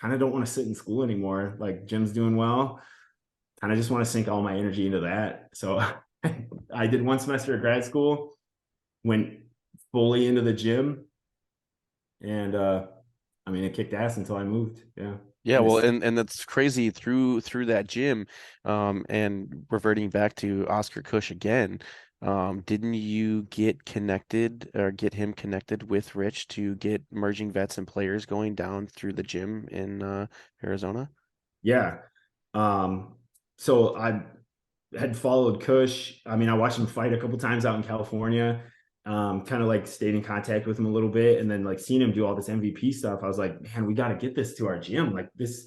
kind of don't want to sit in school anymore. Like gym's doing well, kind of just want to sink all my energy into that. So I did 1 semester of grad school, went fully into the gym, and I mean, it kicked ass until I moved. Yeah. Yeah, And well, it's, and that's crazy through that gym, and reverting back to Oscar Cush again, didn't you get connected or get him connected with Rich to get emerging vets and players going down through the gym in Arizona? yeah. Um, so I had followed Kush. I mean, I watched him fight a couple times out in California. Kind of like stayed in contact with him a little bit, and then like seeing him do all this MVP stuff. I was like, man, we got to get this to our gym. Like this,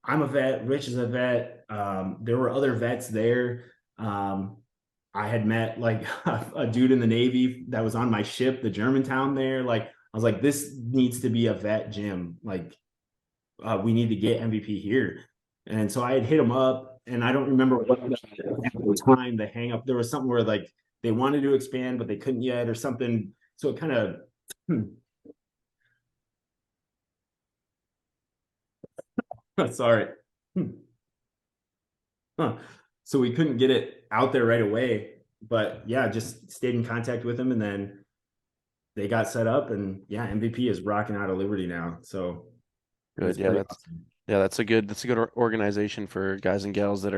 I'm a vet. Rich is a vet. There were other vets there. Um, I had met like a dude in the Navy that was on my ship, the Germantown there. Like I was like, this needs to be a vet gym. Like we need to get MVP here. And so I had hit him up, and I don't remember what at the time the hang up. There was something where like they wanted to expand, but they couldn't yet, or something. So it kind of, sorry. Huh. So we couldn't get it out there right away. But yeah, just stayed in contact with him, and then they got set up, and yeah, MVP is rocking out of Liberty now. So it Good. was pretty awesome. Yeah, that's a good organization for guys and gals that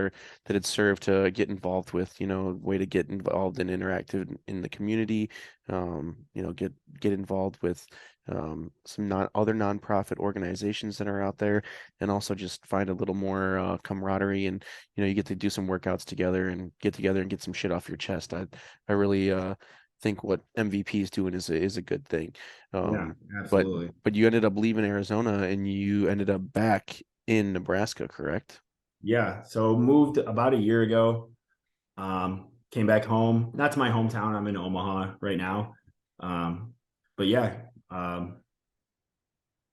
had served to get involved with, way to get involved and interactive in the community, get involved with some non other nonprofit organizations that are out there, and also just find a little more camaraderie, and you get to do some workouts together and get together and get some shit off your chest. I really think what MVP is doing is a good thing. Yeah, Um, but absolutely. but you ended up leaving Arizona and you ended up back in Nebraska, correct? Yeah. So moved about a year ago. Came back home, not to my hometown. I'm in Omaha right now. Um, but yeah,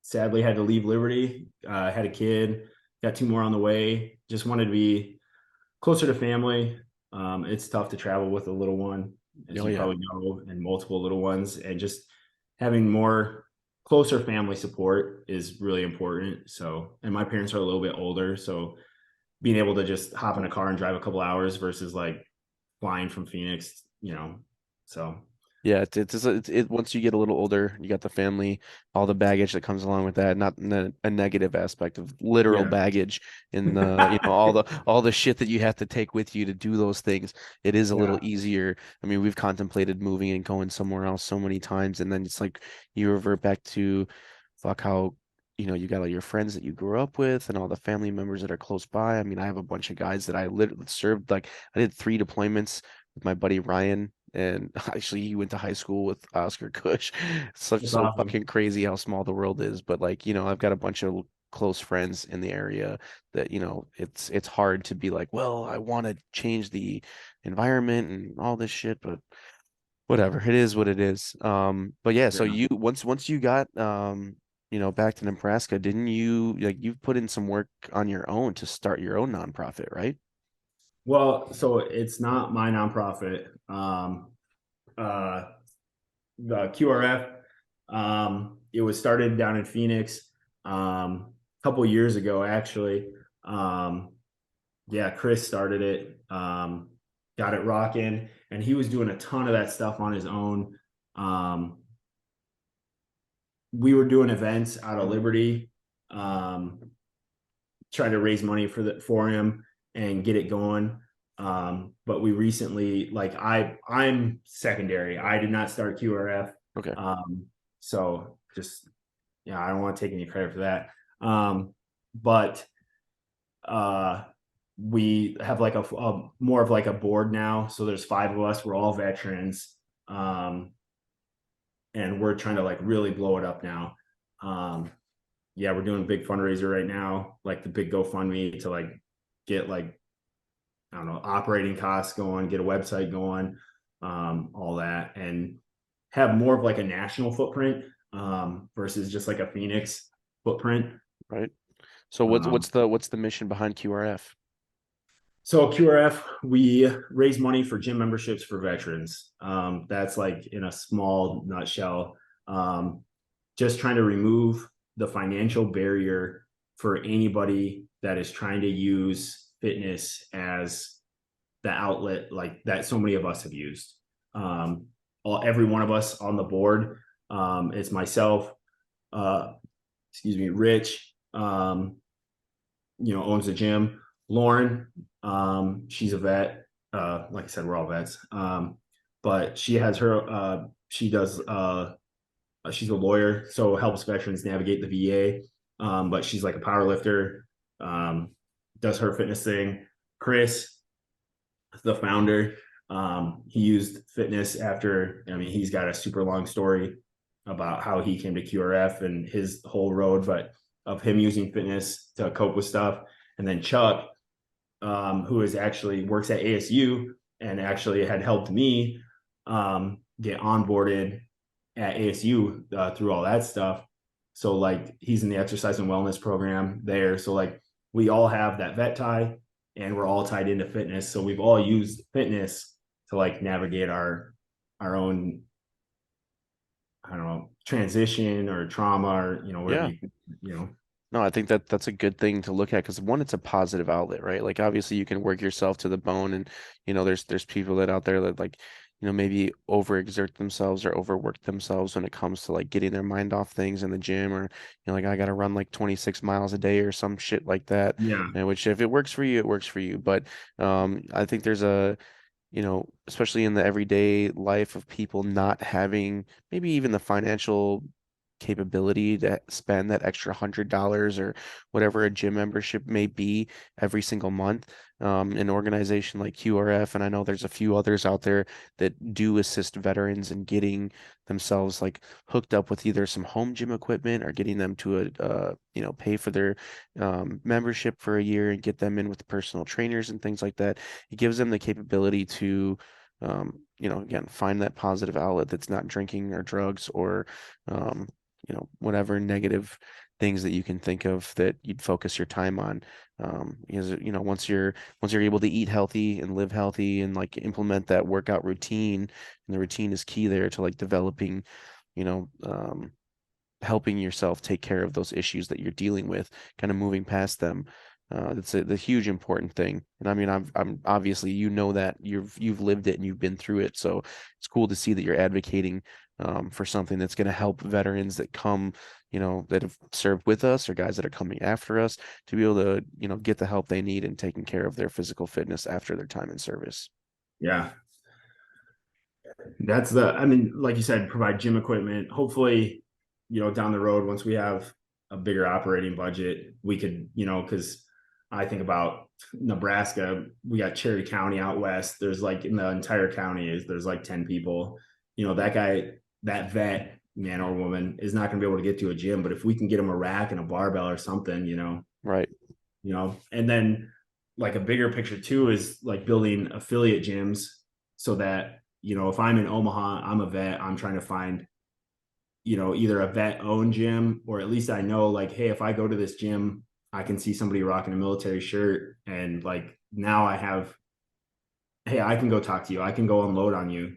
sadly had to leave Liberty. Had a kid, got two more on the way. Just wanted to be closer to family. It's tough to travel with a little one, as Oh you yeah. probably know, and multiple little ones, and just having more closer family support is really important. So, and my parents are a little bit older, so being able to just hop in a car and drive a couple hours versus like flying from Phoenix, so Yeah, once you get a little older, you got the family, all the baggage that comes along with that, not in a negative aspect of literal yeah. baggage in the, all the shit that you have to take with you to do those things. It is a little Yeah. easier. I mean, we've contemplated moving and going somewhere else so many times, and then it's like you revert back to fuck how, you got all your friends that you grew up with and all the family members that are close by. I mean, I have a bunch of guys that I literally served, like I did 3 deployments with my buddy Ryan, and actually he went to high school with Oscar Kush. Such That's so awesome. fucking crazy how small the world is. But like, I've got a bunch of close friends in the area that, it's hard to be like, well, I want to change the environment and all this shit, but whatever. It is what it is. But yeah, so Yeah. you once you got back to Nebraska, didn't you like you've put in some work on your own to start your own nonprofit, right? Well, so it's not my nonprofit. Uh, the QRF, it was started down in Phoenix, a couple years ago, actually. Um, yeah, Chris started it, got it rocking, and he was doing a ton of that stuff on his own. Um, we were doing events out of Liberty, um, trying to raise money for him and get it going. But we recently, like, I'm secondary. I did not start QRF. Okay. So just, yeah, I don't want to take any credit for that. But uh we have like a more of like a board now. So there's five of us. We're all veterans. Um, and we're trying to like really blow it up now. Um, yeah, we're doing a big fundraiser right now, like the big GoFundMe to like get like, I don't know, operating costs going, get a website going, all that, and have more of like a national footprint, versus just like a Phoenix footprint. Right. So what's Um, what's the what's the mission behind QRF? so QRF, we raise money for gym memberships for veterans. That's like in a small nutshell. Um, just trying to remove the financial barrier for anybody that is trying to use fitness as the outlet like that so many of us have used. Every one of us on the board, it's myself, uh, excuse me, Rich, owns the gym. Lauren, she's a vet. Like I said, we're all vets. But she has her, she does, she's a lawyer, so helps veterans navigate the VA. But she's like a power lifter, um, does her fitness thing. Chris, the founder, he used fitness after, I mean, he's got a super long story about how he came to QRF and his whole road, but of him using fitness to cope with stuff. And then Chuck, who is actually works at ASU and actually had helped me get onboarded at ASU through all that stuff. So like he's in the exercise and wellness program there. So like we all have that vet tie and we're all tied into fitness. So we've all used fitness to like navigate our own, I don't know, transition or trauma or whatever Yeah. you know. No, I think that that's a good thing to look at because one, it's a positive outlet, right? Like obviously you can work yourself to the bone and there's people that out there that like, maybe overexert themselves or overwork themselves when it comes to like getting their mind off things in the gym or like I gotta run like 26 miles a day or some shit like that. Yeah. And which if it works for you, it works for you. But I think there's a especially in the everyday life of people not having maybe even the financial capability to spend that extra $100 or whatever a gym membership may be every single month. An organization like QRF, and I know there's a few others out there that do assist veterans in getting themselves like hooked up with either some home gym equipment or getting them to pay for their membership for a year and get them in with personal trainers and things like that. It gives them the capability to again, find that positive outlet that's not drinking or drugs or, whatever negative things that you can think of that you'd focus your time on. Because, once you're able to eat healthy and live healthy and like implement that workout routine, and the routine is key there to like developing, you know, um, helping yourself take care of those issues that you're dealing with, kind of moving past them. That's the huge important thing. And I mean, I'm obviously that you've lived it and you've been through it. So it's cool to see that you're advocating for something that's going to help veterans that come, that have served with us or guys that are coming after us to be able to, get the help they need and taking care of their physical fitness after their time in service. Yeah. That's I mean, like you said, provide gym equipment. Hopefully, down the road, once we have a bigger operating budget, we could, because I think about Nebraska, we got Cherry County out west. There's like in the entire county there's like 10 people. That guy, that vet, man or woman, is not going to be able to get to a gym. But if we can get him a rack and a barbell or something, Right. and then like a bigger picture too is like building affiliate gyms so that if I'm in Omaha, I'm a vet, I'm trying to find either a vet owned gym, or at least I know like, hey, if I go to this gym, I can see somebody rocking a military shirt, and like now I have, hey, I can go talk to you, I can go unload on you.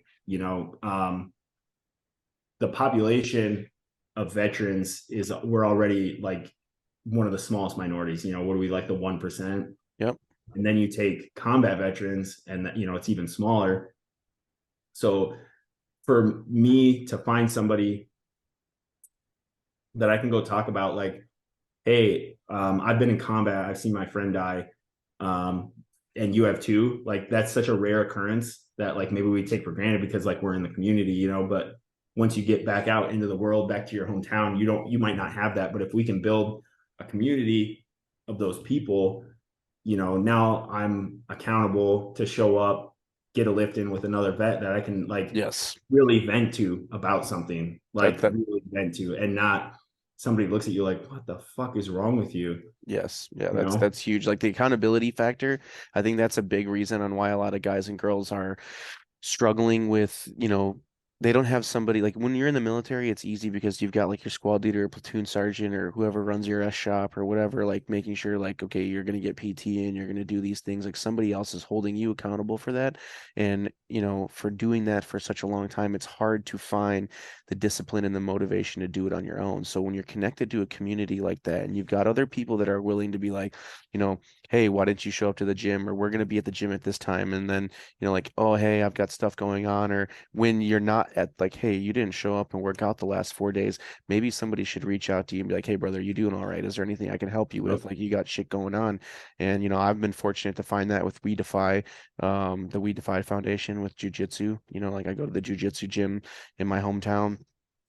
The population of veterans is, we're already like one of the smallest minorities. What are we, like the 1%? Yep. And then you take combat veterans and it's even smaller. So for me to find somebody that I can go talk about, like, hey, I've been in combat, I've seen my friend die, um, and you have too, like that's such a rare occurrence that like maybe we take for granted because like we're in the community, but once you get back out into the world, back to your hometown, you might not have that. But if we can build a community of those people, now I'm accountable to show up, get a lift in with another vet that I can like Yes. really vent to about something, That like that really vent to, and not somebody looks at you like, what the fuck is wrong with you? Yes, yeah, You that's know? that's huge. Like the accountability factor, I think that's a big reason on why a lot of guys and girls are struggling with, they don't have somebody like when you're in the military, it's easy because you've got like your squad leader, or platoon sergeant, or whoever runs your S shop or whatever, like making sure like, okay, you're gonna get PT and you're gonna do these things. Like somebody else is holding you accountable for that. And, for doing that for such a long time, it's hard to find the discipline and the motivation to do it on your own. So when you're connected to a community like that and you've got other people that are willing to be like, hey, why didn't you show up to the gym? Or we're gonna be at the gym at this time. And then like, oh, hey, I've got stuff going on. Or when you're not at like, hey, you didn't show up and work out the last 4 days, maybe somebody should reach out to you and be like, hey, brother, you doing all right? Is there anything I can help you with? Yep. Like, you got shit going on. And, I've been fortunate to find that with We Defy, the We Defy Foundation with jujitsu. Like I go to the jujitsu gym in my hometown.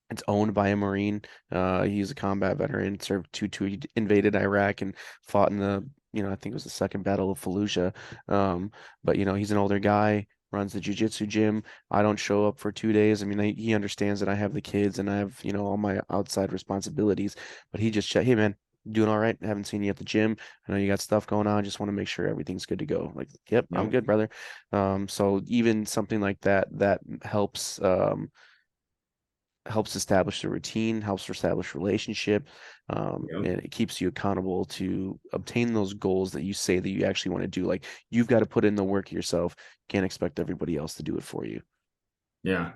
It's owned by a Marine. He's a combat veteran, served he invaded Iraq and fought in the, I think it was the Second Battle of Fallujah. But he's an older guy, runs the jujitsu gym. I don't show up for 2 days. I mean, he understands that I have the kids and I have, all my outside responsibilities. But he just checked, hey man, doing all right? Haven't seen you at the gym. I know you got stuff going on. Just want to make sure everything's good to go. Like, yep, I'm Yep. good, brother. So even something like that, that helps. helps establish the routine, helps establish relationship, Yep. and it keeps you accountable to obtain those goals that you say that you actually want to do. Like you've got to put in the work yourself. Can't expect everybody else to do it for you. Yeah.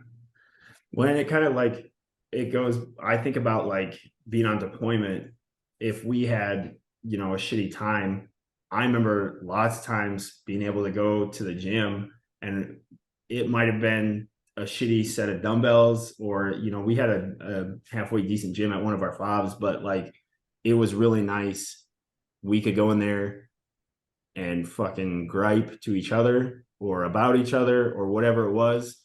When it kind of like it goes, I think about like being on deployment. If we had, a shitty time, I remember lots of times being able to go to the gym and it might have been a shitty set of dumbbells, or, we had a halfway decent gym at one of our fobs, but like it was really nice. We could go in there and fucking gripe to each other or about each other or whatever it was,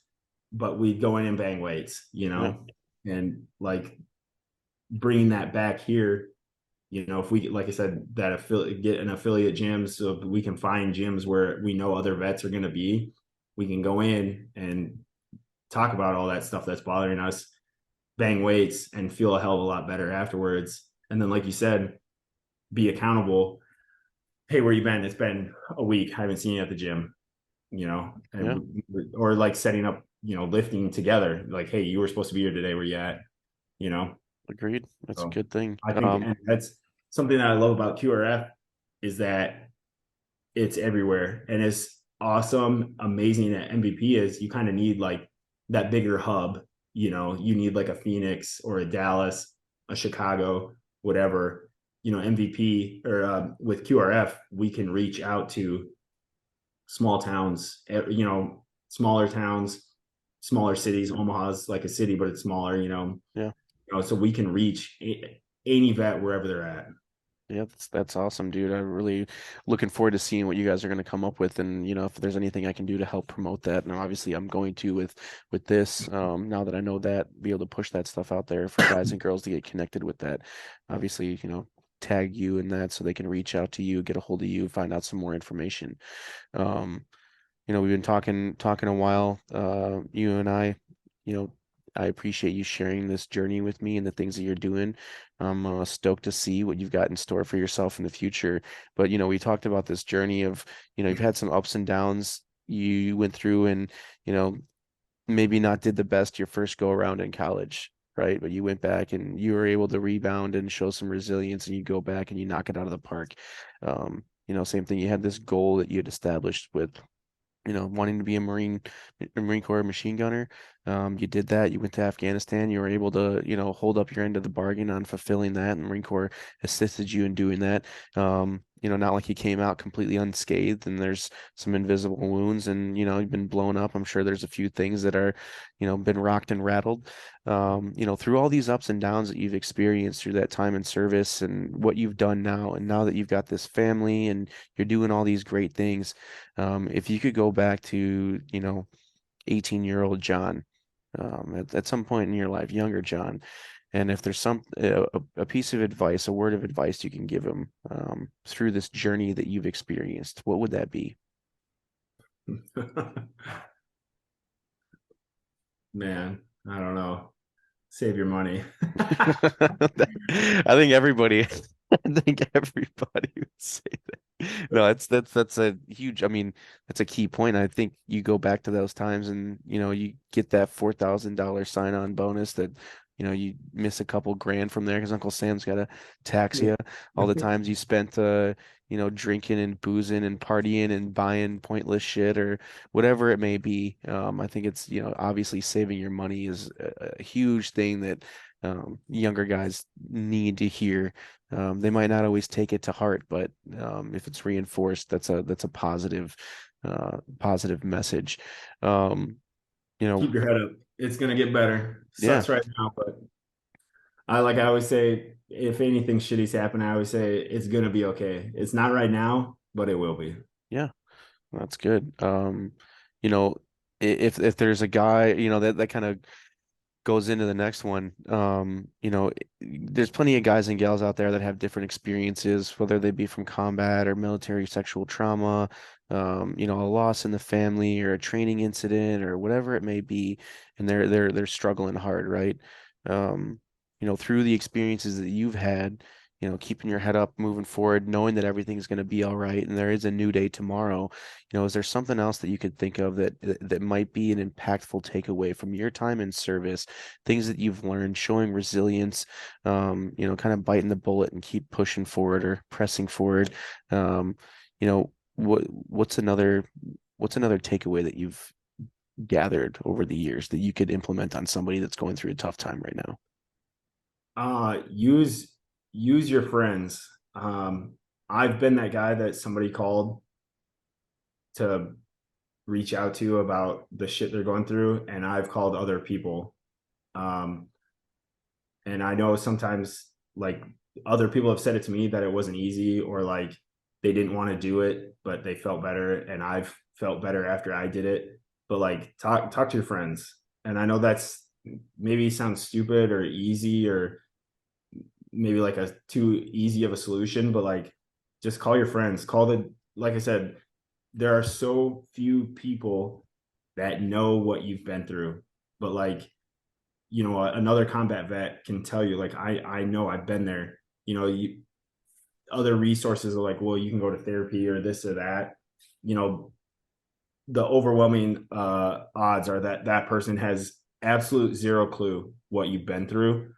but we'd go in and bang weights, Yeah, and like bringing that back here. If we, like I said, that affiliate, get an affiliate gym so we can find gyms where we know other vets are going to be, we can go in and talk about all that stuff that's bothering us, bang weights, and feel a hell of a lot better afterwards. And then, like you said, be accountable. Hey, where you been? It's been a week. I haven't seen you at the gym. yeah, And or like setting up, lifting together. Like, hey, you were supposed to be here today. Where you at? You know. agreed. That's a So good thing. I think, and that's something that I love about QRF is that it's everywhere, and it's awesome, amazing at MVP is you kind of need like that bigger hub. You need like a Phoenix or a Dallas, a Chicago, whatever. MVP or with QRF, we can reach out to small towns, smaller towns, smaller cities. Omaha's like a city, but it's smaller, Yeah. so we can reach any vet wherever they're at. Yeah, that's awesome, dude. I'm really looking forward to seeing what you guys are going to come up with, and if there's anything I can do to help promote that. And obviously, I'm going to with this. Now that I know that, be able to push that stuff out there for guys and girls to get connected with that. Obviously, tag you in that so they can reach out to you, get a hold of you, find out some more information. Um, we've been talking a while, you and I, you know, I appreciate you sharing this journey with me and the things that you're doing. I'm stoked to see what you've got in store for yourself in the future. But, we talked about this journey of, you've had some ups and downs you went through and, you know, maybe not did the best your first go around in college, right? But you went back and you were able to rebound and show some resilience and you go back and you knock it out of the park. Same thing. You had this goal that you had established with wanting to be a Marine Corps machine gunner. You did that. You went to Afghanistan. You were able to, hold up your end of the bargain on fulfilling that, and the Marine Corps assisted you in doing that. Not like you came out completely unscathed, and there's some invisible wounds, and you've been blown up. I'm sure there's a few things that are, been rocked and rattled. Through all these ups and downs that you've experienced through that time in service, and what you've done now, and now that you've got this family and you're doing all these great things. If you could go back to, 18-year-old John, at some point in your life, younger John, and if there's a piece of advice, a word of advice you can give him through this journey that you've experienced, what would that be? Man, I don't know. Save your money. I think everybody, I think everybody would say that. No, that's a huge. I mean, that's a key point. I think you go back to those times, and you get that $4,000 sign-on bonus that you miss a couple grand from there because Uncle Sam's got to tax you all the times you spent drinking and boozing and partying and buying pointless shit or whatever it may be. I think it's obviously saving your money is a huge thing that younger guys need to hear. They might not always take it to heart, but if it's reinforced, that's a positive message. Um, you know, Keep your head up. It's gonna get better. yeah, Sucks right now, but I always say, if anything shitty's happening, I always say it's gonna be okay. It's not right now, but it will be. yeah, that's good. You know, if there's a guy, that kind of goes into the next one. There's plenty of guys and gals out there that have different experiences, whether they be from combat or military sexual trauma, a loss in the family or a training incident or whatever it may be, and they're struggling hard, right? Through the experiences that you've had, keeping your head up, moving forward, knowing that everything's going to be all right, and there is a new day tomorrow. Is there something else that you could think of that might be an impactful takeaway from your time in service, things that you've learned, showing resilience, kind of biting the bullet and keep pushing forward or pressing forward. What's another takeaway that you've gathered over the years that you could implement on somebody that's going through a tough time right now? Use your friends. I've been that guy that somebody called to reach out to about the shit they're going through, and I've called other people. Um, and I know sometimes like other people have said it to me that it wasn't easy, or like they didn't want to do it, but they felt better, and I've felt better after I did it. But like talk to your friends. And I know that's maybe sounds stupid or easy, or maybe like a too easy of a solution, but like just call your friends. Call the Like I said, there are so few people that know what you've been through. But like, another combat vet can tell you, like, I know I've been there. Other resources are like, well, you can go to therapy or this or that. You know, the overwhelming odds are that that person has absolute zero clue what you've been through.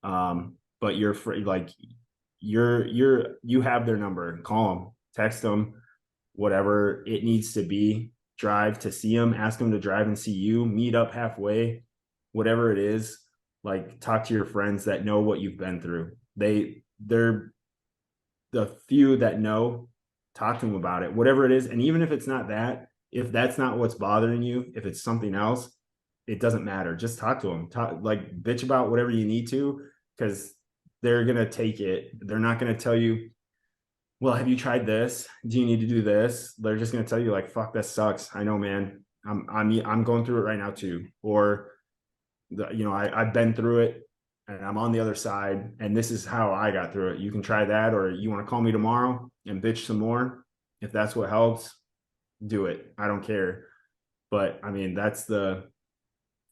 But you're free, like you have their number. Call them, text them, whatever it needs to be. Drive to see them, ask them to drive and see you, meet up halfway, whatever it is. Like, talk to your friends that know what you've been through. They're the few that know. Talk to them about it, whatever it is. And even if it's not that, if that's not what's bothering you, if it's something else, it doesn't matter. Just talk to them. Talk, like, bitch about whatever you need to, because they're gonna take it. They're not gonna tell you, well, have you tried this? Do you need to do this? They're just gonna tell you, like, fuck, that sucks. I know, man. I'm going through it right now too. Or I've been through it and I'm on the other side, and this is how I got through it. You can try that, or you want to call me tomorrow and bitch some more. If that's what helps, do it. I don't care. But I mean, the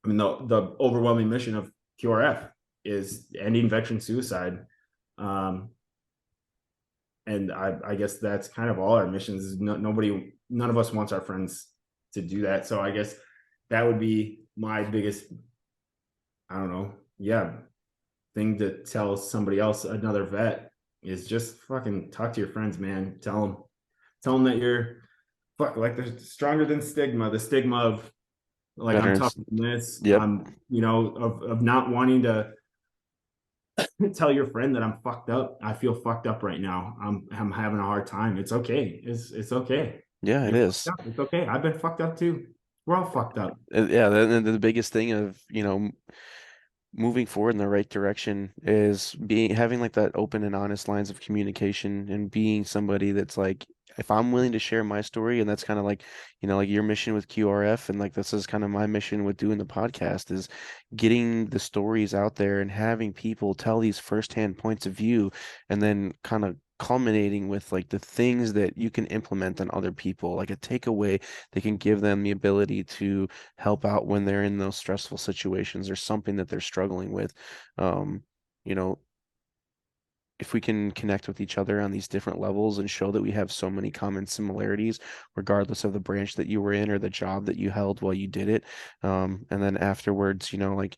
overwhelming mission of QRF is ending veteran suicide. Um, and I guess that's kind of all our missions. Is none of us wants our friends to do that. So I guess that would be my biggest, I don't know, yeah, thing to tell somebody else, another vet, is just fucking talk to your friends, man. Tell them that you're like, they're stronger than stigma. The stigma of, like, I'm tough Veterans. in this. Yep. Of not wanting to tell your friend that I'm fucked up. I feel fucked up right now. I'm having a hard time. It's okay. It's okay. Yeah, it You're fucked is. up. It's okay. I've been fucked up too. We're all fucked up. Yeah, the biggest thing of, moving forward in the right direction is having like that open and honest lines of communication and being somebody that's like, if I'm willing to share my story, and that's kind of like, like your mission with QRF, and like this is kind of my mission with doing the podcast, is getting the stories out there and having people tell these firsthand points of view, and then kind of culminating with like the things that you can implement on other people, like a takeaway that can give them the ability to help out when they're in those stressful situations or something that they're struggling with. Um, you know, if we can connect with each other on these different levels and show that we have so many common similarities, regardless of the branch that you were in or the job that you held while you did it, and then afterwards, like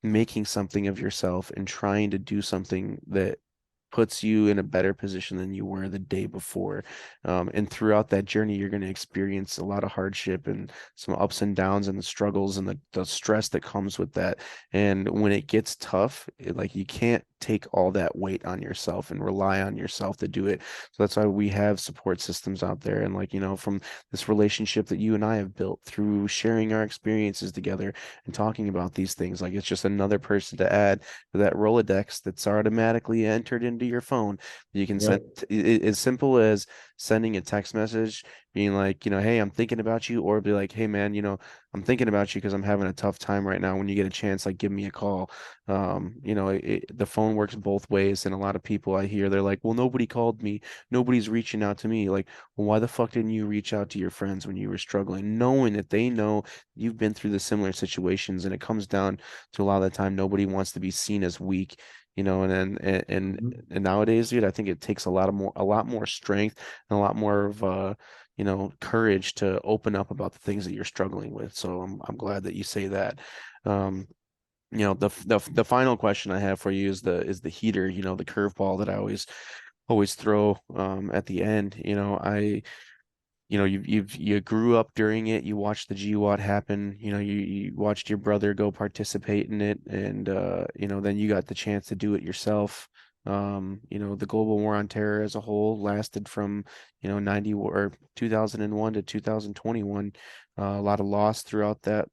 making something of yourself and trying to do something that puts you in a better position than you were the day before. And throughout that journey, you're going to experience a lot of hardship and some ups and downs and the struggles and the stress that comes with that. And when it gets tough, like you can't take all that weight on yourself and rely on yourself to do it. So that's why we have support systems out there. And like, from this relationship that you and I have built through sharing our experiences together and talking about these things, like it's just another person to add to that Rolodex that's automatically entered into your phone. You can send Yep. as simple as sending a text message, being like, hey, I'm thinking about you, or be like, hey, man, I'm thinking about you because I'm having a tough time right now. When you get a chance, like, give me a call. The phone works both ways, and a lot of people I hear, they're like, well, nobody called me, nobody's reaching out to me. Like, well, why the fuck didn't you reach out to your friends when you were struggling, knowing that they know you've been through the similar situations? And it comes down to a lot of the time, nobody wants to be seen as weak. Mhm. and nowadays, dude, I think it takes a lot more strength and a lot more of courage to open up about the things that you're struggling with. So I'm glad that you say that. Um, the final question I have for you is the heater, the curveball that I always throw at the end. You grew up during it, you watched the GWAT happen, you watched your brother go participate in it, and then you got the chance to do it yourself. The global war on terror as a whole lasted from 90 or 2001 to 2021. A lot of loss throughout that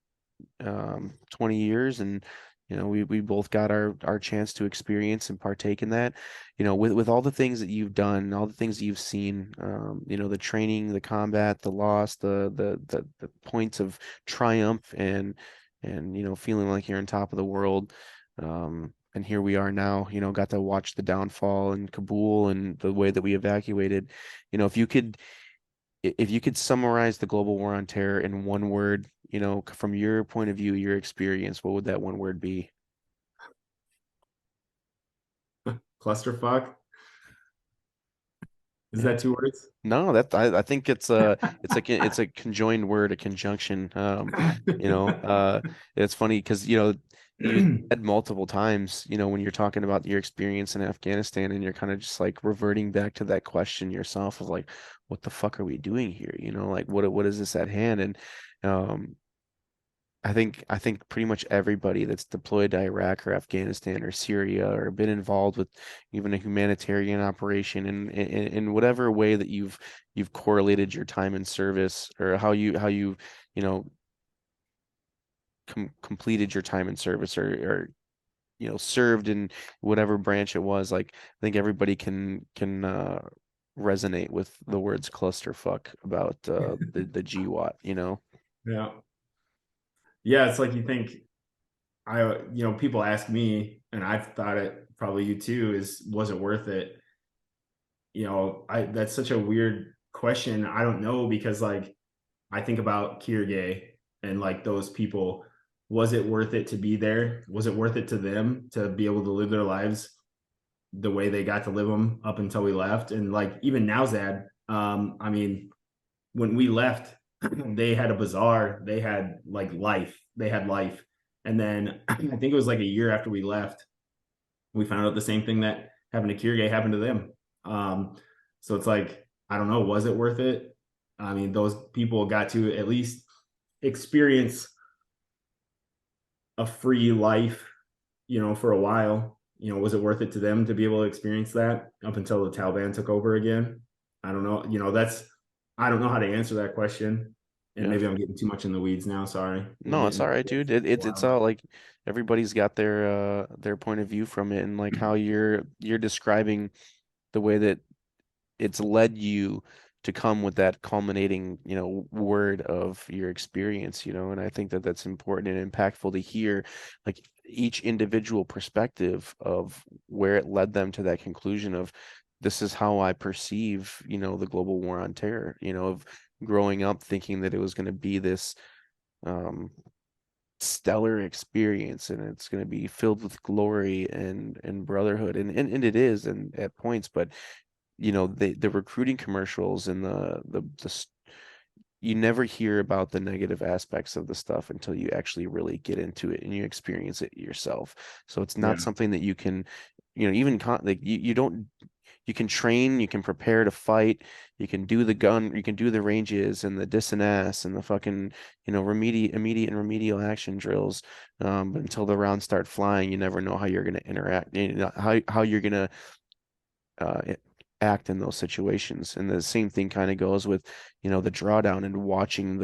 20 years, and we both got our chance to experience and partake in that. With all the things that you've done, all the things that you've seen, the training, the combat, the loss, the points of triumph, and feeling like you're on top of the world. And here we are now, got to watch the downfall in Kabul and the way that we evacuated. If you could summarize the global war on terror in one word, from your point of view, your experience, what would that one word be? Clusterfuck. Is Yeah. that two words? No, I think it's a conjoined word, a conjunction. It's funny because you said multiple times, when you're talking about your experience in Afghanistan, and you're kind of just like reverting back to that question yourself of like, what the fuck are we doing here? Like what is this at hand? And um I think pretty much everybody that's deployed to Iraq or Afghanistan or Syria or been involved with even a humanitarian operation in whatever way that you've correlated your time in service, or how you you know completed your time in service, or served in whatever branch it was. Like, I think everybody can resonate with the words clusterfuck about the GWAT. Yeah. Yeah, it's like you think people ask me, and I've thought it, probably you too, is was it worth it? I that's such a weird question. I don't know because like I think about Kiergay and like those people. Was it worth it to be there? Was it worth it to them to be able to live their lives the way they got to live them up until we left? And like even now, Zad, I mean, when we left, they had a bazaar. They had like life. They had life. And then I think it was like a year after we left, we found out the same thing that happened to Kiergay happened to them. Um, so it's like, I don't know, was it worth it? I mean, those people got to at least experience a free life, for a while. Was it worth it to them to be able to experience that up until the Taliban took over again? I don't know. I don't know how to answer that question. And Yeah. maybe I'm getting too much in the weeds now. Sorry. We'll No, get it's into all right, dude. It's wild. all like everybody's got their point of view from it, and like how you're describing the way that it's led you to come with that culminating, word of your experience, and I think that that's important and impactful to hear, like each individual perspective of where it led them to that conclusion of this is how I perceive, the global war on terror, of growing up thinking that it was going to be this um stellar experience, and it's going to be filled with glory and brotherhood, and it is, and at points. But the recruiting commercials and you never hear about the negative aspects of the stuff until you actually really get into it and you experience it yourself. So it's not Yeah. something that you can, even like you don't you can train, you can prepare to fight, you can do the ranges and the dis and ass and the fucking, immediate and remedial action drills. But until the rounds start flying, you never know how you're going to interact, how you're going to uh, act in those situations. And the same thing kind of goes with, the drawdown and watching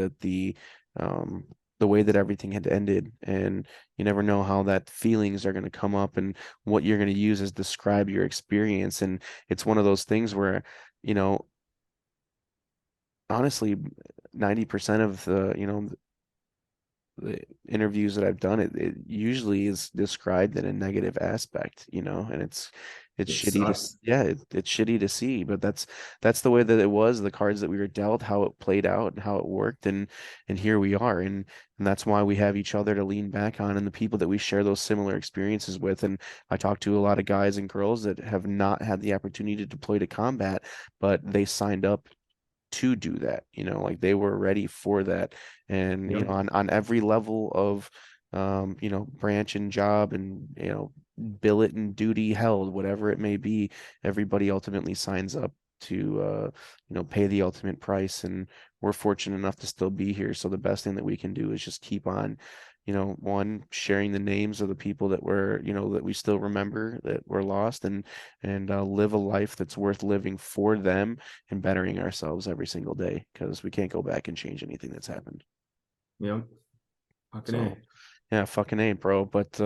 um, the way that everything had ended. And you never know how that feelings are going to come up and what you're going to use as describe your experience. And it's one of those things where, you know, honestly, 90% of the interviews that I've done, it usually is described in a negative aspect, and it's It shitty to sucks. yeah, it's shitty to see, but that's the way that it was, the cards that we were dealt, how it played out and how it worked, and here we are, and that's why we have each other to lean back on and the people that we share those similar experiences with. And I talk to a lot of guys and girls that have not had the opportunity to deploy to combat, but they signed up to do that, like they were ready for that. And, Yep. on every level of, branch and job and, billet and duty held, whatever it may be, everybody ultimately signs up to, pay the ultimate price. And we're fortunate enough to still be here. So the best thing that we can do is just keep on, one, sharing the names of the people that that we still remember that were lost, and live a life that's worth living for them and bettering ourselves every single day, because we can't go back and change anything that's happened. Yep. Fucking So, A. yeah, fucking A, bro. But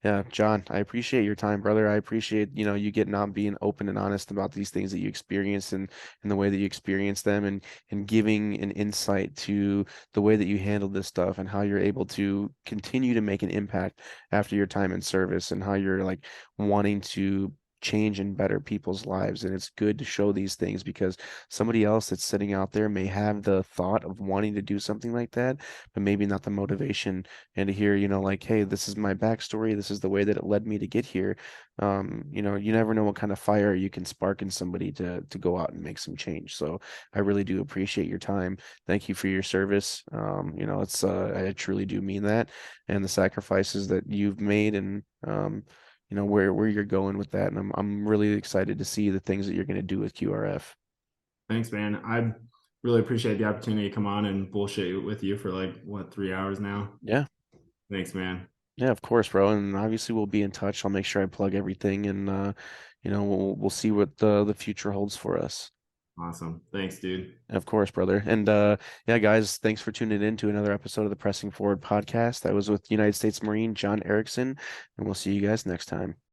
yeah, John, I appreciate your time, brother. I appreciate, you getting on, being open and honest about these things that you experienced, and the way that you experience them, and giving an insight to the way that you handled this stuff and how you're able to continue to make an impact after your time in service, and how you're like wanting to change and better people's lives. And it's good to show these things, because somebody else that's sitting out there may have the thought of wanting to do something like that, but maybe not the motivation. And to hear, like, hey, this is my backstory, this is the way that it led me to get here. You never know what kind of fire you can spark in somebody to go out and make some change. So I really do appreciate your time. Thank you for your service. It's I truly do mean that, and the sacrifices that you've made, and where you're going with that. And I'm really excited to see the things that you're going to do with QRF. Thanks, man. I really appreciate the opportunity to come on and bullshit with you for like what, 3 hours now. Yeah. Thanks, man. Yeah, of course, bro. And obviously we'll be in touch. I'll make sure I plug everything, and we'll see what the future holds for us. Awesome. Thanks, dude. Of course, brother. And yeah, guys, thanks for tuning in to another episode of the Pressing Forward podcast. I was with United States Marine John Erickson, and we'll see you guys next time.